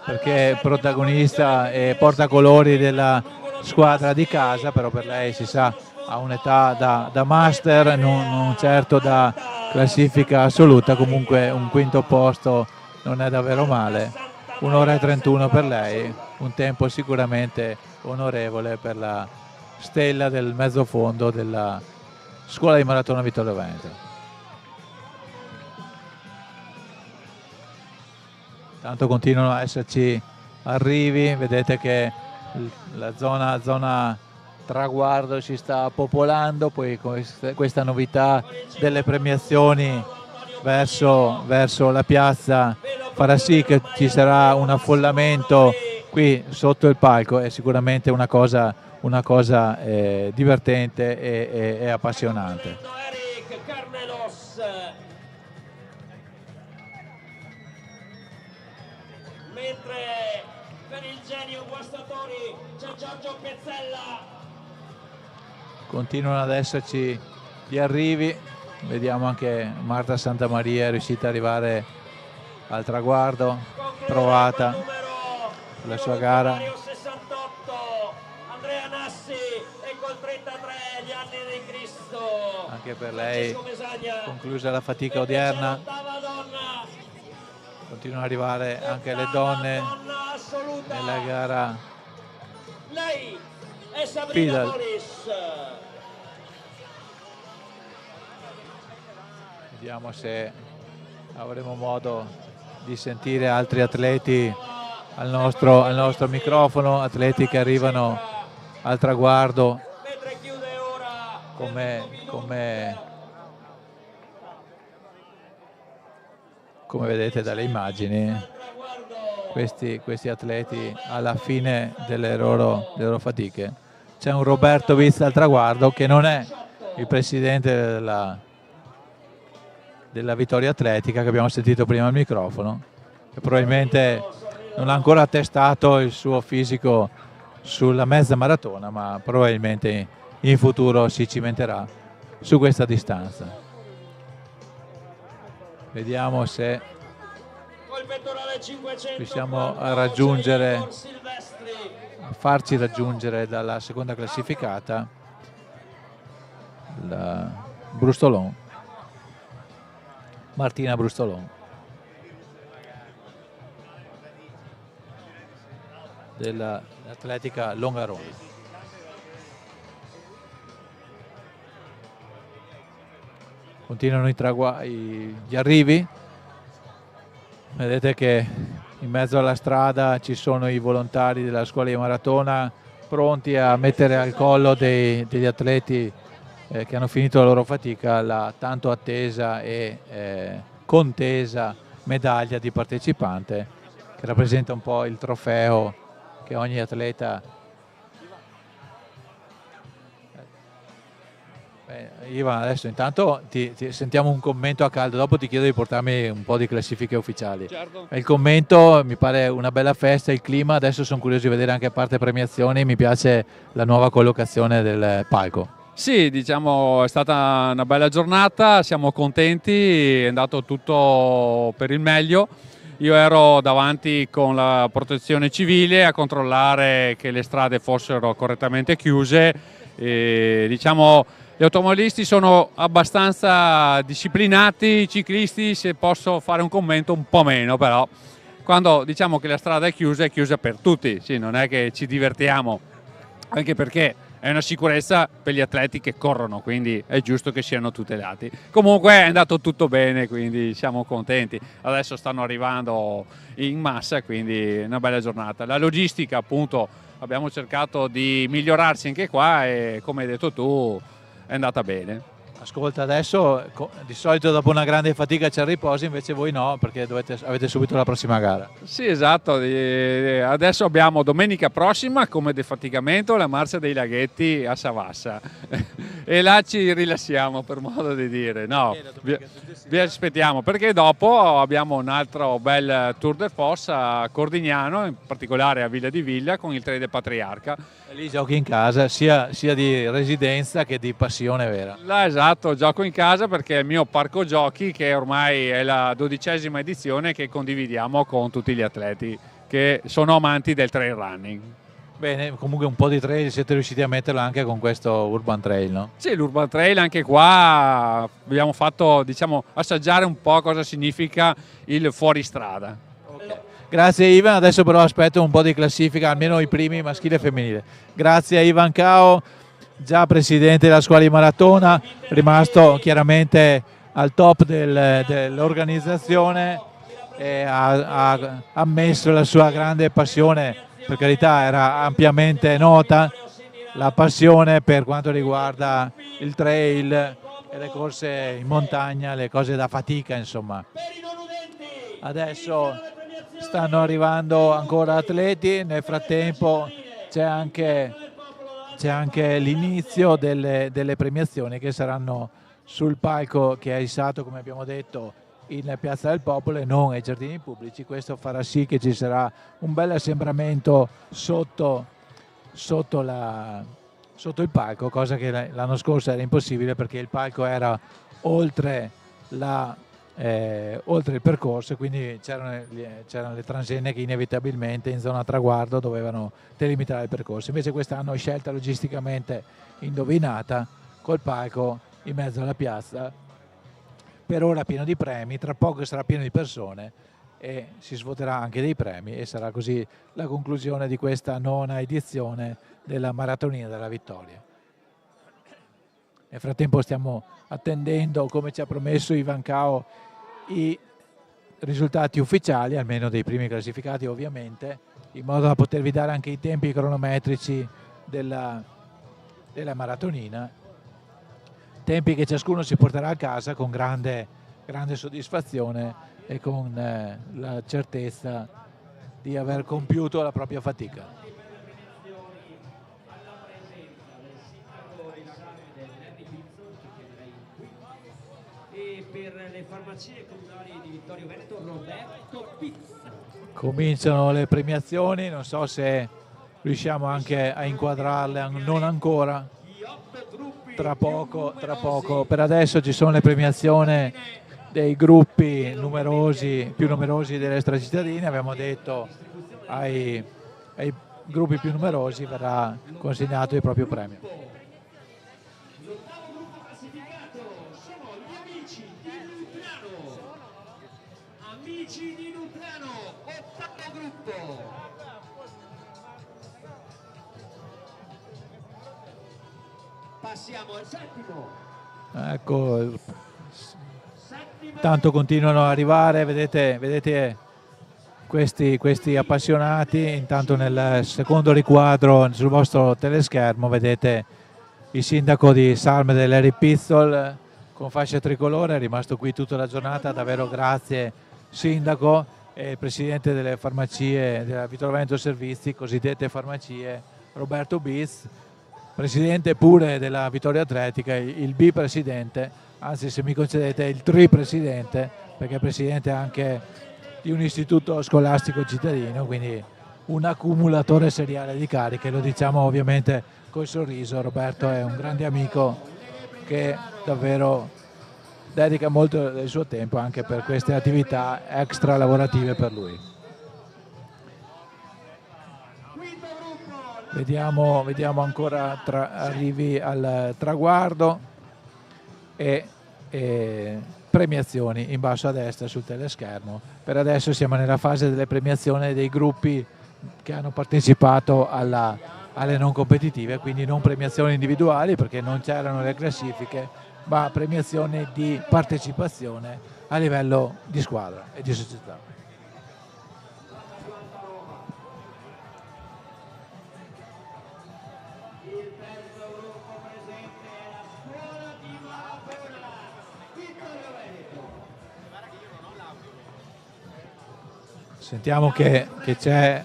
perché è protagonista e portacolori della squadra di casa, però per lei si sa ha un'età da master, non certo da classifica assoluta, comunque un quinto posto non è davvero male. 1:31 per lei, un tempo sicuramente onorevole per la stella del mezzofondo della scuola di maratona Vittorio Veneto. Tanto continuano a esserci arrivi, vedete che la zona traguardo si sta popolando, poi questa novità delle premiazioni verso la piazza farà sì che ci sarà un affollamento qui sotto il palco, è sicuramente una cosa divertente e appassionante. Mentre per il genio guastatori c'è Giorgio Pezzella. Continuano ad esserci gli arrivi, vediamo anche Marta Santamaria è riuscita ad arrivare al traguardo, provata la sua gara. 68, Andrea Nassi e col 33 gli anni di Cristo. Anche per lei conclusa la fatica odierna. Continuano ad arrivare anche le donne nella gara Lei è Sabrina Fidal. Boris. Vediamo se avremo modo di sentire altri atleti al nostro microfono, atleti che arrivano al traguardo come vedete dalle immagini, questi atleti alla fine delle loro fatiche. C'è un Roberto Vizza al traguardo che non è il presidente della Vittoria Atletica che abbiamo sentito prima al microfono, che probabilmente non ha ancora attestato il suo fisico sulla mezza maratona, ma probabilmente in futuro si cimenterà su questa distanza. Vediamo se riusciamo a farci raggiungere dalla seconda classificata la Brustolon, Martina Brustolon dell'Atletica Longarone. Continuano gli arrivi, vedete che in mezzo alla strada ci sono i volontari della scuola di maratona pronti a mettere al collo degli atleti che hanno finito la loro fatica la tanto attesa e contesa medaglia di partecipante, che rappresenta un po' il trofeo che ogni atleta. Ivan, adesso intanto ti sentiamo un commento a caldo, dopo ti chiedo di portarmi un po' di classifiche ufficiali. Certo. Il commento mi pare una bella festa, il clima, adesso sono curioso di vedere anche a parte premiazioni, mi piace la nuova collocazione del palco. Sì, diciamo è stata una bella giornata, siamo contenti, è andato tutto per il meglio. Io ero davanti con la protezione civile a controllare che le strade fossero correttamente chiuse e, diciamo, gli automobilisti sono abbastanza disciplinati, i ciclisti, se posso fare un commento, un po' meno, però quando diciamo che la strada è chiusa per tutti, sì, non è che ci divertiamo, anche perché è una sicurezza per gli atleti che corrono, quindi è giusto che siano tutelati. Comunque è andato tutto bene, quindi siamo contenti. Adesso stanno arrivando in massa, quindi una bella giornata. La logistica, appunto, abbiamo cercato di migliorarsi anche qua e, come hai detto tu, è andata bene. Ascolta, adesso di solito dopo una grande fatica c'è il riposo, invece voi no, perché avete subito la prossima gara. Sì, esatto. Adesso abbiamo domenica prossima come defaticamento la Marcia dei Laghetti a Savassa e là ci rilassiamo, per modo di dire. No, vi aspettiamo perché dopo abbiamo un altro bel Tour de Fosse a Cordignano, in particolare a Villa di Viglia con il Trail del Patriarca. E lì giochi in casa sia di residenza che di passione vera. Là, esatto, gioco in casa perché è il mio parco giochi, che ormai è la 12ª edizione che condividiamo con tutti gli atleti che sono amanti del trail running. Bene, comunque un po' di trail siete riusciti a metterlo anche con questo Urban Trail, no? Sì, l'Urban Trail anche qua abbiamo fatto, diciamo, assaggiare un po' cosa significa il fuoristrada. Grazie Ivan, adesso però aspetto un po' di classifica, almeno i primi maschile e femminile. Grazie a Ivan Cao, già presidente della squadra di maratona, rimasto chiaramente al top dell'organizzazione e ha ammesso la sua grande passione, per carità era ampiamente nota, la passione per quanto riguarda il trail e le corse in montagna, le cose da fatica insomma. Adesso stanno arrivando ancora atleti, nel frattempo c'è anche l'inizio delle premiazioni che saranno sul palco che è issato, come abbiamo detto, in Piazza del Popolo e non ai giardini pubblici. Questo farà sì che ci sarà un bel assembramento sotto il palco, cosa che l'anno scorso era impossibile perché il palco era oltre il percorso, quindi c'erano le transenne che inevitabilmente in zona traguardo dovevano delimitare il percorso. Invece quest'anno scelta logisticamente indovinata, col palco in mezzo alla piazza, per ora pieno di premi, tra poco sarà pieno di persone e si svuoterà anche dei premi e sarà così la conclusione di questa 9ª edizione della Maratonina della Vittoria. Nel frattempo stiamo attendendo, come ci ha promesso Ivan Cao, i risultati ufficiali, almeno dei primi classificati ovviamente, in modo da potervi dare anche i tempi cronometrici della maratonina, tempi che ciascuno si porterà a casa con grande soddisfazione e con la certezza di aver compiuto la propria fatica. E per le farmacie comunali di Vittorio Veneto, Roberto Pizza. Cominciano le premiazioni, non so se riusciamo anche a inquadrarle, non ancora, tra poco. Per adesso ci sono le premiazioni dei gruppi più numerosi dell'extracittadini. Abbiamo detto ai gruppi più numerosi verrà consegnato il proprio premio. Amici di Lutrano, 8° gruppo. Passiamo al 7°. Ecco, tanto continuano ad arrivare, vedete questi appassionati. Intanto nel secondo riquadro sul vostro teleschermo vedete il sindaco di Salmede, Larry Pizzol, con fascia tricolore, è rimasto qui tutta la giornata, davvero grazie sindaco, e il presidente delle farmacie della Vittorio Veneto Servizi, cosiddette farmacie, Roberto Biz, presidente pure della Vittoria Atletica, il bipresidente, anzi se mi concedete il tripresidente, perché è presidente anche di un istituto scolastico cittadino, quindi un accumulatore seriale di cariche, lo diciamo ovviamente col sorriso. Roberto è un grande amico che davvero dedica molto del suo tempo anche per queste attività extra lavorative per lui. Vediamo ancora arrivi al traguardo e premiazioni in basso a destra sul teleschermo. Per adesso siamo nella fase delle premiazioni dei gruppi che hanno partecipato alle non competitive, quindi non premiazioni individuali perché non c'erano le classifiche, ma premiazioni di partecipazione a livello di squadra e di società. Sentiamo che c'è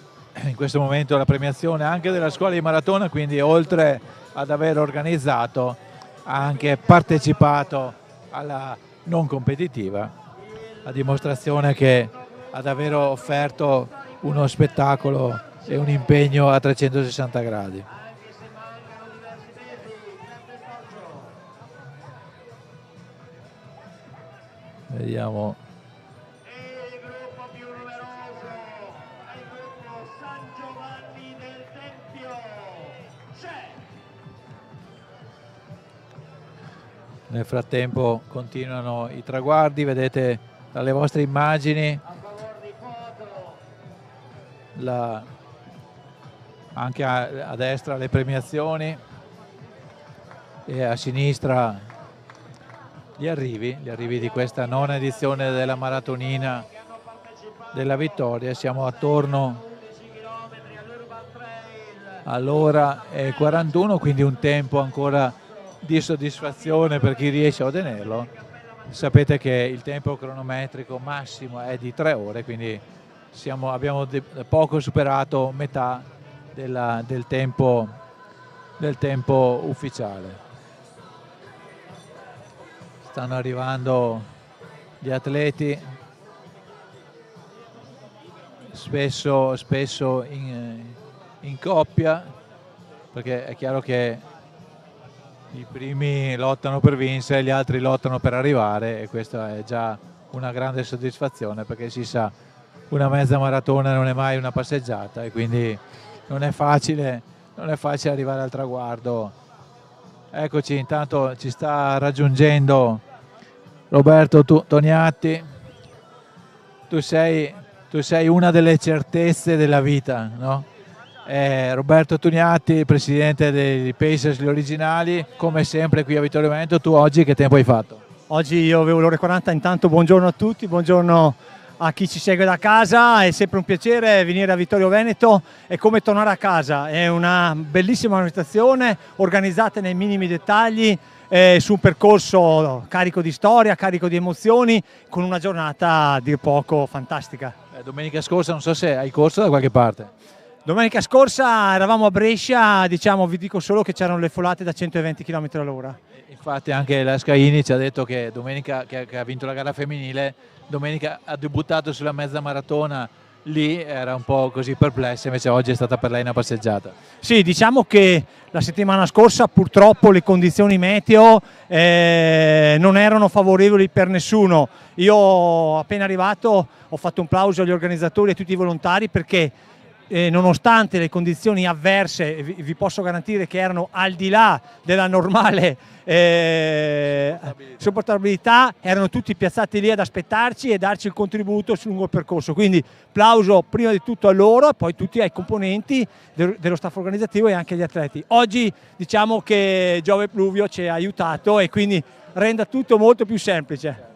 in questo momento la premiazione anche della scuola di maratona, quindi oltre ad aver organizzato ha anche partecipato alla non competitiva, a dimostrazione che ha davvero offerto uno spettacolo e un impegno a 360 gradi. Vediamo. Nel frattempo continuano i traguardi, vedete dalle vostre immagini anche a destra le premiazioni e a sinistra gli arrivi di questa nona edizione della maratonina della Vittoria. Siamo attorno all'ora e 41, quindi un tempo ancora di soddisfazione per chi riesce a ottenerlo. Sapete che il tempo cronometrico massimo è di 3 ore, quindi abbiamo poco superato metà del tempo ufficiale. Stanno arrivando gli atleti, spesso in coppia, perché è chiaro che i primi lottano per vincere, gli altri lottano per arrivare, e questa è già una grande soddisfazione, perché si sa, una mezza maratona non è mai una passeggiata e quindi non è facile arrivare al traguardo. Eccoci, intanto ci sta raggiungendo Roberto Toniatti. Tu sei una delle certezze della vita, no? Roberto Toniatti, presidente dei Pacers, gli originali, come sempre qui a Vittorio Veneto. Tu oggi che tempo hai fatto? Oggi io avevo l'ora 40, intanto buongiorno a tutti, buongiorno a chi ci segue da casa, è sempre un piacere venire a Vittorio Veneto, è come tornare a casa, è una bellissima manifestazione organizzata nei minimi dettagli, su un percorso carico di storia, carico di emozioni, con una giornata a dir poco fantastica. Domenica scorsa non so se hai corso da qualche parte. Domenica scorsa eravamo a Brescia, diciamo, vi dico solo che c'erano le folate da 120 km all'ora. Infatti anche la Scaini ci ha detto che domenica, che ha vinto la gara femminile, domenica ha debuttato sulla mezza maratona, lì era un po' così perplessa, invece oggi è stata per lei una passeggiata. Sì, diciamo che la settimana scorsa purtroppo le condizioni meteo non erano favorevoli per nessuno. Io appena arrivato ho fatto un plauso agli organizzatori e a tutti i volontari, perché nonostante le condizioni avverse, vi posso garantire che erano al di là della normale sopportabilità, erano tutti piazzati lì ad aspettarci e darci il contributo sul lungo percorso. Quindi plauso prima di tutto a loro e poi tutti ai componenti dello staff organizzativo e anche agli atleti. Oggi diciamo che Giove Pluvio ci ha aiutato e quindi rende tutto molto più semplice.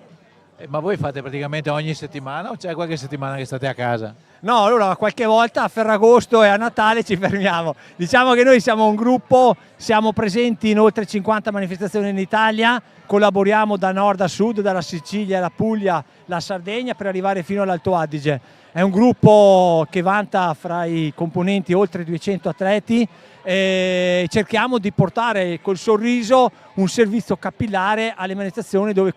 Ma voi fate praticamente ogni settimana o c'è qualche settimana che state a casa? No, allora qualche volta a Ferragosto e a Natale ci fermiamo. Diciamo che noi siamo un gruppo, siamo presenti in oltre 50 manifestazioni in Italia, collaboriamo da nord a sud, dalla Sicilia alla Puglia, la Sardegna, per arrivare fino all'Alto Adige. È un gruppo che vanta fra i componenti oltre 200 atleti e cerchiamo di portare col sorriso un servizio capillare alle manifestazioni, dove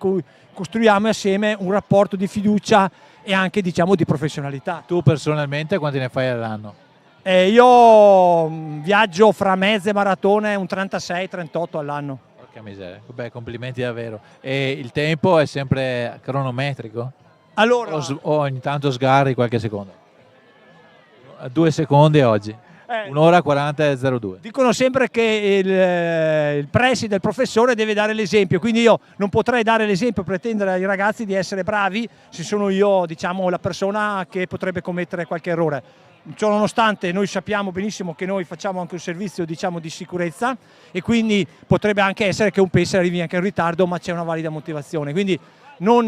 costruiamo assieme un rapporto di fiducia e anche, diciamo, di professionalità. Tu personalmente quanti ne fai all'anno? Io viaggio fra mezze maratone, un 36-38 all'anno. Porca miseria, beh, complimenti davvero. E il tempo è sempre cronometrico? Allora, o ogni tanto sgarri qualche secondo? 2 secondi oggi. 1 ora 40 e 02. Dicono sempre che il preside, il professore, deve dare l'esempio, quindi io non potrei dare l'esempio, pretendere ai ragazzi di essere bravi se sono io, diciamo, la persona che potrebbe commettere qualche errore. Ciò nonostante, noi sappiamo benissimo che noi facciamo anche un servizio, diciamo, di sicurezza, e quindi potrebbe anche essere che un pacer arrivi anche in ritardo, ma c'è una valida motivazione. Quindi non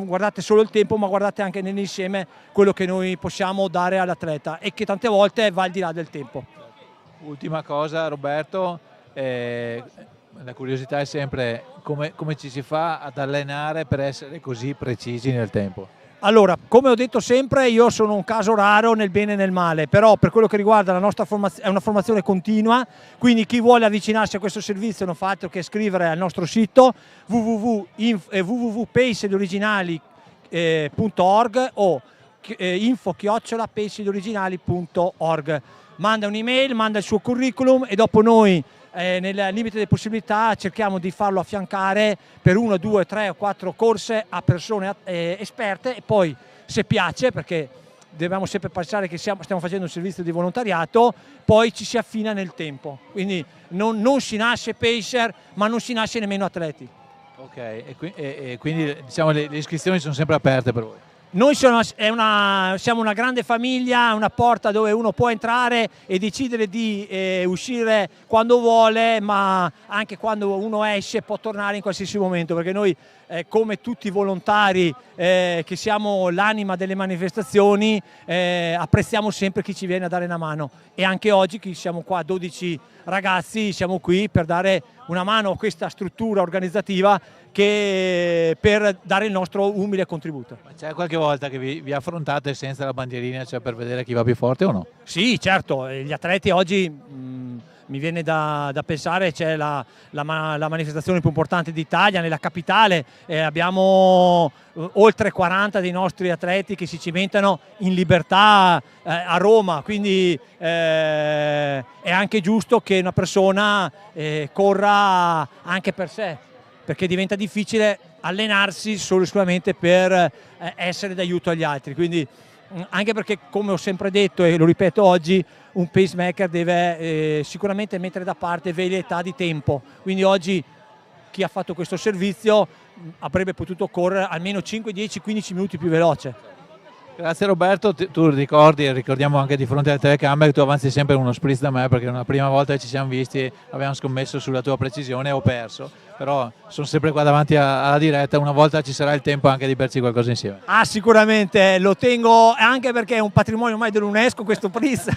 guardate solo il tempo, ma guardate anche nell'insieme quello che noi possiamo dare all'atleta, e che tante volte va al di là del tempo. Ultima cosa, Roberto, la curiosità è sempre come ci si fa ad allenare per essere così precisi nel tempo? Allora, come ho detto sempre, io sono un caso raro nel bene e nel male, però per quello che riguarda la nostra formazione, è una formazione continua, quindi chi vuole avvicinarsi a questo servizio non fa altro che scrivere al nostro sito www.paceoriginali.org o info@paceoriginali.org. Manda un'email, manda il suo curriculum e dopo noi nel limite delle possibilità cerchiamo di farlo affiancare per 1, 2, 3 o 4 corse a persone esperte, e poi se piace, perché dobbiamo sempre pensare che stiamo facendo un servizio di volontariato, poi ci si affina nel tempo, quindi non si nasce pacer ma non si nasce nemmeno atleti. Ok, e quindi diciamo le iscrizioni sono sempre aperte per voi? Noi siamo una grande famiglia, una porta dove uno può entrare e decidere di uscire quando vuole, ma anche quando uno esce può tornare in qualsiasi momento, perché noi come tutti i volontari che siamo l'anima delle manifestazioni apprezziamo sempre chi ci viene a dare una mano, e anche oggi che siamo qua 12 ragazzi siamo qui per dare una mano a questa struttura organizzativa per dare il nostro umile contributo. Ma c'è qualche volta che vi affrontate senza la bandierina, cioè per vedere chi va più forte o no? Sì, certo, gli atleti oggi mi viene da pensare, c'è la manifestazione più importante d'Italia nella capitale, abbiamo oltre 40 dei nostri atleti che si cimentano in libertà a Roma, quindi è anche giusto che una persona corra anche per sé, perché diventa difficile allenarsi solo e solamente per essere d'aiuto agli altri. Quindi, anche perché, come ho sempre detto e lo ripeto oggi, un pacemaker deve sicuramente mettere da parte velleità di tempo. Quindi oggi chi ha fatto questo servizio avrebbe potuto correre almeno 5, 10, 15 minuti più veloce. Grazie Roberto, tu ricordi e ricordiamo anche di fronte alle telecamere che tu avanzi sempre uno spritz da me, perché la prima volta che ci siamo visti avevamo scommesso sulla tua precisione e ho perso, però sono sempre qua davanti alla diretta, una volta ci sarà il tempo anche di berci qualcosa insieme. Ah, sicuramente, lo tengo anche perché è un patrimonio ormai dell'UNESCO questo spritz.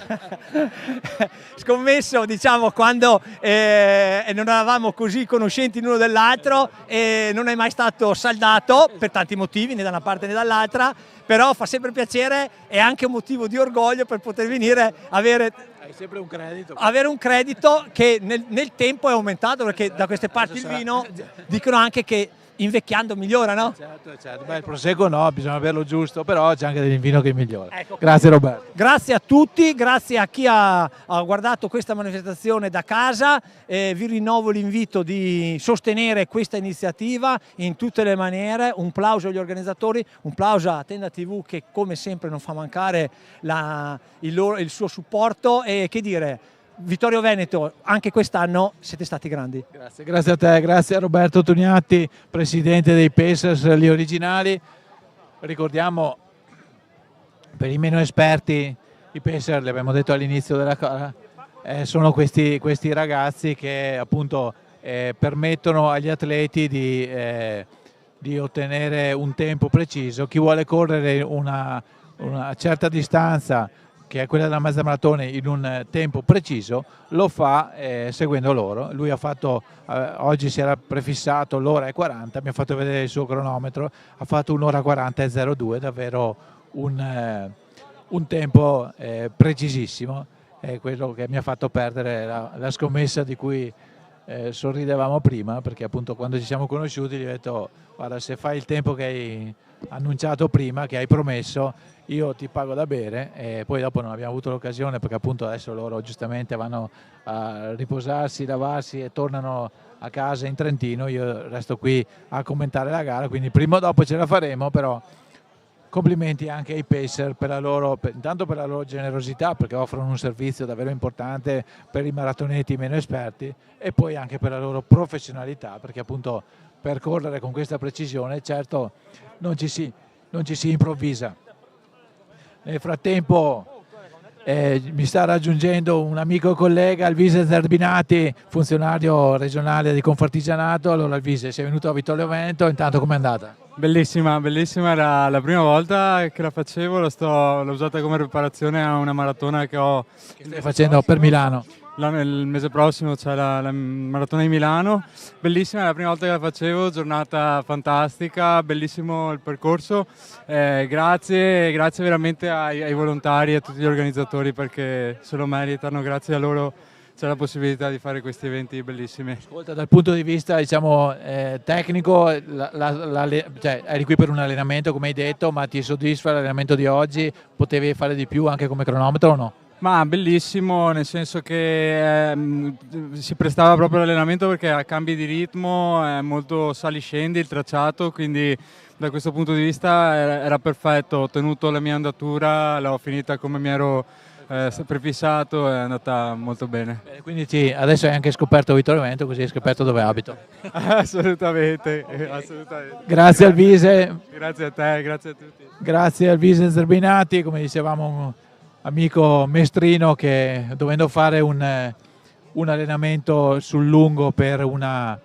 Scommesso, diciamo, quando non eravamo così conoscenti l'uno dell'altro, e non è mai stato saldato per tanti motivi, né da una parte né dall'altra, però fa sempre piacere, è anche un motivo di orgoglio per poter venire avere sempre un credito. Avere un credito che nel tempo è aumentato, perché da queste parti il vino dicono anche che invecchiando migliora, no? Certo. Beh, il prosecco no, bisogna berlo giusto, però c'è anche del vino che migliora. Ecco. Grazie Roberto. Grazie a tutti, grazie a chi ha guardato questa manifestazione da casa, vi rinnovo l'invito di sostenere questa iniziativa in tutte le maniere. Un plauso agli organizzatori, un plauso a Tenda TV che come sempre non fa mancare il suo supporto, e che dire, Vittorio Veneto, anche quest'anno siete stati grandi. Grazie a te, grazie a Roberto Toniatti, presidente dei Pacers, gli originali. Ricordiamo, per i meno esperti, i Pacers, li abbiamo detto all'inizio della gara, sono questi ragazzi che appunto permettono agli atleti di ottenere un tempo preciso. Chi vuole correre una certa distanza, che è quella della mezza maratona, in un tempo preciso, lo fa seguendo loro. Lui ha fatto, oggi si era prefissato l'ora e 40, mi ha fatto vedere il suo cronometro, ha fatto un'ora 40 e 02, davvero un tempo precisissimo, è quello che mi ha fatto perdere la scommessa di cui sorridevamo prima, perché appunto quando ci siamo conosciuti gli ho detto: guarda, se fai il tempo che hai annunciato prima, che hai promesso, io ti pago da bere. E poi dopo non abbiamo avuto l'occasione, perché appunto adesso loro giustamente vanno a riposarsi, lavarsi e tornano a casa in Trentino. Io resto qui a commentare la gara, quindi prima o dopo ce la faremo. Però complimenti anche ai Pacer intanto per la loro generosità, perché offrono un servizio davvero importante per i maratoneti meno esperti, e poi anche per la loro professionalità, perché appunto per correre con questa precisione certo non ci si improvvisa. Nel frattempo mi sta raggiungendo un amico e collega, Alvise Zerbinati, funzionario regionale di Confartigianato. Allora Alvise, sei venuto a Vittorio Veneto, intanto com'è andata? Bellissima, era la prima volta che la facevo, l'ho usata come preparazione a una maratona che stai facendo per Milano. il mese prossimo c'è la maratona di Milano, bellissima, è la prima volta che la facevo, giornata fantastica, bellissimo il percorso, grazie veramente ai volontari e a tutti gli organizzatori perché se lo meritano, grazie a loro c'è la possibilità di fare questi eventi bellissimi. Ascolta, dal punto di vista diciamo, tecnico, cioè, eri qui per un allenamento come hai detto, ma ti soddisfa l'allenamento di oggi? Potevi fare di più anche come cronometro o no? Ma bellissimo, nel senso che si prestava proprio all'allenamento perché a cambi di ritmo è molto sali-scendi il tracciato, quindi da questo punto di vista era perfetto, ho tenuto la mia andatura, l'ho finita come mi ero prefissato, è andata molto bene. Quindi adesso hai anche scoperto Vittorio Veneto, così hai scoperto dove abito. Assolutamente. Grazie al Vise. Grazie a te, grazie a tutti. Grazie al Vise Zerbinati, come dicevamo un amico mestrino che dovendo fare un allenamento sul lungo perché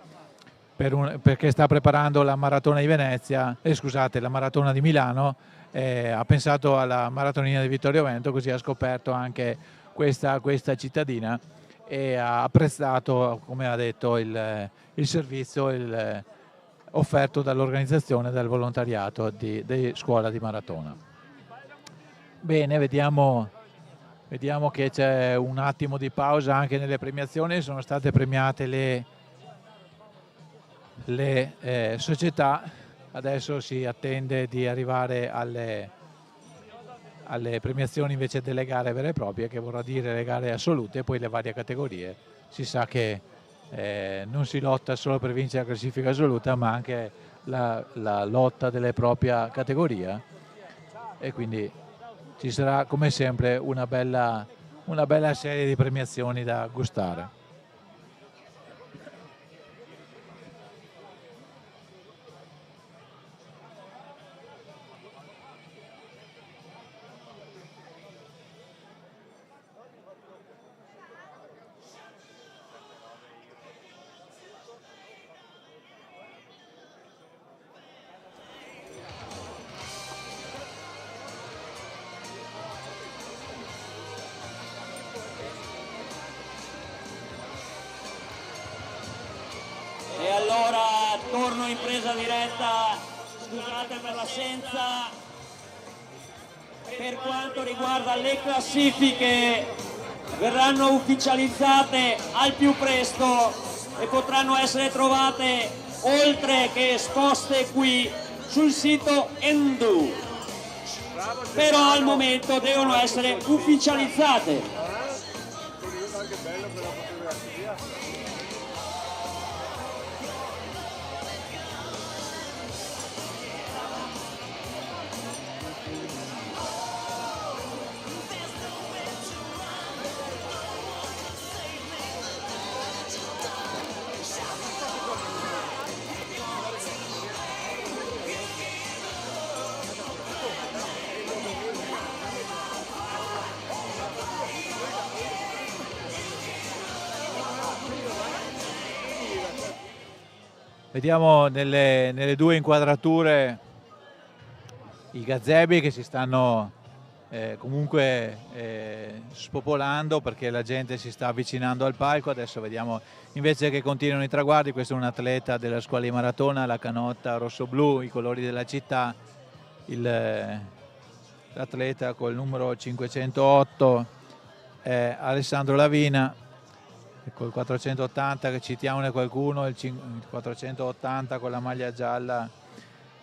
sta preparando la maratona di Venezia, scusate, la maratona di Milano, ha pensato alla maratonina di Vittorio Veneto, così ha scoperto anche questa cittadina e ha apprezzato, come ha detto, il servizio offerto dall'organizzazione del volontariato di scuola di maratona. Bene, vediamo che c'è un attimo di pausa anche nelle premiazioni, sono state premiate le società, adesso si attende di arrivare alle premiazioni invece delle gare vere e proprie, che vorrà dire le gare assolute e poi le varie categorie. Si sa che non si lotta solo per vincere la classifica assoluta, ma anche la lotta della propria categoria, e quindi ci sarà come sempre una bella serie di premiazioni da gustare. E allora torno in presa diretta, scusate per l'assenza. Per quanto riguarda le classifiche, verranno ufficializzate al più presto e potranno essere trovate, oltre che esposte qui, sul sito Endu. Però al momento devono essere ufficializzate. Vediamo nelle due inquadrature i gazebi che si stanno comunque spopolando perché la gente si sta avvicinando al palco. Adesso vediamo invece che continuano i traguardi. Questo è un atleta della scuola di maratona, la canotta rosso-blu, i colori della città, l'atleta col numero 508 è Alessandro Lavina. Col 480 che citiamone qualcuno, il 480 con la maglia gialla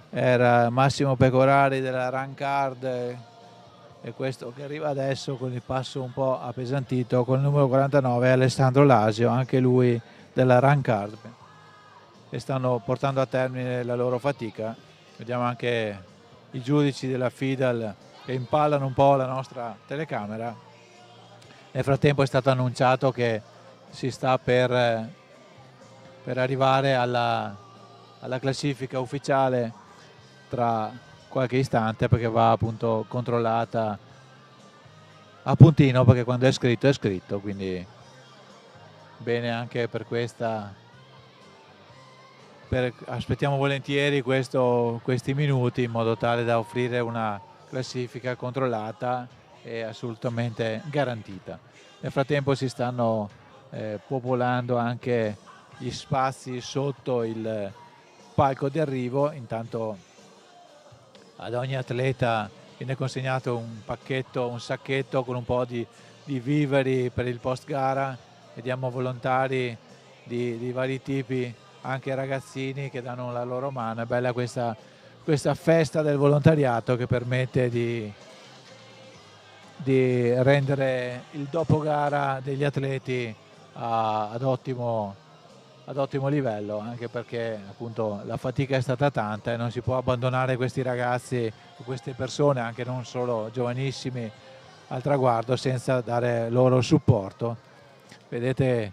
era Massimo Pecorari della Rancard, e questo che arriva adesso con il passo un po' appesantito con il numero 49 è Alessandro Lasio, anche lui della Rancard, e stanno portando a termine la loro fatica. Vediamo anche i giudici della FIDAL che impallano un po' la nostra telecamera. Nel frattempo è stato annunciato che si sta per arrivare alla classifica ufficiale tra qualche istante, perché va appunto controllata a puntino, perché quando è scritto, quindi bene anche per questa. Aspettiamo volentieri questi minuti in modo tale da offrire una classifica controllata e assolutamente garantita. Nel frattempo si stanno popolando anche gli spazi sotto il palco di arrivo. Intanto ad ogni atleta viene consegnato un pacchetto, un sacchetto con un po' di viveri per il post gara. Vediamo volontari di vari tipi, anche ragazzini che danno la loro mano. È bella questa festa del volontariato che permette di rendere il dopo gara degli atleti ad ottimo livello, anche perché appunto la fatica è stata tanta e non si può abbandonare questi ragazzi, queste persone, anche non solo giovanissimi, al traguardo senza dare loro il supporto. Vedete,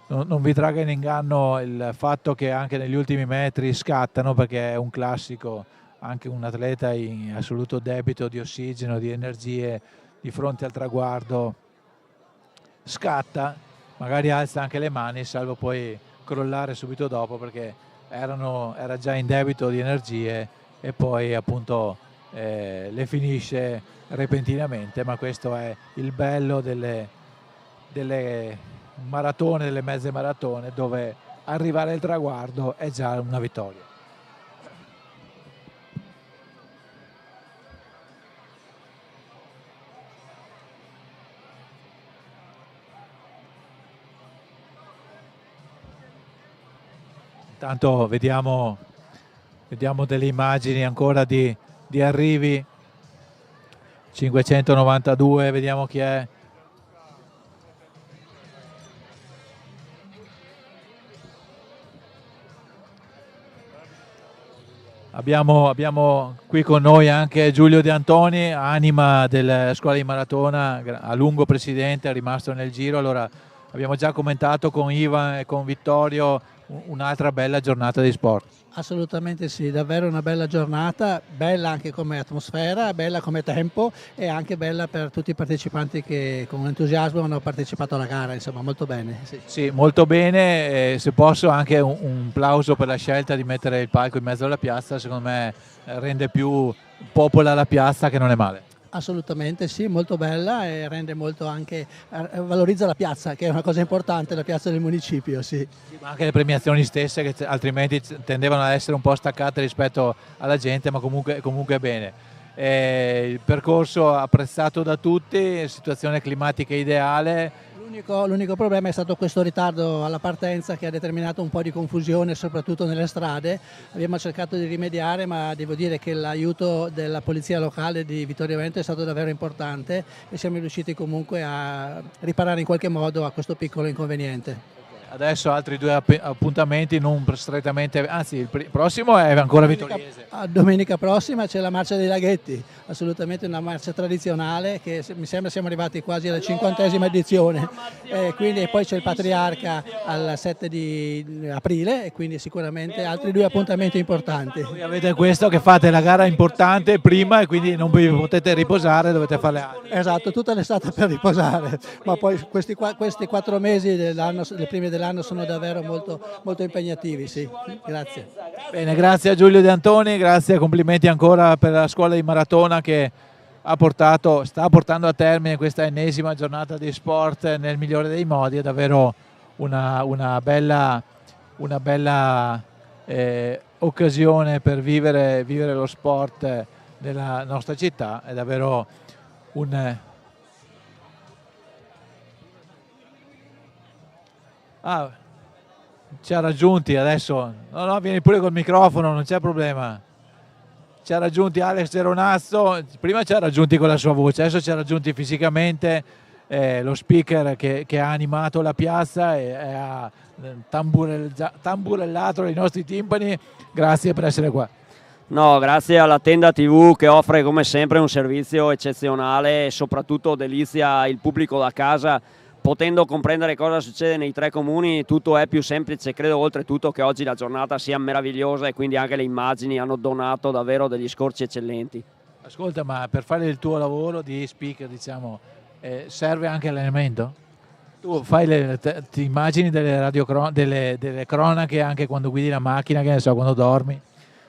non vi traga in inganno il fatto che anche negli ultimi metri scattano, perché è un classico, anche un atleta in assoluto debito di ossigeno, di energie, di fronte al traguardo scatta, magari alza anche le mani, salvo poi crollare subito dopo, perché era già in debito di energie e poi appunto le finisce repentinamente. Ma questo è il bello delle maratone, delle mezze maratone, dove arrivare al traguardo è già una vittoria. Intanto vediamo delle immagini ancora di arrivi. 592, vediamo chi è. Abbiamo qui con noi anche Giulio De Antoni, anima della scuola di maratona, a lungo presidente, è rimasto nel giro. Allora, abbiamo già commentato con Ivan e con Vittorio un'altra bella giornata di sport. Assolutamente sì, davvero una bella giornata, bella anche come atmosfera, bella come tempo e anche bella per tutti i partecipanti che con entusiasmo hanno partecipato alla gara, insomma molto bene. Sì, molto bene, se posso anche un plauso per la scelta di mettere il palco in mezzo alla piazza, secondo me rende più popola la piazza, che non è male. Assolutamente sì, molto bella e rende molto anche, valorizza la piazza, che è una cosa importante, la piazza del municipio, sì. Ma anche le premiazioni stesse, che altrimenti tendevano ad essere un po' staccate rispetto alla gente, ma comunque bene. Il percorso apprezzato da tutti, situazione climatica ideale. L'unico problema è stato questo ritardo alla partenza che ha determinato un po' di confusione soprattutto nelle strade. Abbiamo cercato di rimediare, ma devo dire che l'aiuto della polizia locale di Vittorio Veneto è stato davvero importante e siamo riusciti comunque a riparare in qualche modo a questo piccolo inconveniente. Adesso altri due appuntamenti, non strettamente, anzi il prossimo è ancora vittoriese. Domenica prossima c'è la Marcia dei Laghetti, assolutamente una marcia tradizionale che mi sembra siamo arrivati quasi alla 50ª edizione, quindi poi c'è il Patriarca al 7 di aprile e quindi sicuramente altri due appuntamenti importanti. Voi avete questo che fate la gara importante prima e quindi non vi potete riposare, dovete fare altre. Esatto, tutta l'estate per riposare, ma poi questi 4 mesi dell'anno, le prime dell'anno sono davvero molto impegnativi, sì. Grazie. Bene, grazie a Giulio De Antoni, grazie e complimenti ancora per la scuola di maratona che sta portando a termine questa ennesima giornata di sport nel migliore dei modi. È davvero una bella occasione per vivere lo sport nella nostra città. È davvero ci ha raggiunti adesso, no, vieni pure col microfono, non c'è problema. Ci ha raggiunti Alex Geronazzo, prima ci ha raggiunti con la sua voce, adesso ci ha raggiunti fisicamente, lo speaker che ha animato la piazza e ha tamburellato i nostri timpani. Grazie per essere qua. No, grazie alla Tenda TV che offre come sempre un servizio eccezionale e soprattutto delizia il pubblico da casa. Potendo comprendere cosa succede nei 3 comuni, tutto è più semplice. Credo oltretutto che oggi la giornata sia meravigliosa e quindi anche le immagini hanno donato davvero degli scorci eccellenti. Ascolta, ma per fare il tuo lavoro di speaker, diciamo, serve anche allenamento? Tu fai ti immagini delle cronache anche quando guidi la macchina, che ne so, quando dormi?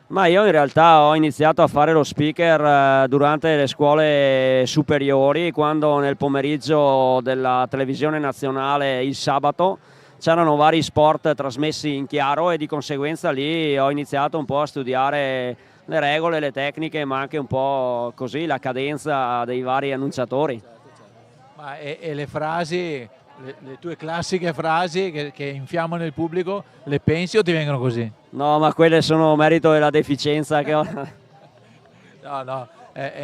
Ma io in realtà ho iniziato a fare lo speaker durante le scuole superiori, quando nel pomeriggio della televisione nazionale il sabato c'erano vari sport trasmessi in chiaro e di conseguenza lì ho iniziato un po' a studiare le regole, le tecniche, ma anche un po' così la cadenza dei vari annunciatori. Ma e le frasi, le tue classiche frasi che infiammano il pubblico, le pensi o ti vengono così? No, ma quelle sono merito della deficienza che ho. No,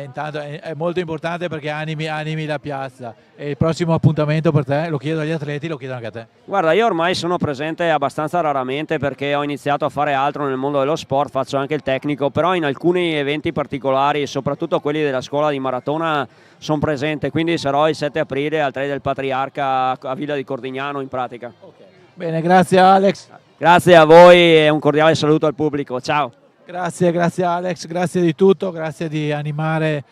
intanto è molto importante perché animi la piazza. E il prossimo appuntamento per te, lo chiedo agli atleti, lo chiedo anche a te. Guarda, io ormai sono presente abbastanza raramente perché ho iniziato a fare altro nel mondo dello sport, faccio anche il tecnico, però in alcuni eventi particolari, soprattutto quelli della scuola di maratona, sono presente, quindi sarò il 7 aprile al 3 del Patriarca a Villa di Cordignano in pratica. Bene, grazie Alex. Grazie a voi e un cordiale saluto al pubblico, ciao. Grazie Alex, grazie di tutto, grazie di animare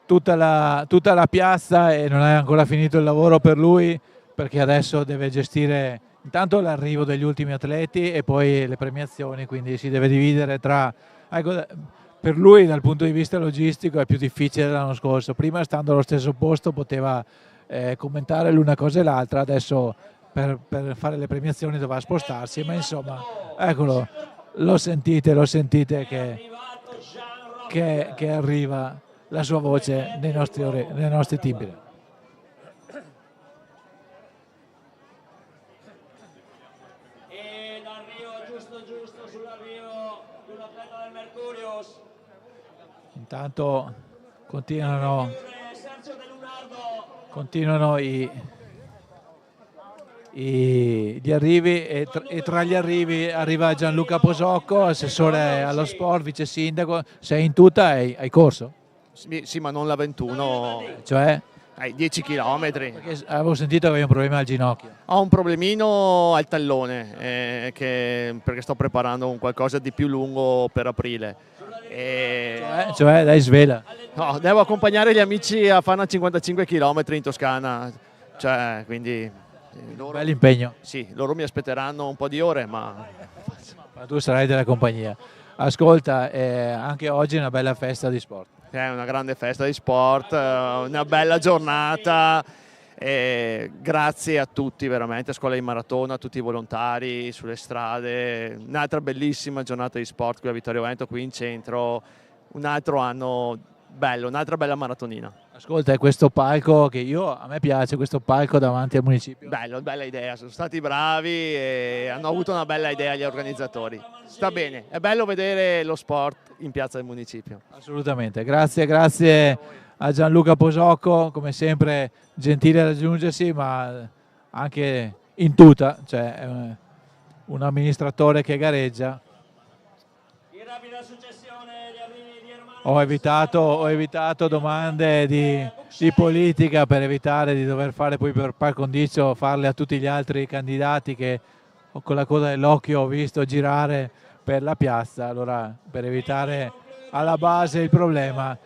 tutta la piazza e non hai ancora finito il lavoro per lui perché adesso deve gestire intanto l'arrivo degli ultimi atleti e poi le premiazioni, quindi si deve dividere tra... Ecco, per lui dal punto di vista logistico è più difficile dell'anno scorso, prima stando allo stesso posto poteva commentare l'una cosa e l'altra, adesso per fare le premiazioni doveva spostarsi, ma insomma, eccolo, lo sentite che arriva la sua voce nei nostri timbri. E l'arrivo giusto sull'arrivo di un atleta del Mercurius. Intanto continuano gli arrivi e tra gli arrivi arriva Gianluca Posocco, assessore allo sport, vice sindaco. Sei in tuta, hai corso? Sì, ma non la 21, Cioè? ai 10 km. Perché avevo sentito che avevi un problema al ginocchio. Ho un problemino al tallone, perché sto preparando un qualcosa di più lungo per aprile. Cioè, dai, svela. No, devo accompagnare gli amici a fare una 55 km in Toscana, cioè, quindi... Bell'impegno. Sì, loro mi aspetteranno un po' di ore, ma tu sarai della compagnia. Ascolta, anche oggi è una bella festa di sport. è una grande festa di sport, una bella giornata. Grazie a tutti veramente, a Scuola di Maratona, a tutti i volontari sulle strade, un'altra bellissima giornata di sport qui a Vittorio Veneto, qui in centro, un altro anno bello, un'altra bella maratonina. Ascolta, è questo palco che a me piace, questo palco davanti al municipio. Bello, bella idea, sono stati bravi e hanno avuto una bella idea gli organizzatori. Sta bene, è bello vedere lo sport in piazza del municipio. Assolutamente, grazie a Gianluca Posocco, come sempre gentile a raggiungersi, ma anche in tuta, cioè è un amministratore che gareggia. Ho evitato domande di politica per evitare di dover fare poi per par condicio farle a tutti gli altri candidati che con la coda dell'occhio ho visto girare per la piazza. Allora, per evitare alla base il problema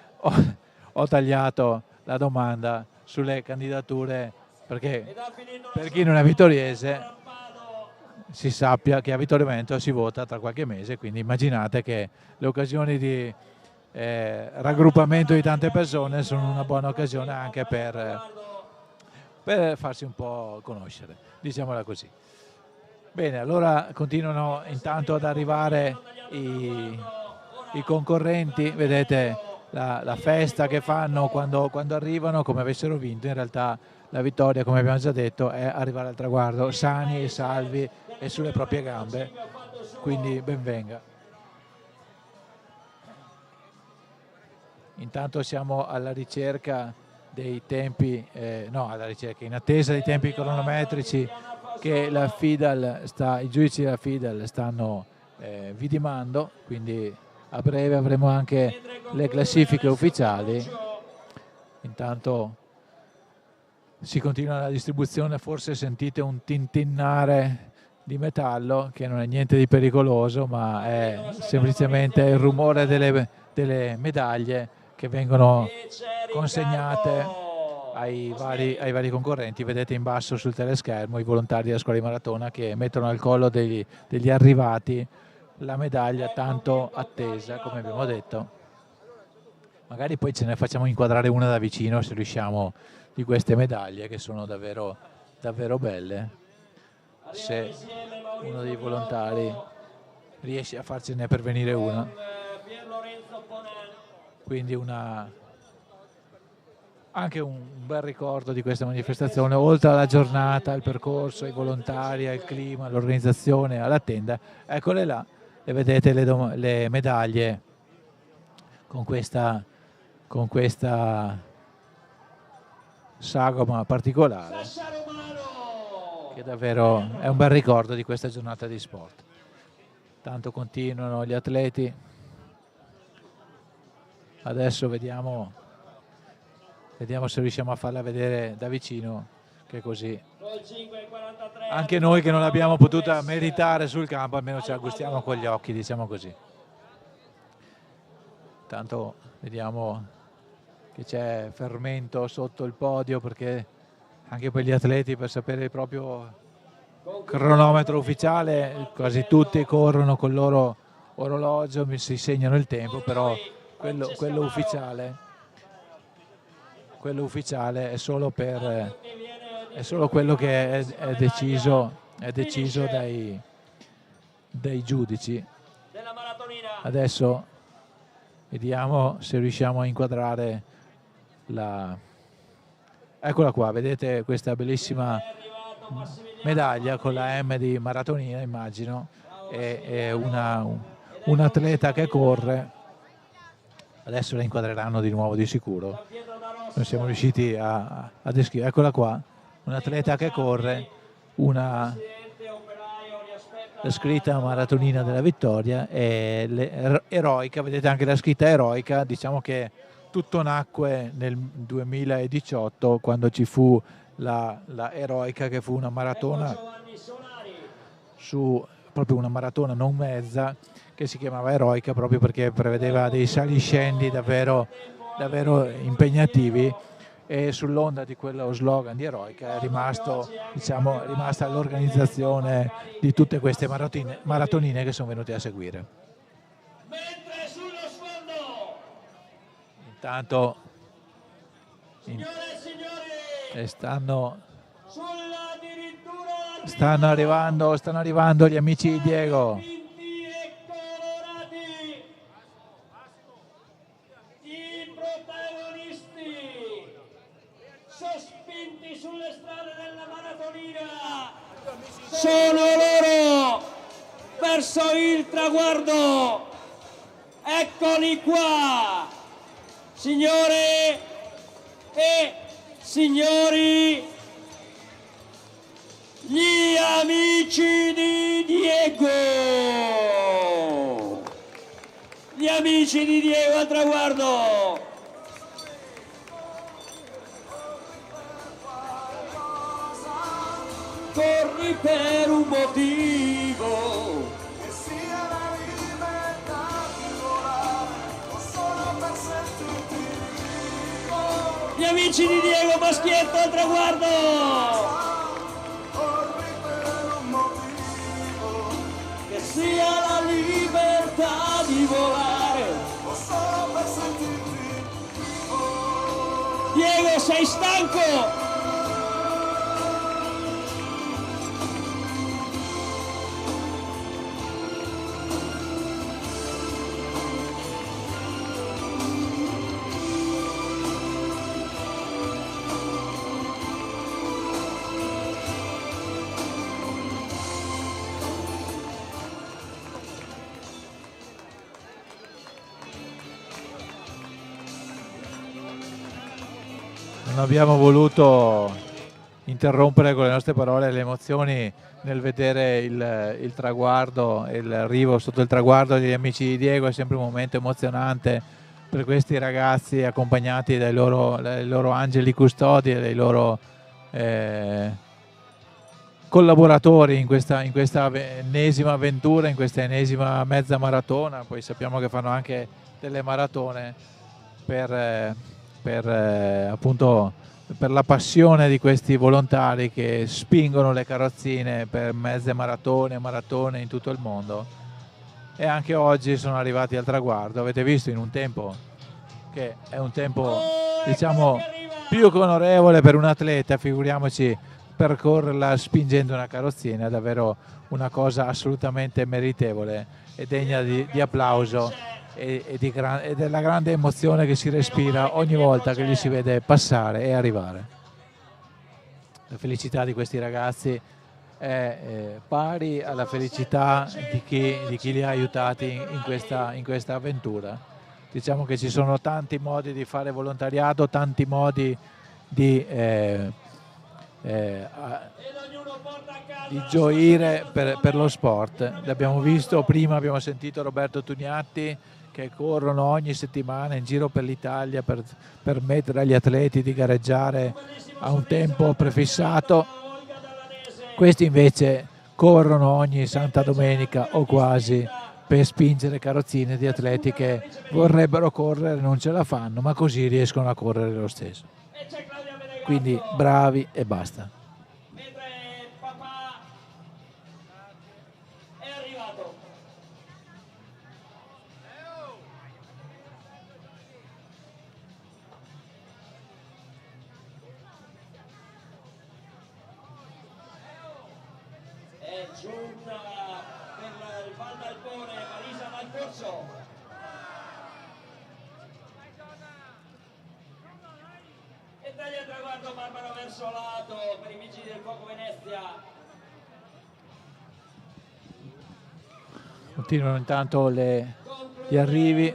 ho tagliato la domanda sulle candidature, perché per chi non è vittoriese si sappia che a Vittorio Veneto si vota tra qualche mese, quindi immaginate che le occasioni di raggruppamento di tante persone sono una buona occasione anche per farsi un po' conoscere, diciamola così. Bene, allora continuano intanto ad arrivare i concorrenti, vedete la festa che fanno quando arrivano come avessero vinto. In realtà la vittoria, come abbiamo già detto, è arrivare al traguardo sani e salvi e sulle proprie gambe, quindi ben venga. Intanto siamo alla ricerca dei tempi, in attesa dei tempi cronometrici che i giudici della FIDAL stanno vidimando, quindi a breve avremo anche le classifiche ufficiali. Intanto si continua la distribuzione, forse sentite un tintinnare di metallo che non è niente di pericoloso, ma è semplicemente il rumore delle medaglie che vengono consegnate ai vari concorrenti. Vedete in basso sul teleschermo i volontari della Scuola di Maratona che mettono al collo degli arrivati la medaglia tanto attesa, come abbiamo detto. Magari poi ce ne facciamo inquadrare una da vicino se riusciamo, di queste medaglie che sono davvero, davvero belle. Se uno dei volontari riesce a farcene pervenire una. Quindi anche un bel ricordo di questa manifestazione, oltre alla giornata, al percorso, ai volontari, al clima, all'organizzazione, alla tenda. Eccole là, le vedete le medaglie con questa sagoma particolare, che davvero è un bel ricordo di questa giornata di sport. Tanto continuano gli atleti. Adesso vediamo se riusciamo a farla vedere da vicino, che così anche noi che non l'abbiamo potuta meritare sul campo almeno ce la gustiamo con gli occhi, diciamo così. Tanto vediamo che c'è fermento sotto il podio, perché anche per gli atleti, per sapere il proprio cronometro ufficiale, quasi tutti corrono col loro orologio, si segnano il tempo, però quello ufficiale è solo quello che è deciso dai giudici. Adesso vediamo se riusciamo a inquadrare eccola qua, vedete questa bellissima medaglia con la M di maratonina, immagino, e un atleta che corre. Adesso la inquadreranno di nuovo di sicuro. Noi siamo riusciti a descrivere. Eccola qua, un atleta che corre, la scritta maratonina della vittoria e eroica, vedete anche la scritta eroica. Diciamo che tutto nacque nel 2018, quando ci fu la eroica, che fu una maratona, proprio una maratona non mezza, che si chiamava eroica proprio perché prevedeva dei saliscendi davvero impegnativi, e sull'onda di quello slogan di eroica è rimasta l'organizzazione di tutte queste maratonine che sono venute a seguire. Intanto stanno arrivando gli amici di Diego. I protagonisti sospinti sulle strade della maratonina sono loro, verso il traguardo. Eccoli qua, signore e signori, gli amici di Diego. Gli amici di Diego al traguardo. Corri per un motivo. Gli amici di Diego Baschietto al traguardo. Che sia la libertà di volare. Diego, sei stanco? Non abbiamo voluto interrompere con le nostre parole le emozioni nel vedere il traguardo, il arrivo sotto il traguardo degli amici di Diego. È sempre un momento emozionante per questi ragazzi, accompagnati dai loro angeli custodi e dai loro collaboratori in questa ennesima avventura, in questa ennesima mezza maratona. Poi sappiamo che fanno anche delle maratone appunto per la passione di questi volontari che spingono le carrozzine per mezze maratone in tutto il mondo. e anche oggi sono arrivati al traguardo. Avete visto in un tempo che è un tempo, diciamo, più che onorevole per un atleta, figuriamoci percorrerla spingendo una carrozzina. È davvero una cosa assolutamente meritevole e degna di applauso e della grande emozione che si respira ogni volta che li si vede passare e arrivare. La felicità di questi ragazzi è pari alla felicità di chi li ha aiutati in questa avventura. Diciamo che ci sono tanti modi di fare volontariato, tanti modi di gioire per lo sport. L'abbiamo visto prima, abbiamo sentito Roberto Tugnatti che corrono ogni settimana in giro per l'Italia per permettere agli atleti di gareggiare a un tempo prefissato. Questi invece corrono ogni Santa Domenica o quasi per spingere carrozzine di atleti che vorrebbero correre, non ce la fanno, ma così riescono a correre lo stesso. Quindi bravi e basta. È giunta per il Val d'Alpone Marisa Malcorso. E taglia il traguardo Barbara Versolato per i Vigili del Fuoco Venezia. Continuano intanto gli arrivi.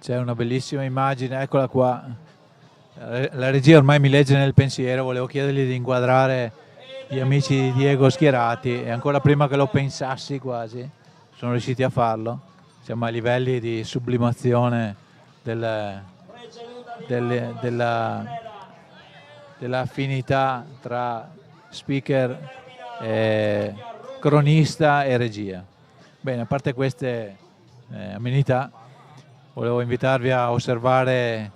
C'è una bellissima immagine, eccola qua. La regia ormai mi legge nel pensiero, volevo chiedergli di inquadrare gli amici di Diego schierati e ancora prima che lo pensassi quasi sono riusciti a farlo. Siamo a livelli di sublimazione dell'affinità tra speaker, cronista e regia. Bene, a parte queste amenità, volevo invitarvi a osservare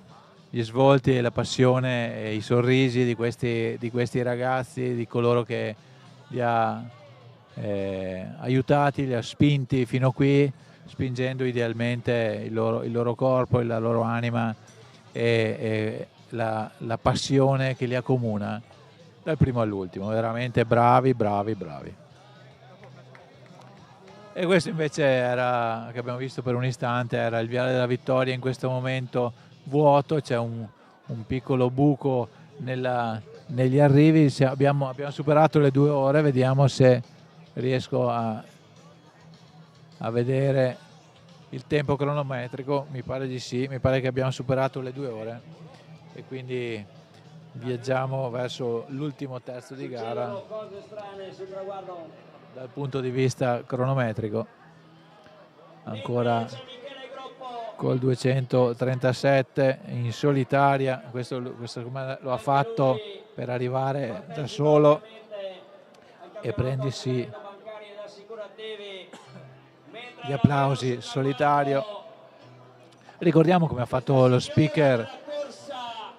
gli svolti e la passione e i sorrisi di questi ragazzi, di coloro che li ha aiutati, li ha spinti fino qui, spingendo idealmente il loro corpo, la loro anima e la passione che li accomuna dal primo all'ultimo. Veramente bravi, bravi, bravi. E questo invece era, che abbiamo visto per un istante, era il Viale della Vittoria in questo momento vuoto, c'è un piccolo buco negli arrivi. Abbiamo superato le 2 ore, vediamo se riesco a vedere il tempo cronometrico. Mi pare di sì, mi pare che abbiamo superato le 2 ore e quindi viaggiamo verso l'ultimo terzo di gara dal punto di vista cronometrico. Ancora col 237 in solitaria, questo lo ha fatto per arrivare da solo e prendersi gli applausi solitario. Ricordiamo, come ha fatto lo speaker,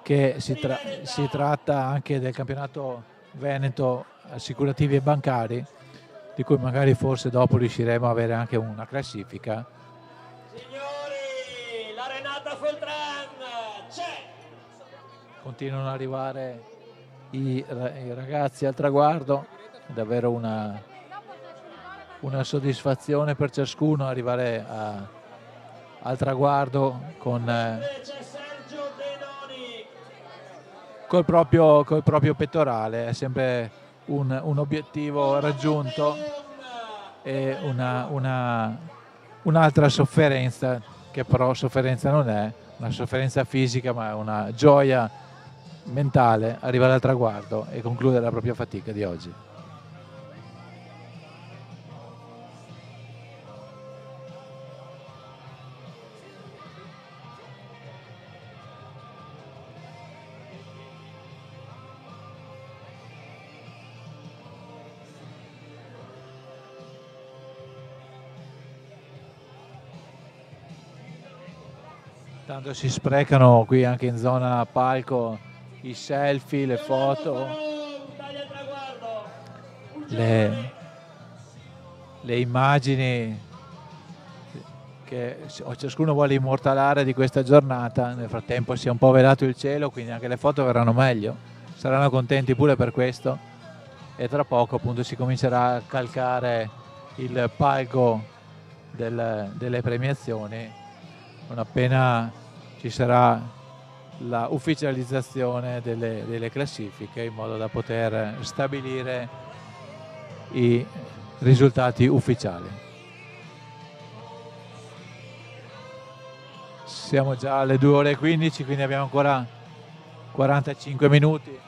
che si tratta anche del campionato veneto assicurativi e bancari, di cui magari forse dopo riusciremo a avere anche una classifica. Signori, la Renata Foltran c'è! Continuano ad arrivare i ragazzi al traguardo, è davvero una soddisfazione per ciascuno arrivare al traguardo col proprio pettorale. È sempre un obiettivo raggiunto e un'altra sofferenza, che però sofferenza non è, una sofferenza fisica, ma è una gioia mentale arrivare al traguardo e concludere la propria fatica di oggi. Tanto si sprecano qui anche in zona palco i selfie, le foto, le immagini che ciascuno vuole immortalare di questa giornata. Nel frattempo si è un po' velato il cielo, quindi anche le foto verranno meglio, saranno contenti pure per questo, e tra poco appunto si comincerà a calcare il palco delle premiazioni, non appena ci sarà la ufficializzazione delle classifiche, in modo da poter stabilire i risultati ufficiali. Siamo già alle 2:15, quindi abbiamo ancora 45 minuti.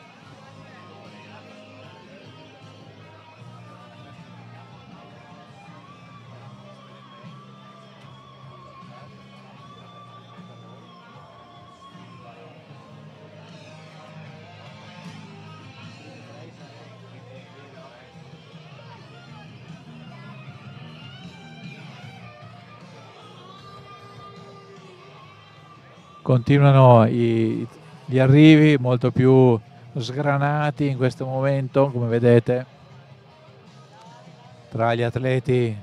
Continuano gli arrivi molto più sgranati in questo momento, come vedete, tra gli atleti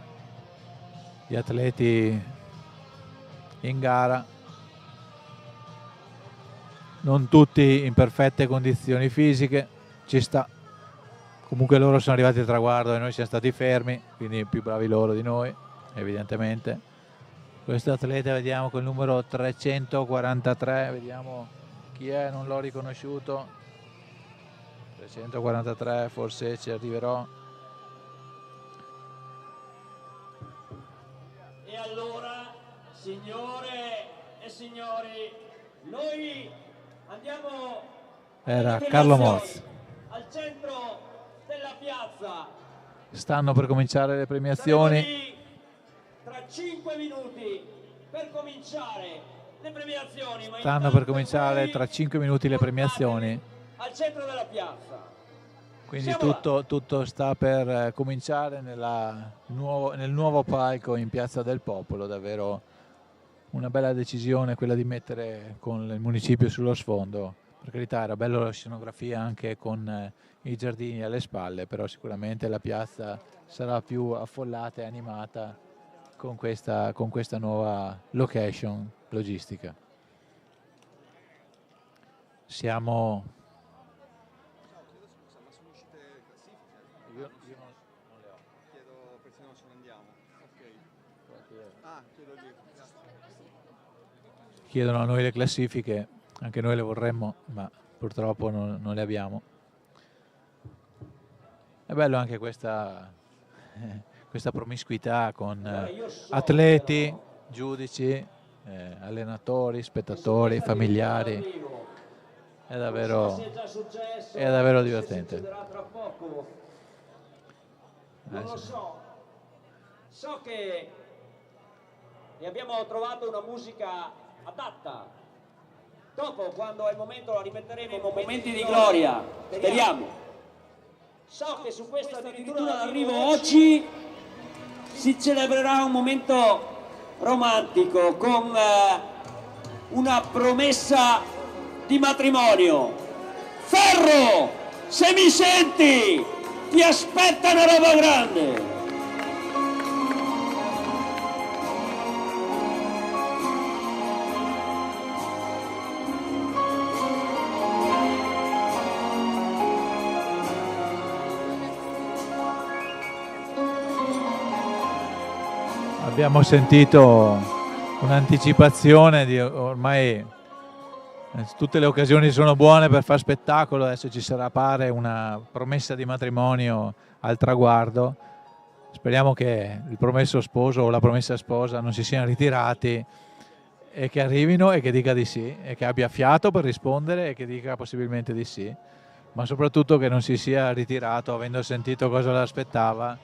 in gara, non tutti in perfette condizioni fisiche, ci sta. Comunque loro sono arrivati al traguardo e noi siamo stati fermi, quindi più bravi loro di noi, evidentemente. Questo atleta, vediamo, col numero 343, vediamo chi è, non l'ho riconosciuto. 343, forse ci arriverò. E allora, signore e signori, noi andiamo Era Carlo Moz. al centro della piazza. Stanno per cominciare le premiazioni. Tra 5 minuti per cominciare le premiazioni. Stanno per cominciare tra 5 minuti le premiazioni. Al centro della piazza. Quindi tutto sta per cominciare nel nuovo palco in Piazza del Popolo. Davvero una bella decisione quella di mettere con il municipio sullo sfondo. Per carità, era bella la scenografia anche con i giardini alle spalle, però sicuramente la piazza sarà più affollata e animata con questa nuova location logistica. Siamo... Chiedono a noi le classifiche, anche noi le vorremmo, ma purtroppo non le abbiamo. È bello anche questa promiscuità con atleti, giudici, allenatori, spettatori, familiari. È davvero divertente. Non lo so. So che abbiamo trovato una musica adatta. Dopo, quando è il momento, la rimetteremo in momenti di gloria. Speriamo. So che su questo addirittura l'arrivo oggi si celebrerà un momento romantico con una promessa di matrimonio. Ferro, se mi senti, ti aspetta una roba grande. Abbiamo sentito un'anticipazione di ormai tutte le occasioni sono buone per fare spettacolo, adesso ci sarà, pare, una promessa di matrimonio al traguardo. Speriamo che il promesso sposo o la promessa sposa non si siano ritirati e che arrivino e che dica di sì, e che abbia fiato per rispondere e che dica possibilmente di sì, ma soprattutto che non si sia ritirato avendo sentito cosa l'aspettava,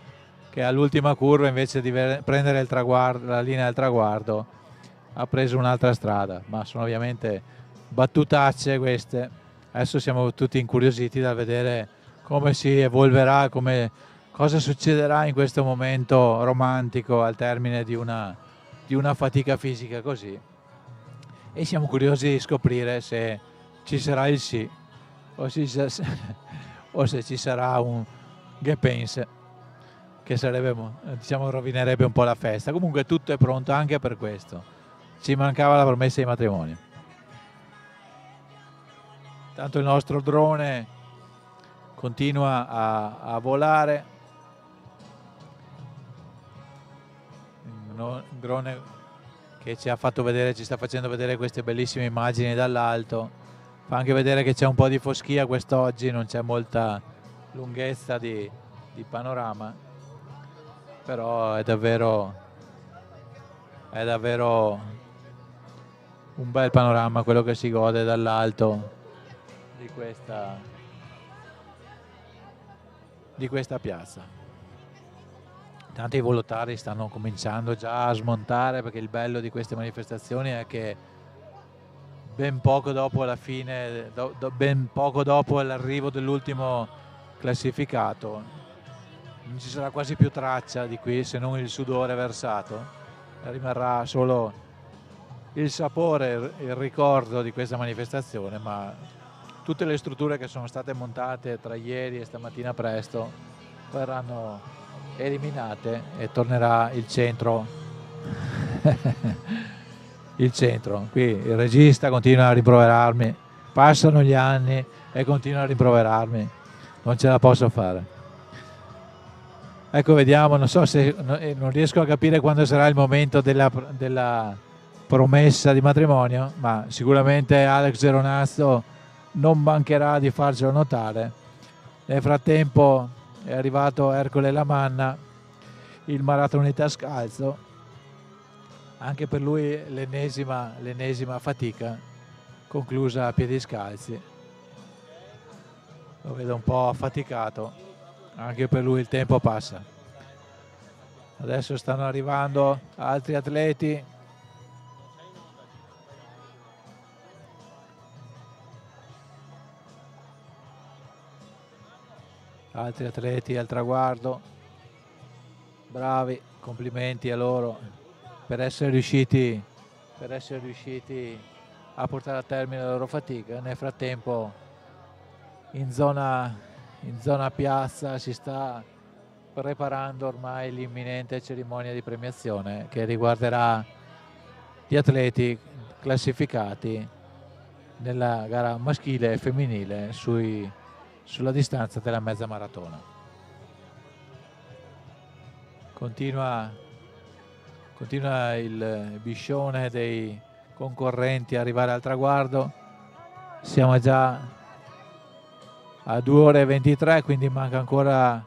che all'ultima curva, invece di prendere il traguardo, la linea del traguardo, ha preso un'altra strada. Ma sono ovviamente battutacce queste. Adesso siamo tutti incuriositi da vedere come si evolverà, cosa succederà in questo momento romantico al termine di una fatica fisica così, e siamo curiosi di scoprire se ci sarà il sì o se ci sarà un che pense. che sarebbe, diciamo, rovinerebbe un po' la festa. Comunque tutto è pronto anche per questo. Ci mancava la promessa di matrimonio. Tanto il nostro drone continua a volare. Un drone che ci sta facendo vedere queste bellissime immagini dall'alto. Fa anche vedere che c'è un po' di foschia quest'oggi, non c'è molta lunghezza di panorama, però è davvero un bel panorama quello che si gode dall'alto di questa piazza. Tanti volontari stanno cominciando già a smontare, perché il bello di queste manifestazioni è che ben poco dopo la fine, ben poco dopo l'arrivo dell'ultimo classificato, non ci sarà quasi più traccia di qui se non il sudore versato, rimarrà solo il sapore, il ricordo di questa manifestazione, ma tutte le strutture che sono state montate tra ieri e stamattina presto verranno eliminate e tornerà il centro. Il centro, qui il regista continua a rimproverarmi, passano gli anni e continua a rimproverarmi, non ce la posso fare. Ecco, vediamo, non so se non riesco a capire quando sarà il momento della promessa di matrimonio, ma sicuramente Alex Geronazzo non mancherà di farcelo notare. Nel frattempo è arrivato Ercole Lamanna, il maratoneta scalzo, anche per lui l'ennesima fatica conclusa a piedi scalzi. Lo vedo un po' affaticato, anche per lui il tempo passa. Adesso stanno arrivando altri atleti. Altri atleti al traguardo, bravi, complimenti a loro per essere riusciti a portare a termine la loro fatica. Nel frattempo in zona piazza si sta preparando ormai l'imminente cerimonia di premiazione che riguarderà gli atleti classificati nella gara maschile e femminile sulla distanza della mezza maratona. Continua il biscione dei concorrenti a arrivare al traguardo. Siamo già a 2 ore e 23, quindi manca ancora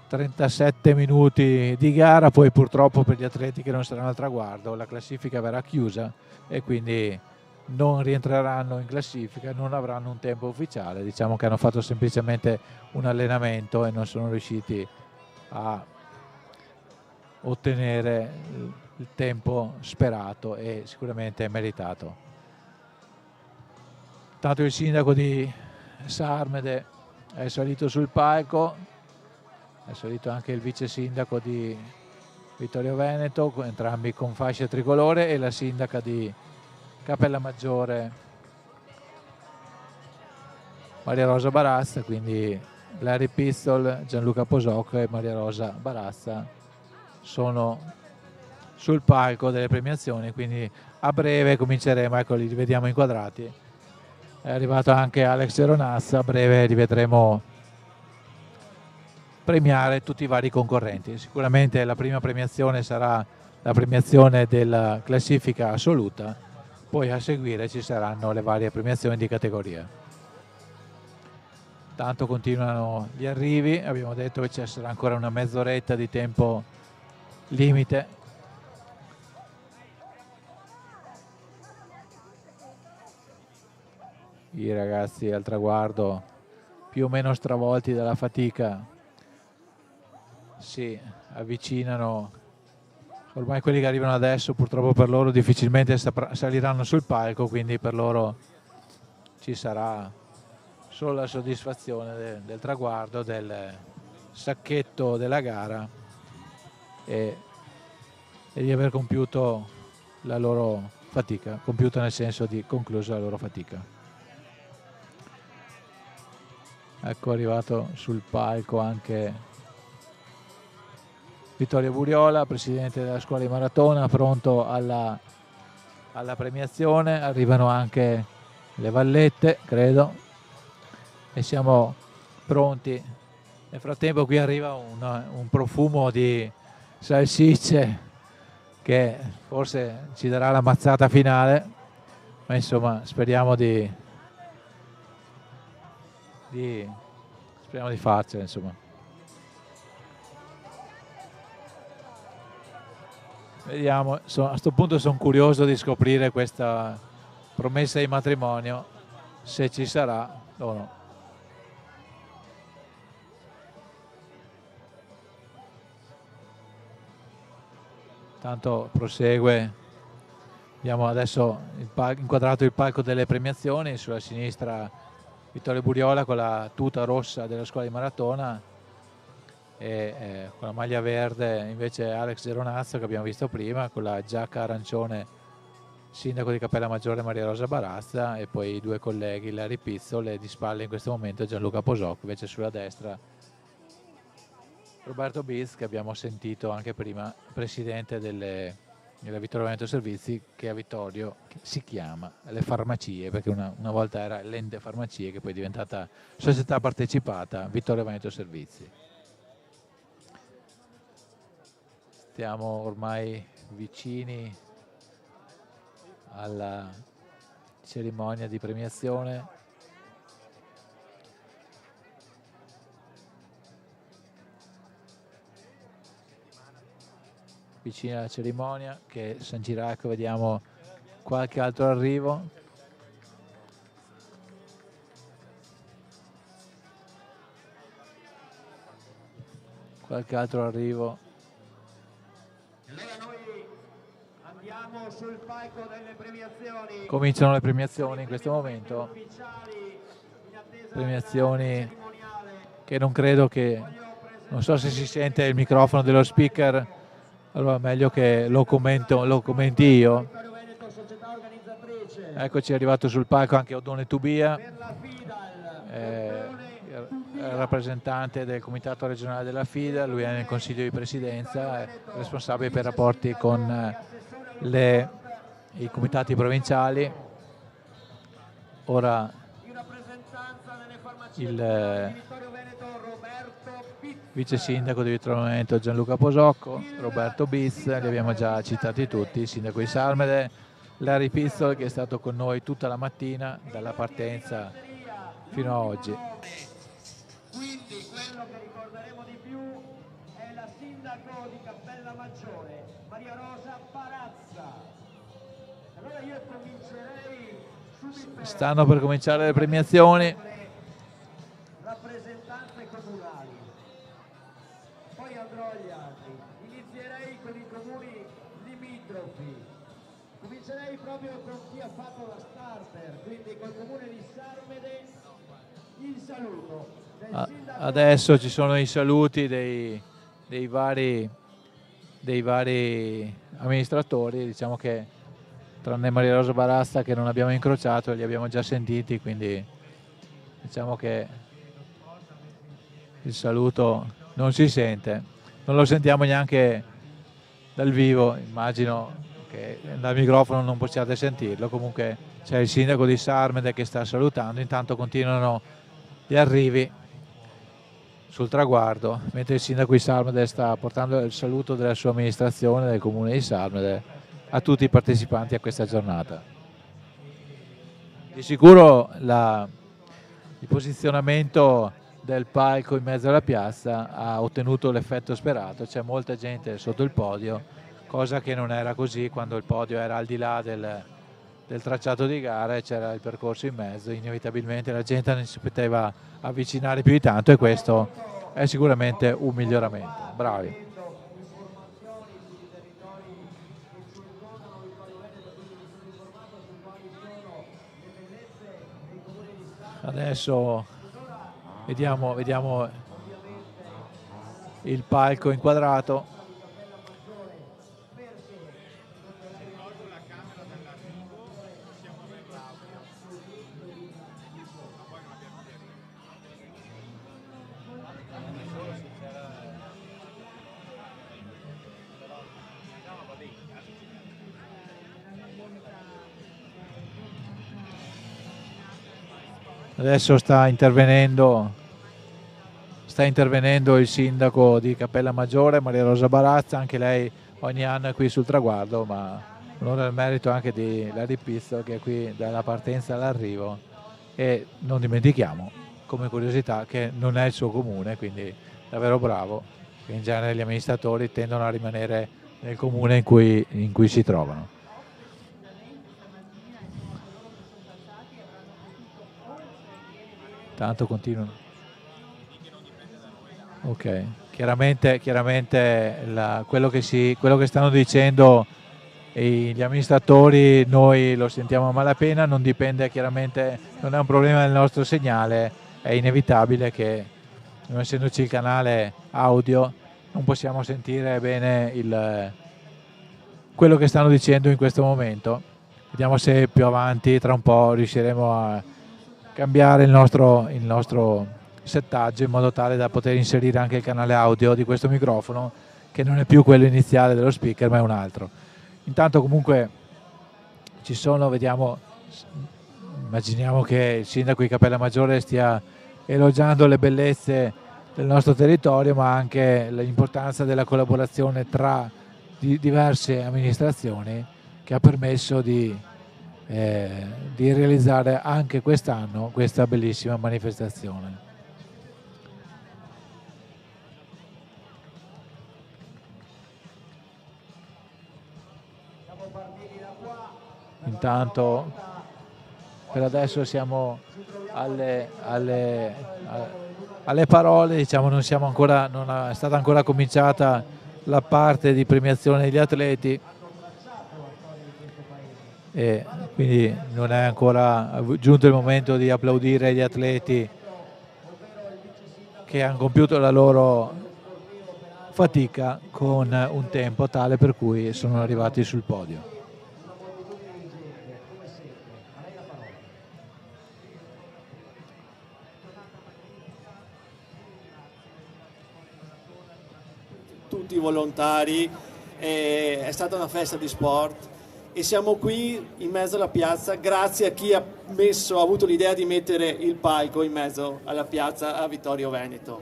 37 minuti di gara. Poi purtroppo per gli atleti che non saranno al traguardo la classifica verrà chiusa e quindi non rientreranno in classifica, non avranno un tempo ufficiale. Diciamo che hanno fatto semplicemente un allenamento e non sono riusciti a ottenere il tempo sperato e sicuramente meritato. Tanto il sindaco di Sarmede è salito sul palco, è salito anche il vice sindaco di Vittorio Veneto, entrambi con fascia tricolore, e la sindaca di Capellammaggiore Maria Rosa Barazza, quindi Larry Pizzol, Gianluca Posocco e Maria Rosa Barazza sono sul palco delle premiazioni, quindi a breve cominceremo. Ecco, li vediamo inquadrati. È arrivato anche Alex Geronazzo, a breve li vedremo premiare tutti i vari concorrenti. Sicuramente la prima premiazione sarà la premiazione della classifica assoluta, poi a seguire ci saranno le varie premiazioni di categoria. Tanto continuano gli arrivi, abbiamo detto che ci sarà ancora una mezz'oretta di tempo limite. I ragazzi al traguardo, più o meno stravolti dalla fatica, si avvicinano. Ormai quelli che arrivano adesso, purtroppo per loro, difficilmente saliranno sul palco, quindi per loro ci sarà solo la soddisfazione del traguardo, del sacchetto della gara e di aver compiuto la loro fatica, compiuta nel senso di conclusa la loro fatica. Ecco, arrivato sul palco anche Vittorio Buriola, presidente della scuola di maratona, pronto alla premiazione. Arrivano anche le vallette, credo, e siamo pronti. Nel frattempo qui arriva un profumo di salsicce che forse ci darà la mazzata finale, ma insomma speriamo di farcela, insomma. Vediamo, a questo punto sono curioso di scoprire questa promessa di matrimonio, se ci sarà o no. Tanto prosegue, abbiamo adesso inquadrato il palco delle premiazioni, sulla sinistra Vittorio Buriola con la tuta rossa della scuola di maratona e con la maglia verde invece Alex Geronazzo, che abbiamo visto prima, con la giacca arancione sindaco di Cappella Maggiore Maria Rosa Barazza, e poi i due colleghi Larry Pizzol e di spalle in questo momento Gianluca Posocco, invece sulla destra Roberto Biz, che abbiamo sentito anche prima, presidente della Vittorio Veneto Servizi, che a Vittorio si chiama Le Farmacie, perché una volta era l'ente farmacie, che poi è diventata società partecipata Vittorio Veneto Servizi. Stiamo ormai vicini alla cerimonia di premiazione. Vicino alla cerimonia, che San Giracco, vediamo qualche altro arrivo. Qualche altro arrivo. Allora noi andiamo sul palco delle premiazioni. Cominciano le premiazioni in questo momento. Premiazioni che non credo che... Non so se si sente il microfono dello speaker. Allora meglio che lo commenti io. Eccoci, è arrivato sul palco anche Oddone Tubia, il rappresentante del comitato regionale della FIDA. Lui è nel consiglio di presidenza, è responsabile per i rapporti con i comitati provinciali. Ora il vice sindaco di Vittorio Veneto Gianluca Posocco, Roberto Biz, li abbiamo già citati tutti, il sindaco di Sarmede, Larry Pizzol, che è stato con noi tutta la mattina dalla partenza fino a oggi. Quindi quello che ricorderemo di più è la sindaco di Cappella Maggiore, Maria Rosa Barazza. Allora io comincerei subito. Stanno per cominciare le premiazioni. Rappresentanze comunali. Poi andrò agli altri. Inizierei con i comuni limitrofi. Comincerei proprio con chi ha fatto la starter, quindi col comune di Sarmede. Il saluto del sindaco. Adesso ci sono i saluti dei vari amministratori, diciamo che tranne Maria Rosa Barazza, che non abbiamo incrociato, li abbiamo già sentiti, quindi diciamo che il saluto non si sente, non lo sentiamo neanche dal vivo, immagino che dal microfono non possiate sentirlo. Comunque c'è il sindaco di Sarmede che sta salutando, intanto continuano gli arrivi sul traguardo, mentre il sindaco di Sarmede sta portando il saluto della sua amministrazione, del comune di Sarmede, a tutti i partecipanti a questa giornata. Di sicuro il posizionamento del palco in mezzo alla piazza ha ottenuto l'effetto sperato, c'è molta gente sotto il podio, cosa che non era così quando il podio era al di là del tracciato di gara e c'era il percorso in mezzo. Inevitabilmente la gente non si poteva avvicinare più di tanto, e questo è sicuramente un miglioramento. Bravi. Adesso vediamo il palco inquadrato. Adesso sta intervenendo il sindaco di Capellammaggiore, Maria Rosa Barazza, anche lei ogni anno è qui sul traguardo, ma onore al merito anche di Larry Pizzo, che è qui dalla partenza all'arrivo. E non dimentichiamo, come curiosità, che non è il suo comune, quindi davvero bravo, che in genere gli amministratori tendono a rimanere nel comune in cui si trovano. Tanto continuano. Ok, chiaramente quello che stanno dicendo gli amministratori noi lo sentiamo a malapena, non dipende chiaramente, non è un problema del nostro segnale, è inevitabile che non essendoci il canale audio non possiamo sentire bene quello che stanno dicendo in questo momento. Vediamo se più avanti, tra un po', riusciremo a cambiare il nostro settaggio in modo tale da poter inserire anche il canale audio di questo microfono, che non è più quello iniziale dello speaker ma è un altro. Intanto comunque ci sono, immaginiamo che il sindaco di Capellammaggiore stia elogiando le bellezze del nostro territorio, ma anche l'importanza della collaborazione tra diverse amministrazioni, che ha permesso di realizzare anche quest'anno questa bellissima manifestazione. Intanto per adesso siamo alle parole, diciamo, non è stata ancora cominciata la parte di premiazione degli atleti e quindi non è ancora giunto il momento di applaudire gli atleti che hanno compiuto la loro fatica con un tempo tale per cui sono arrivati sul podio. Tutti i volontari, è stata una festa di sport e siamo qui in mezzo alla piazza grazie a chi ha avuto l'idea di mettere il palco in mezzo alla piazza a Vittorio Veneto.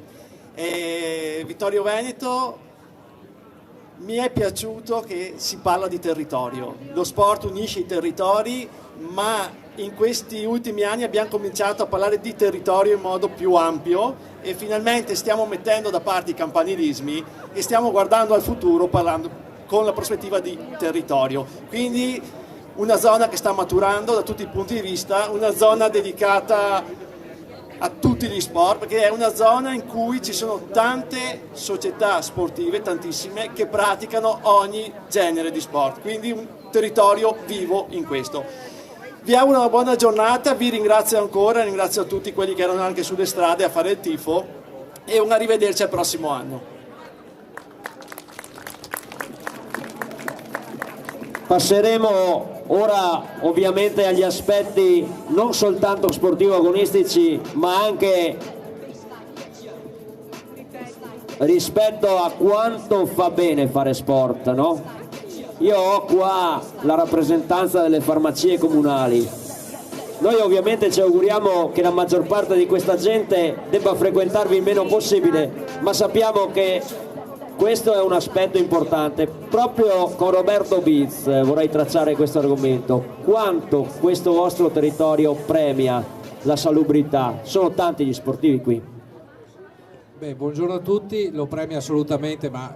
Vittorio Veneto, mi è piaciuto che si parla di territorio, lo sport unisce i territori, ma in questi ultimi anni abbiamo cominciato a parlare di territorio in modo più ampio e finalmente stiamo mettendo da parte i campanilismi e stiamo guardando al futuro parlando con la prospettiva di territorio. Quindi una zona che sta maturando da tutti i punti di vista, una zona dedicata a tutti gli sport, perché è una zona in cui ci sono tante società sportive, tantissime, che praticano ogni genere di sport, quindi un territorio vivo in questo. Vi auguro una buona giornata, vi ringrazio ancora, ringrazio a tutti quelli che erano anche sulle strade a fare il tifo e un arrivederci al prossimo anno. Passeremo ora ovviamente agli aspetti non soltanto sportivo-agonistici, ma anche rispetto a quanto fa bene fare sport, no? Io ho qua la rappresentanza delle farmacie comunali. Noi ovviamente ci auguriamo che la maggior parte di questa gente debba frequentarvi il meno possibile, ma sappiamo che questo è un aspetto importante. Proprio con Roberto Biz vorrei tracciare questo argomento. Quanto questo vostro territorio premia la salubrità? Sono tanti gli sportivi qui. Beh, buongiorno a tutti, lo premia assolutamente, ma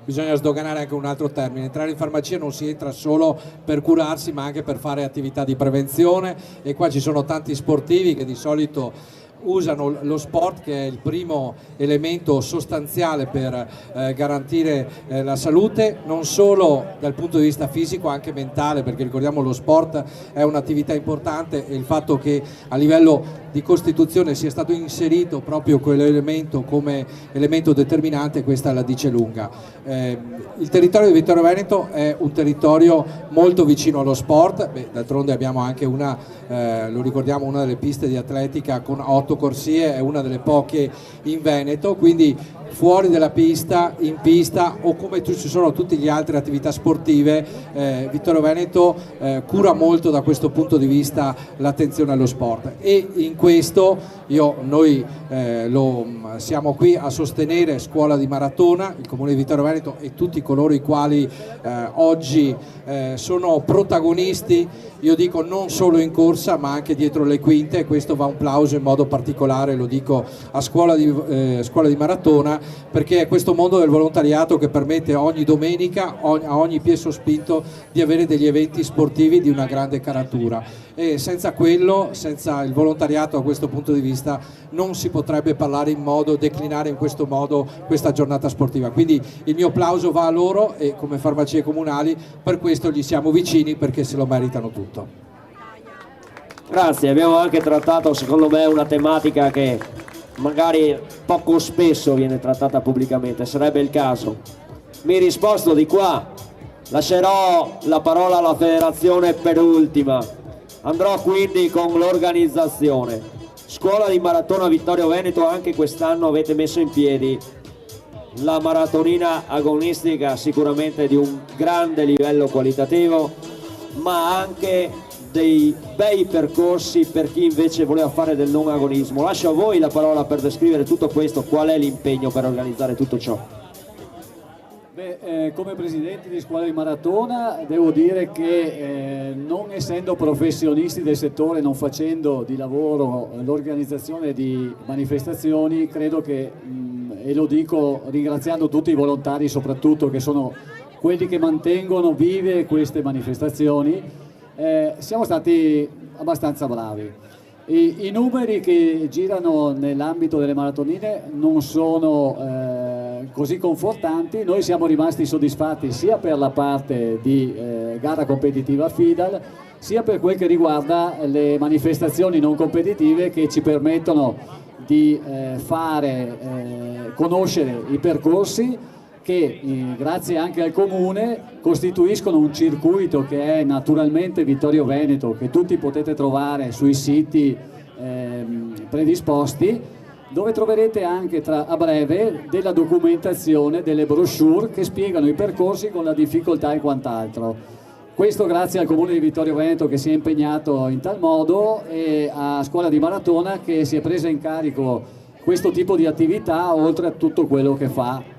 bisogna sdoganare anche un altro termine. Entrare in farmacia non si entra solo per curarsi, ma anche per fare attività di prevenzione, e qua ci sono tanti sportivi che di solito usano lo sport, che è il primo elemento sostanziale per garantire la salute, non solo dal punto di vista fisico, anche mentale, perché ricordiamo lo sport è un'attività importante e il fatto che a livello di Costituzione sia stato inserito proprio quell'elemento come elemento determinante, questa la dice lunga. Il territorio di Vittorio Veneto è un territorio molto vicino allo sport, d'altronde abbiamo anche lo ricordiamo, una delle piste di atletica con 8 corsie, è una delle poche in Veneto, quindi fuori dalla pista, in pista o come ci sono tutte le altre attività sportive, Vittorio Veneto cura molto da questo punto di vista l'attenzione allo sport, e in questo noi siamo qui a sostenere Scuola di Maratona, il Comune di Vittorio Veneto e tutti coloro i quali oggi sono protagonisti, io dico non solo in corsa ma anche dietro le quinte, e questo va un plauso in modo particolare, lo dico a Scuola di Maratona, perché è questo mondo del volontariato che permette ogni domenica, a ogni piè sospinto, di avere degli eventi sportivi di una grande caratura, e senza quello, senza il volontariato a questo punto di vista, non si potrebbe declinare in questo modo questa giornata sportiva. Quindi il mio plauso va a loro, e come farmacie comunali per questo gli siamo vicini, perché se lo meritano tutto. Grazie, abbiamo anche trattato secondo me una tematica che magari poco spesso viene trattata pubblicamente, sarebbe il caso. Mi risposto di qua, lascerò la parola alla federazione per ultima, andrò quindi con l'organizzazione. Scuola di Maratona Vittorio Veneto, anche quest'anno avete messo in piedi la maratonina agonistica, sicuramente di un grande livello qualitativo, ma anche dei bei percorsi per chi invece voleva fare del non agonismo. Lascio a voi la parola per descrivere tutto questo, qual è l'impegno per organizzare tutto ciò. Come presidente di Scuola di Maratona devo dire che non essendo professionisti del settore, non facendo di lavoro l'organizzazione di manifestazioni, credo che, e lo dico ringraziando tutti i volontari soprattutto, che sono quelli che mantengono vive queste manifestazioni, siamo stati abbastanza bravi. I numeri che girano nell'ambito delle maratonine non sono così confortanti. Noi siamo rimasti soddisfatti sia per la parte di gara competitiva FIDAL, sia per quel che riguarda le manifestazioni non competitive che ci permettono di fare conoscere i percorsi che grazie anche al Comune costituiscono un circuito che è naturalmente Vittorio Veneto, che tutti potete trovare sui siti predisposti, dove troverete anche a breve della documentazione, delle brochure che spiegano i percorsi con la difficoltà e quant'altro. Questo grazie al Comune di Vittorio Veneto che si è impegnato in tal modo, e a Scuola di Maratona che si è presa in carico questo tipo di attività, oltre a tutto quello che fa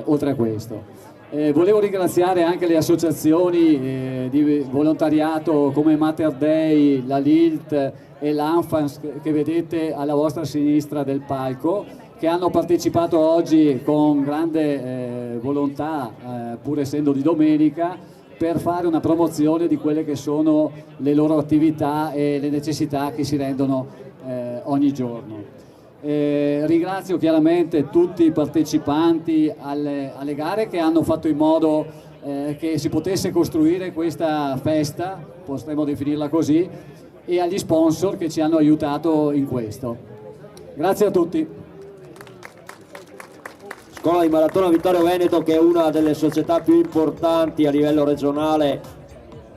oltre a questo. Volevo ringraziare anche le associazioni di volontariato come Mater Dei, la LILT e l'Anfans che vedete alla vostra sinistra del palco, che hanno partecipato oggi con grande volontà, pur essendo di domenica, per fare una promozione di quelle che sono le loro attività e le necessità che si rendono ogni giorno. Ringrazio chiaramente tutti i partecipanti alle gare che hanno fatto in modo che si potesse costruire questa festa, potremmo definirla così, e agli sponsor che ci hanno aiutato in questo. Grazie a tutti. Scuola di Maratona Vittorio Veneto, che è una delle società più importanti a livello regionale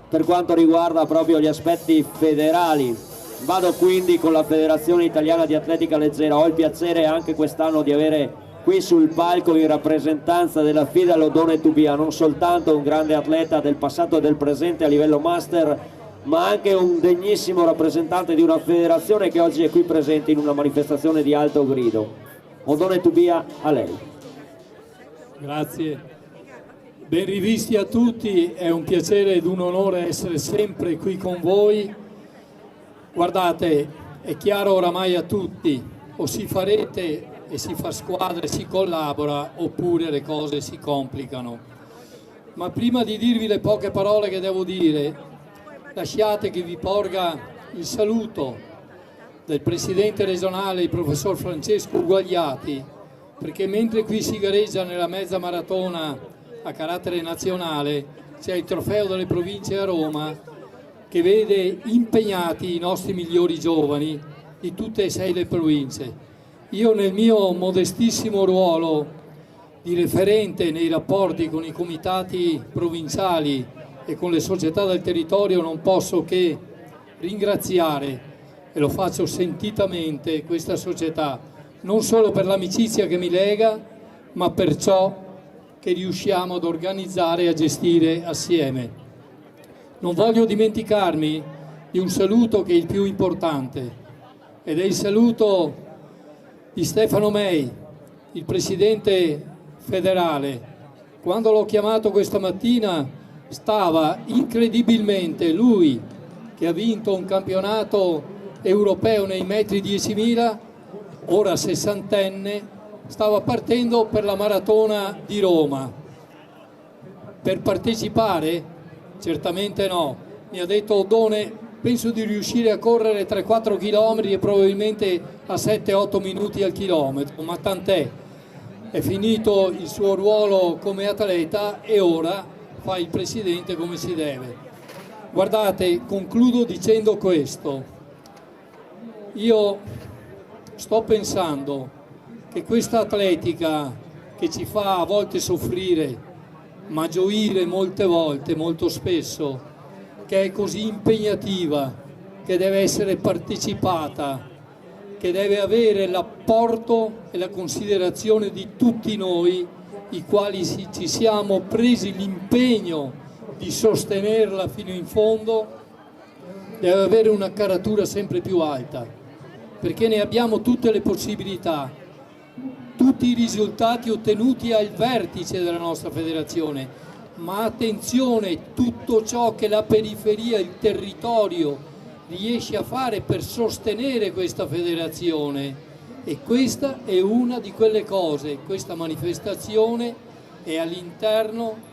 per quanto riguarda proprio gli aspetti federali. Vado quindi con la Federazione Italiana di Atletica Leggera. Ho il piacere anche quest'anno di avere qui sul palco, in rappresentanza della FIDAL, Oddone Tubia, non soltanto un grande atleta del passato e del presente a livello master, ma anche un degnissimo rappresentante di una federazione che oggi è qui presente in una manifestazione di alto grido. Oddone Tubia, a lei. Grazie. Ben rivisti a tutti, è un piacere ed un onore essere sempre qui con voi. Guardate, è chiaro oramai a tutti, o si fa rete e si fa squadra e si collabora, oppure le cose si complicano. Ma prima di dirvi le poche parole che devo dire, lasciate che vi porga il saluto del presidente regionale, il professor Francesco Uguagliati, perché mentre qui si gareggia nella mezza maratona a carattere nazionale, c'è il trofeo delle province a Roma, che vede impegnati i nostri migliori giovani di tutte e 6 le province. Io nel mio modestissimo ruolo di referente nei rapporti con i comitati provinciali e con le società del territorio non posso che ringraziare e lo faccio sentitamente questa società, non solo per l'amicizia che mi lega, ma per ciò che riusciamo ad organizzare e a gestire assieme. Non voglio dimenticarmi di un saluto che è il più importante, ed è il saluto di Stefano May, il presidente federale. Quando l'ho chiamato questa mattina stava incredibilmente, lui che ha vinto un campionato europeo nei metri 10.000, ora sessantenne, stava partendo per la maratona di Roma. Per partecipare? Certamente no. Mi ha detto: Oddone, penso di riuscire a correre 3-4 km e probabilmente a 7-8 minuti al chilometro, ma tant'è. È finito il suo ruolo come atleta e ora fa il presidente come si deve. Guardate, concludo dicendo questo. Io sto pensando che questa atletica che ci fa a volte soffrire, ma gioire molte volte, molto spesso, che è così impegnativa, che deve essere partecipata, che deve avere l'apporto e la considerazione di tutti noi, i quali ci siamo presi l'impegno di sostenerla fino in fondo, deve avere una caratura sempre più alta, perché ne abbiamo tutte le possibilità, tutti i risultati ottenuti al vertice della nostra federazione, ma attenzione, tutto ciò che la periferia, il territorio riesce a fare per sostenere questa federazione, e questa è una di quelle cose. Questa manifestazione è all'interno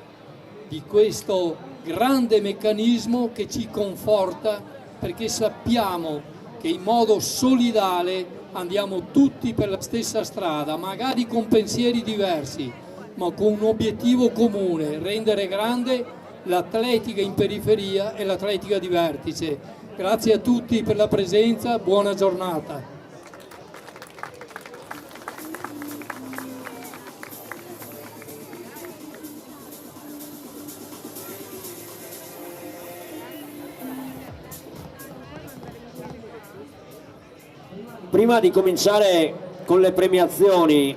di questo grande meccanismo che ci conforta, perché sappiamo che in modo solidale andiamo tutti per la stessa strada, magari con pensieri diversi, ma con un obiettivo comune: rendere grande l'atletica in periferia e l'atletica di vertice. Grazie a tutti per la presenza, buona giornata. Prima di cominciare con le premiazioni,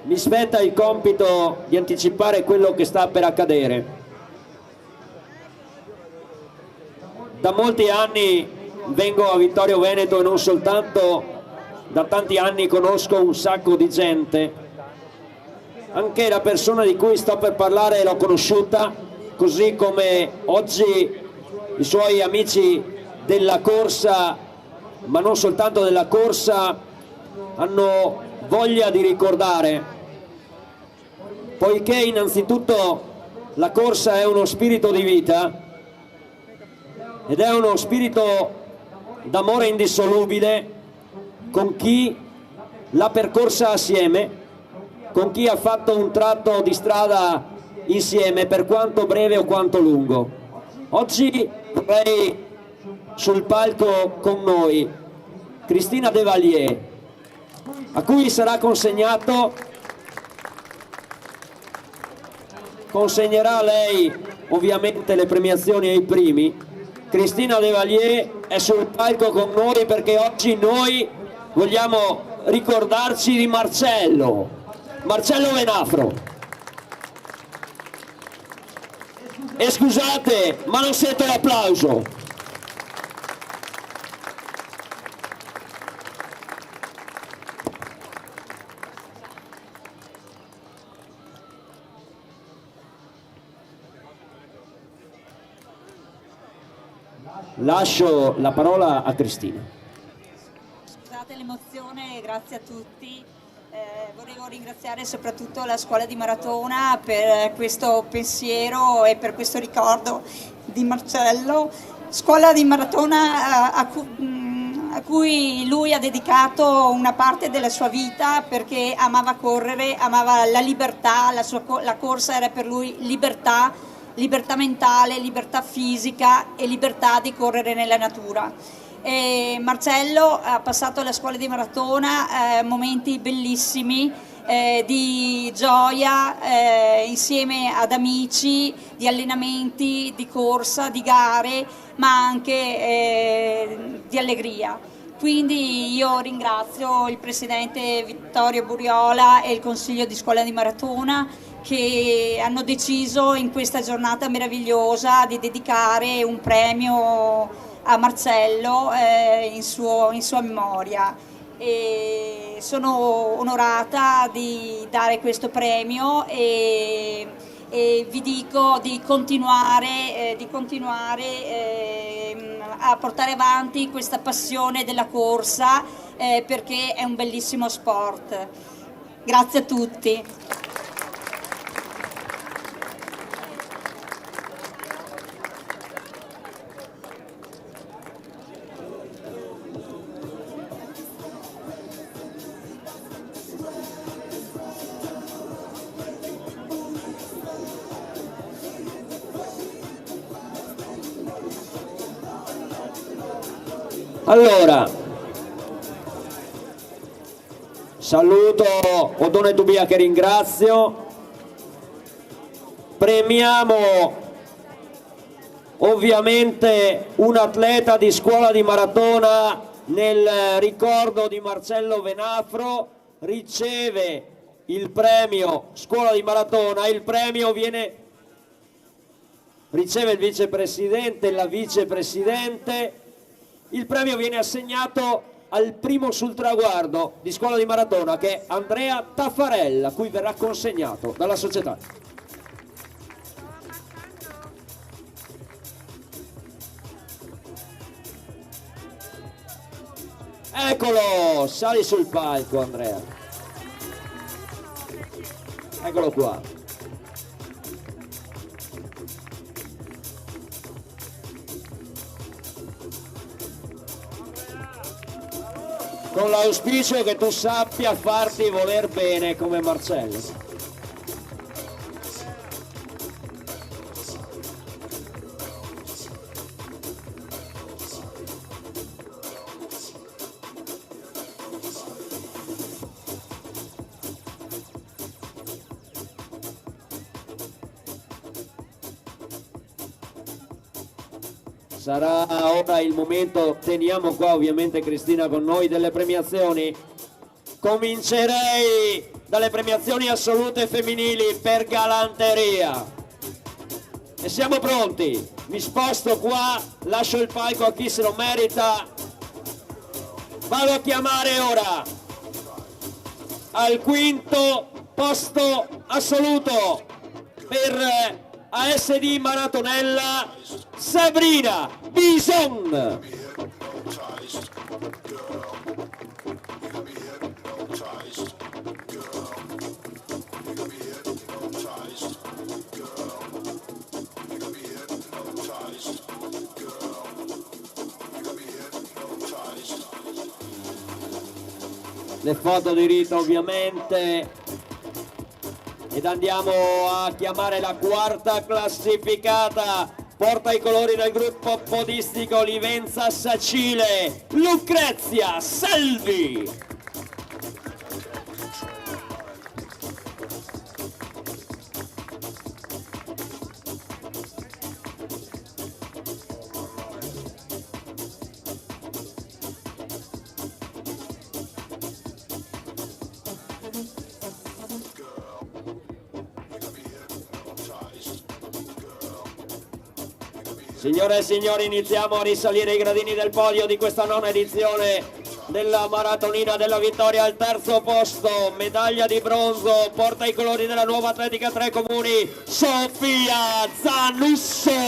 mi spetta il compito di anticipare quello che sta per accadere. Da molti anni vengo a Vittorio Veneto e non soltanto, da tanti anni conosco un sacco di gente. Anche la persona di cui sto per parlare l'ho conosciuta, così come oggi i suoi amici della corsa, ma non soltanto della corsa, hanno voglia di ricordare, poiché innanzitutto la corsa è uno spirito di vita ed è uno spirito d'amore indissolubile con chi l'ha percorsa assieme, con chi ha fatto un tratto di strada insieme, per quanto breve o quanto lungo. Oggi vorrei sul palco con noi Cristina De Valier, a cui sarà consegnerà a lei ovviamente le premiazioni ai primi. Cristina De Valier è sul palco con noi perché oggi noi vogliamo ricordarci di Marcello Venafro. E scusate, ma non sento l'applauso. Lascio la parola a Cristina. Scusate l'emozione, grazie a tutti. Volevo ringraziare soprattutto la scuola di Maratona per questo pensiero e per questo ricordo di Marcello. Scuola di Maratona a cui lui ha dedicato una parte della sua vita, perché amava correre, amava la libertà, la corsa era per lui libertà mentale, libertà fisica e libertà di correre nella natura. E Marcello ha passato alla scuola di Maratona momenti bellissimi di gioia insieme ad amici, di allenamenti, di corsa, di gare, ma anche di allegria. Quindi io ringrazio il presidente Vittorio Buriola e il consiglio di scuola di Maratona che hanno deciso in questa giornata meravigliosa di dedicare un premio a Marcello in sua memoria. E sono onorata di dare questo premio e vi dico di continuare a portare avanti questa passione della corsa perché è un bellissimo sport. Grazie a tutti. Allora, saluto Oddone Tubia che ringrazio, premiamo ovviamente un atleta di scuola di Maratona nel ricordo di Marcello Venafro, riceve il premio scuola di Maratona, il premio riceve il vicepresidente e la vicepresidente. Il premio viene assegnato al primo sul traguardo di scuola di Maratona, che è Andrea Taffarella, a cui verrà consegnato dalla società. Eccolo, sali sul palco Andrea. Eccolo qua. Con l'auspicio che tu sappia farti voler bene come Marcello. Sarà ora il momento, teniamo qua ovviamente Cristina con noi, delle premiazioni. Comincerei dalle premiazioni assolute femminili per galanteria. E siamo pronti? Mi sposto qua, lascio il palco a chi se lo merita. Vado a chiamare ora al quinto posto assoluto per ASD Maratonella Sabrina Bison. Le foto di rito ovviamente. Ed andiamo a chiamare la quarta classificata, porta i colori del gruppo podistico Livenza Sacile, Lucrezia Salvi. Signore e signori, iniziamo a risalire i gradini del podio di questa nona edizione della Maratonina della Vittoria. Al terzo posto, medaglia di bronzo, porta i colori della Nuova Atletica Tre Comuni, Sofia Zanusso.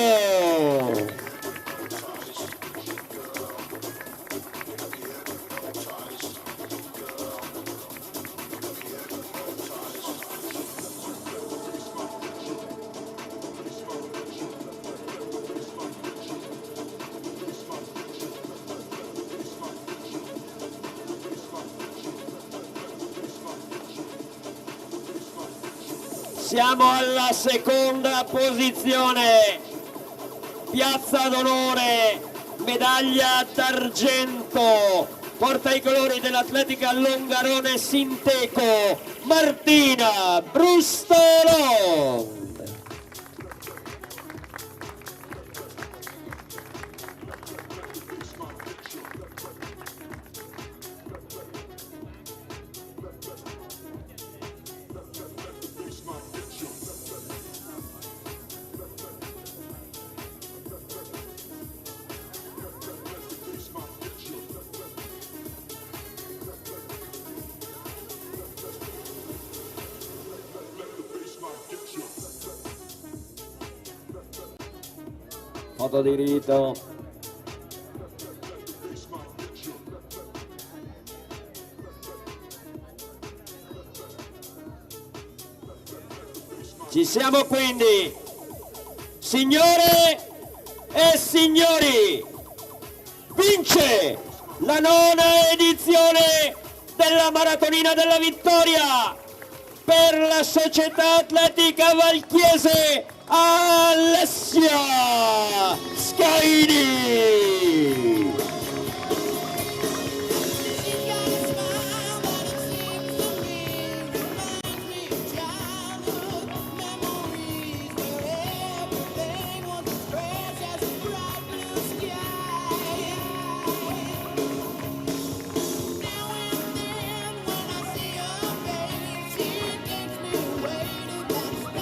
Siamo alla seconda posizione, piazza d'onore, medaglia d'argento, porta i colori dell'Atletica Longarone Sinteco, Martina Brustolon. Foto di rito. Ci siamo quindi, signore e signori, vince la 9ª edizione della Maratonina della Vittoria per la Società Atletica Valchiese Alessia Scaini.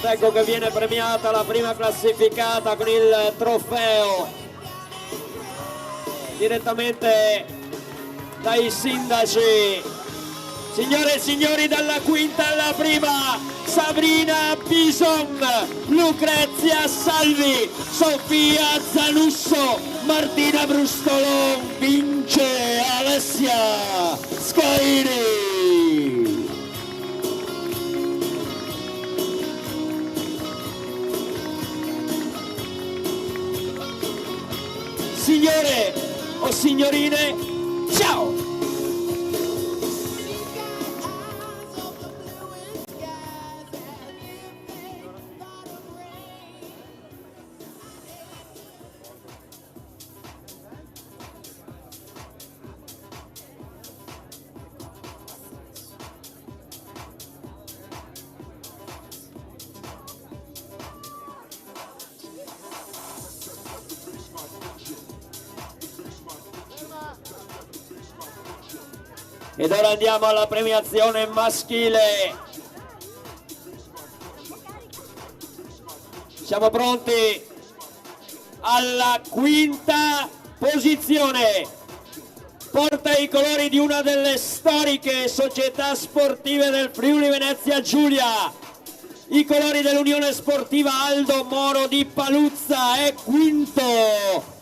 Ecco che viene premiata la prima classificata con il trofeo direttamente dai sindaci. Signore e signori, dalla 5ª alla prima, Sabrina Bison, Lucrezia Salvi, Sofia Zanusso, Martina Brustolon, vince Alessia Scaini. Signore o signorine, ciao! Ed ora andiamo alla premiazione maschile. Siamo pronti alla 5ª posizione. Porta i colori di una delle storiche società sportive del Friuli Venezia Giulia. I colori dell'Unione Sportiva Aldo Moro di Paluzza. È quinto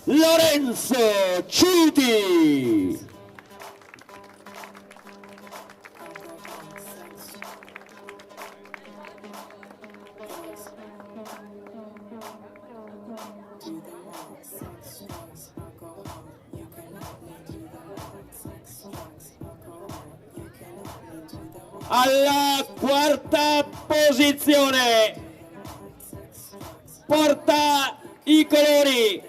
Lorenzo Ciuti. Alla 4ª posizione porta i colori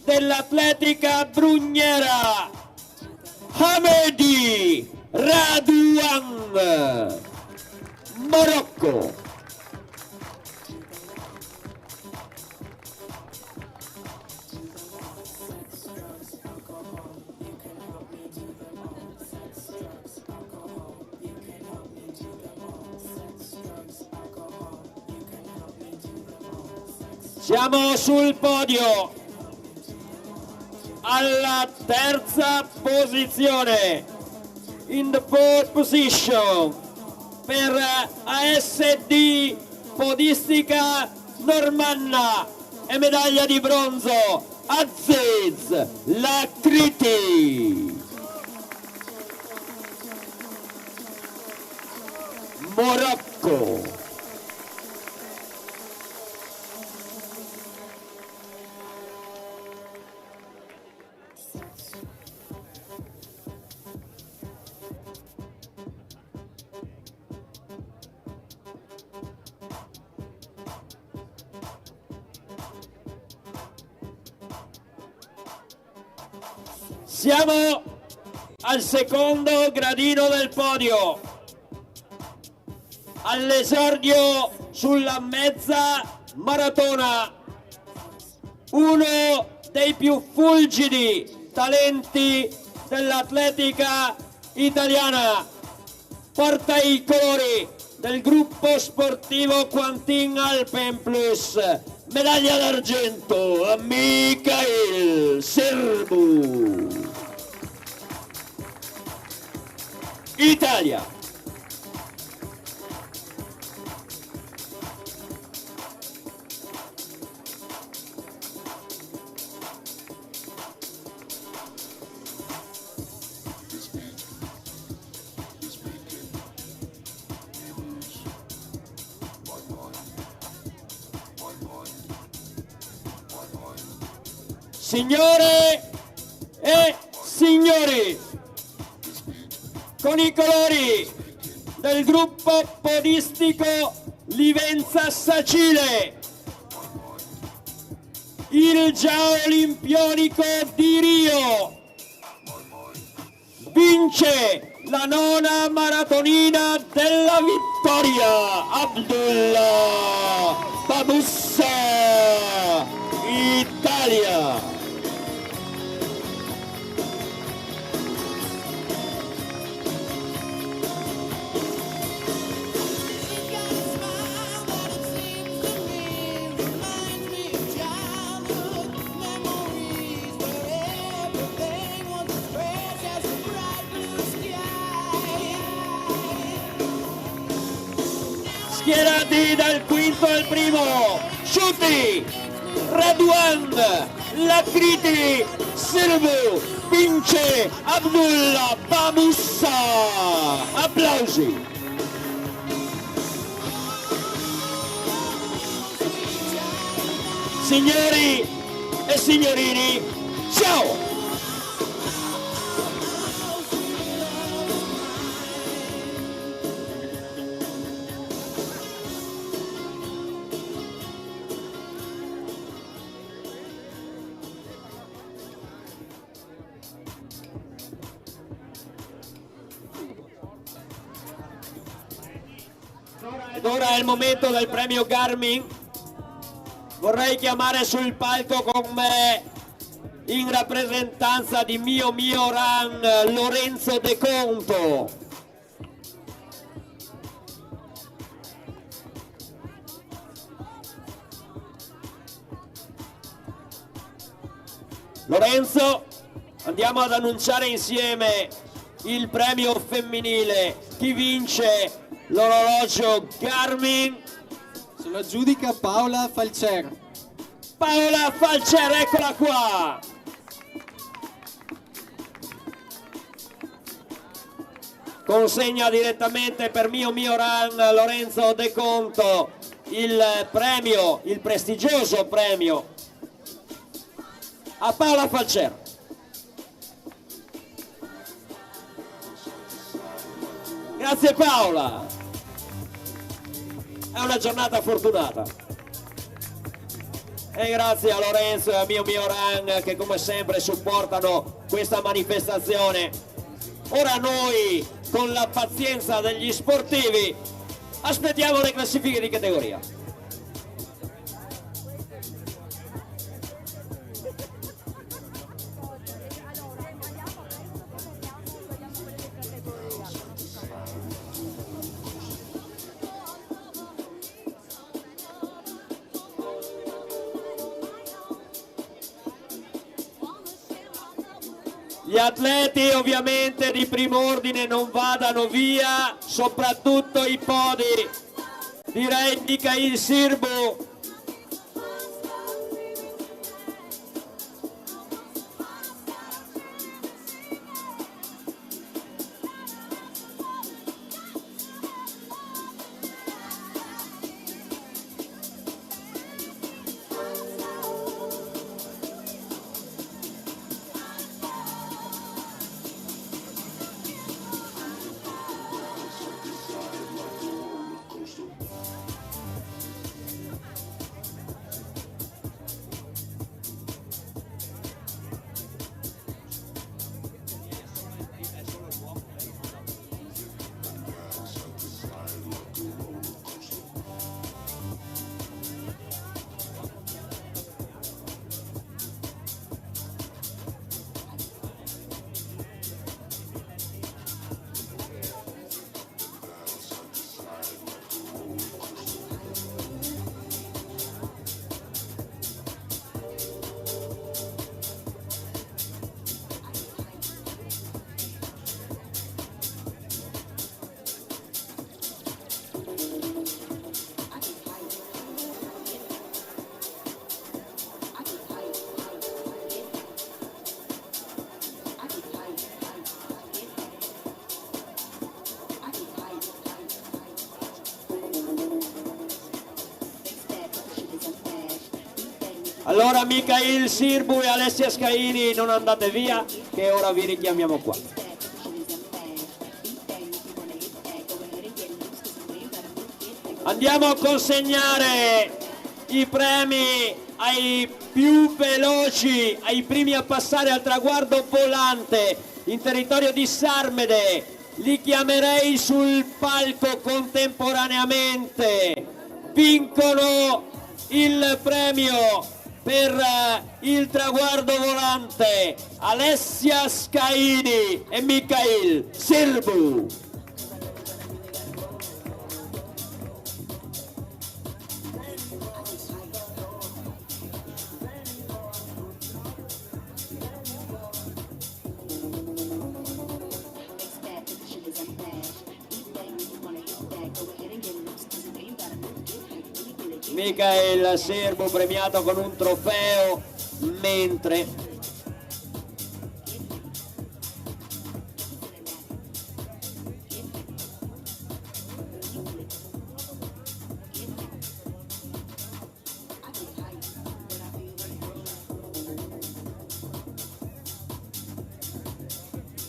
dell'Atletica Brugnera Hamedi Radouan, Marocco. Siamo sul podio alla 3ª posizione, in the 4th position, per ASD Podistica Normanna e medaglia di bronzo Aziz Lakriti, Morocco. Siamo al secondo gradino del podio, all'esordio sulla mezza maratona, uno dei più fulgidi talenti dell'atletica italiana, porta i colori del gruppo sportivo Quantin Alpen Plus, medaglia d'argento a Michael Sârbu, Italia. Signore e signori, con i colori del gruppo podistico Livenza Sacile, il già olimpionico di Rio, vince la nona maratonina della vittoria, Abdullah Babussa, Italia. Schierati dal quinto al primo, Sciuti, Radwan, Lakriti, Sârbu, vince Abdullah Babussa. Applausi. Signori e signorini, ciao! Ed ora è il momento del premio Garmin. Vorrei chiamare sul palco con me, in rappresentanza di Mio Run, Lorenzo De Conto. Lorenzo, andiamo ad annunciare insieme il premio femminile. Chi vince l'orologio Garmin? Se lo aggiudica Paola Falcer. Paola Falcer, eccola qua! Consegna direttamente per Mio Run Lorenzo De Conto il premio, il prestigioso premio a Paola Falcer. Grazie Paola! È una giornata fortunata e grazie a Lorenzo e a Mio Run che come sempre supportano questa manifestazione. Ora noi, con la pazienza degli sportivi, aspettiamo le classifiche di categoria. Gli atleti ovviamente di primo ordine non vadano via, soprattutto i podi. Direi Michael Sârbu. Allora Mikhail Sirbu e Alessia Scaini, non andate via, che ora vi richiamiamo qua. Andiamo a consegnare i premi ai più veloci, ai primi a passare al traguardo volante in territorio di Sarmede. Li chiamerei sul palco contemporaneamente. Vincono il premio per il traguardo volante Alessia Scaini e Mikhail Sirbu. Mikhail Sirbu premiato con un trofeo, mentre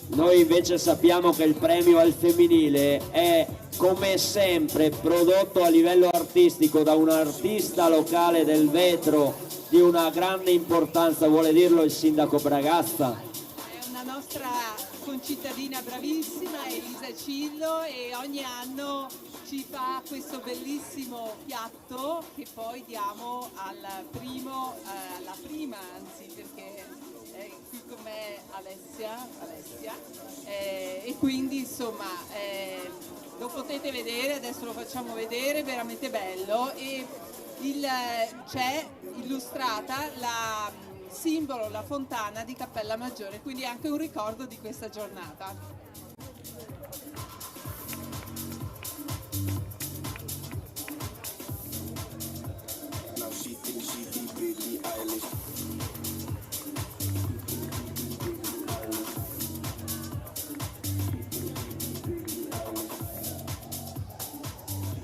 noi invece sappiamo che il premio al femminile è come sempre prodotto a livello artistico da un artista locale del vetro di una grande importanza, vuole dirlo il sindaco Bragazza. È una nostra concittadina bravissima, Elisa Cillo, e ogni anno ci fa questo bellissimo piatto che poi diamo alla prima anzi, perché è qui con me Alessia e quindi insomma lo potete vedere, adesso lo facciamo vedere, veramente bello, e c'è illustrata la simbolo, la fontana di Cappella Maggiore, quindi anche un ricordo di questa giornata.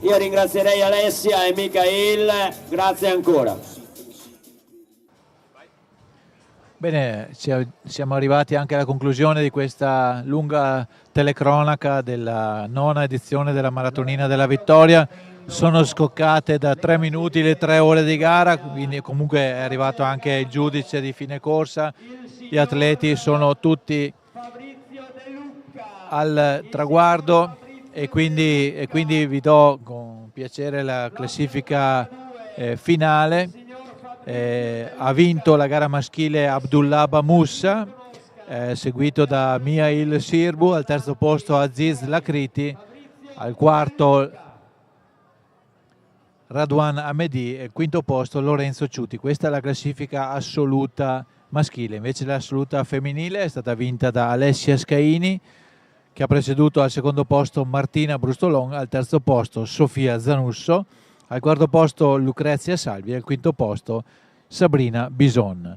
Io ringrazierei Alessia e Mikhail, grazie ancora. Bene, siamo arrivati anche alla conclusione di questa lunga telecronaca della 9ª edizione della Maratonina della Vittoria. Sono scoccate da 3 minuti le 3 ore di gara, quindi comunque è arrivato anche il giudice di fine corsa. Gli atleti sono tutti al traguardo e quindi vi do con piacere la classifica finale. Ha vinto la gara maschile Abdullaba Moussa, seguito da Mikhail Sirbu, al terzo posto Aziz Lakriti, al quarto Radwan Amedi e al quinto posto Lorenzo Ciuti. Questa è la classifica assoluta maschile, invece l'assoluta femminile è stata vinta da Alessia Scaini, che ha preceduto al secondo posto Martina Brustolon, al terzo posto Sofia Zanusso, al quarto posto Lucrezia Salvi e al quinto posto Sabrina Bison.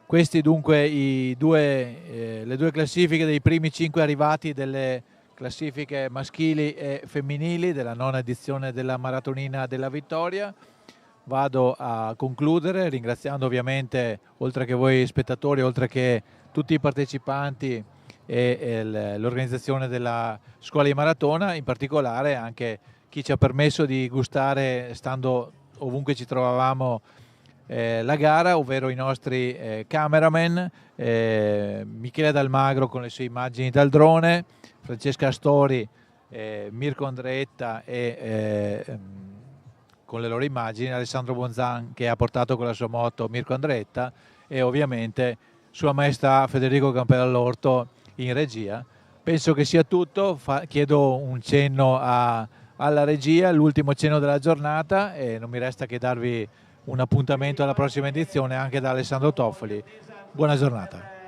Questi dunque le due classifiche dei primi 5 arrivati delle classifiche maschili e femminili della 9ª edizione della Maratonina della Vittoria. Vado a concludere ringraziando ovviamente, oltre che voi spettatori, oltre che tutti i partecipanti e l'organizzazione della scuola di maratona, in particolare anche chi ci ha permesso di gustare, stando ovunque ci trovavamo, la gara, ovvero i nostri cameraman, Michele Dalmagro con le sue immagini dal drone, Francesca Astori, Mirko Andreetta con le loro immagini, Alessandro Bonzan che ha portato con la sua moto Mirko Andreetta e ovviamente Sua Maestà Federico Campellorto in regia. Penso che sia tutto, chiedo un cenno alla regia, l'ultimo cenno della giornata, e non mi resta che darvi un appuntamento alla prossima edizione anche da Alessandro Toffoli. Buona giornata.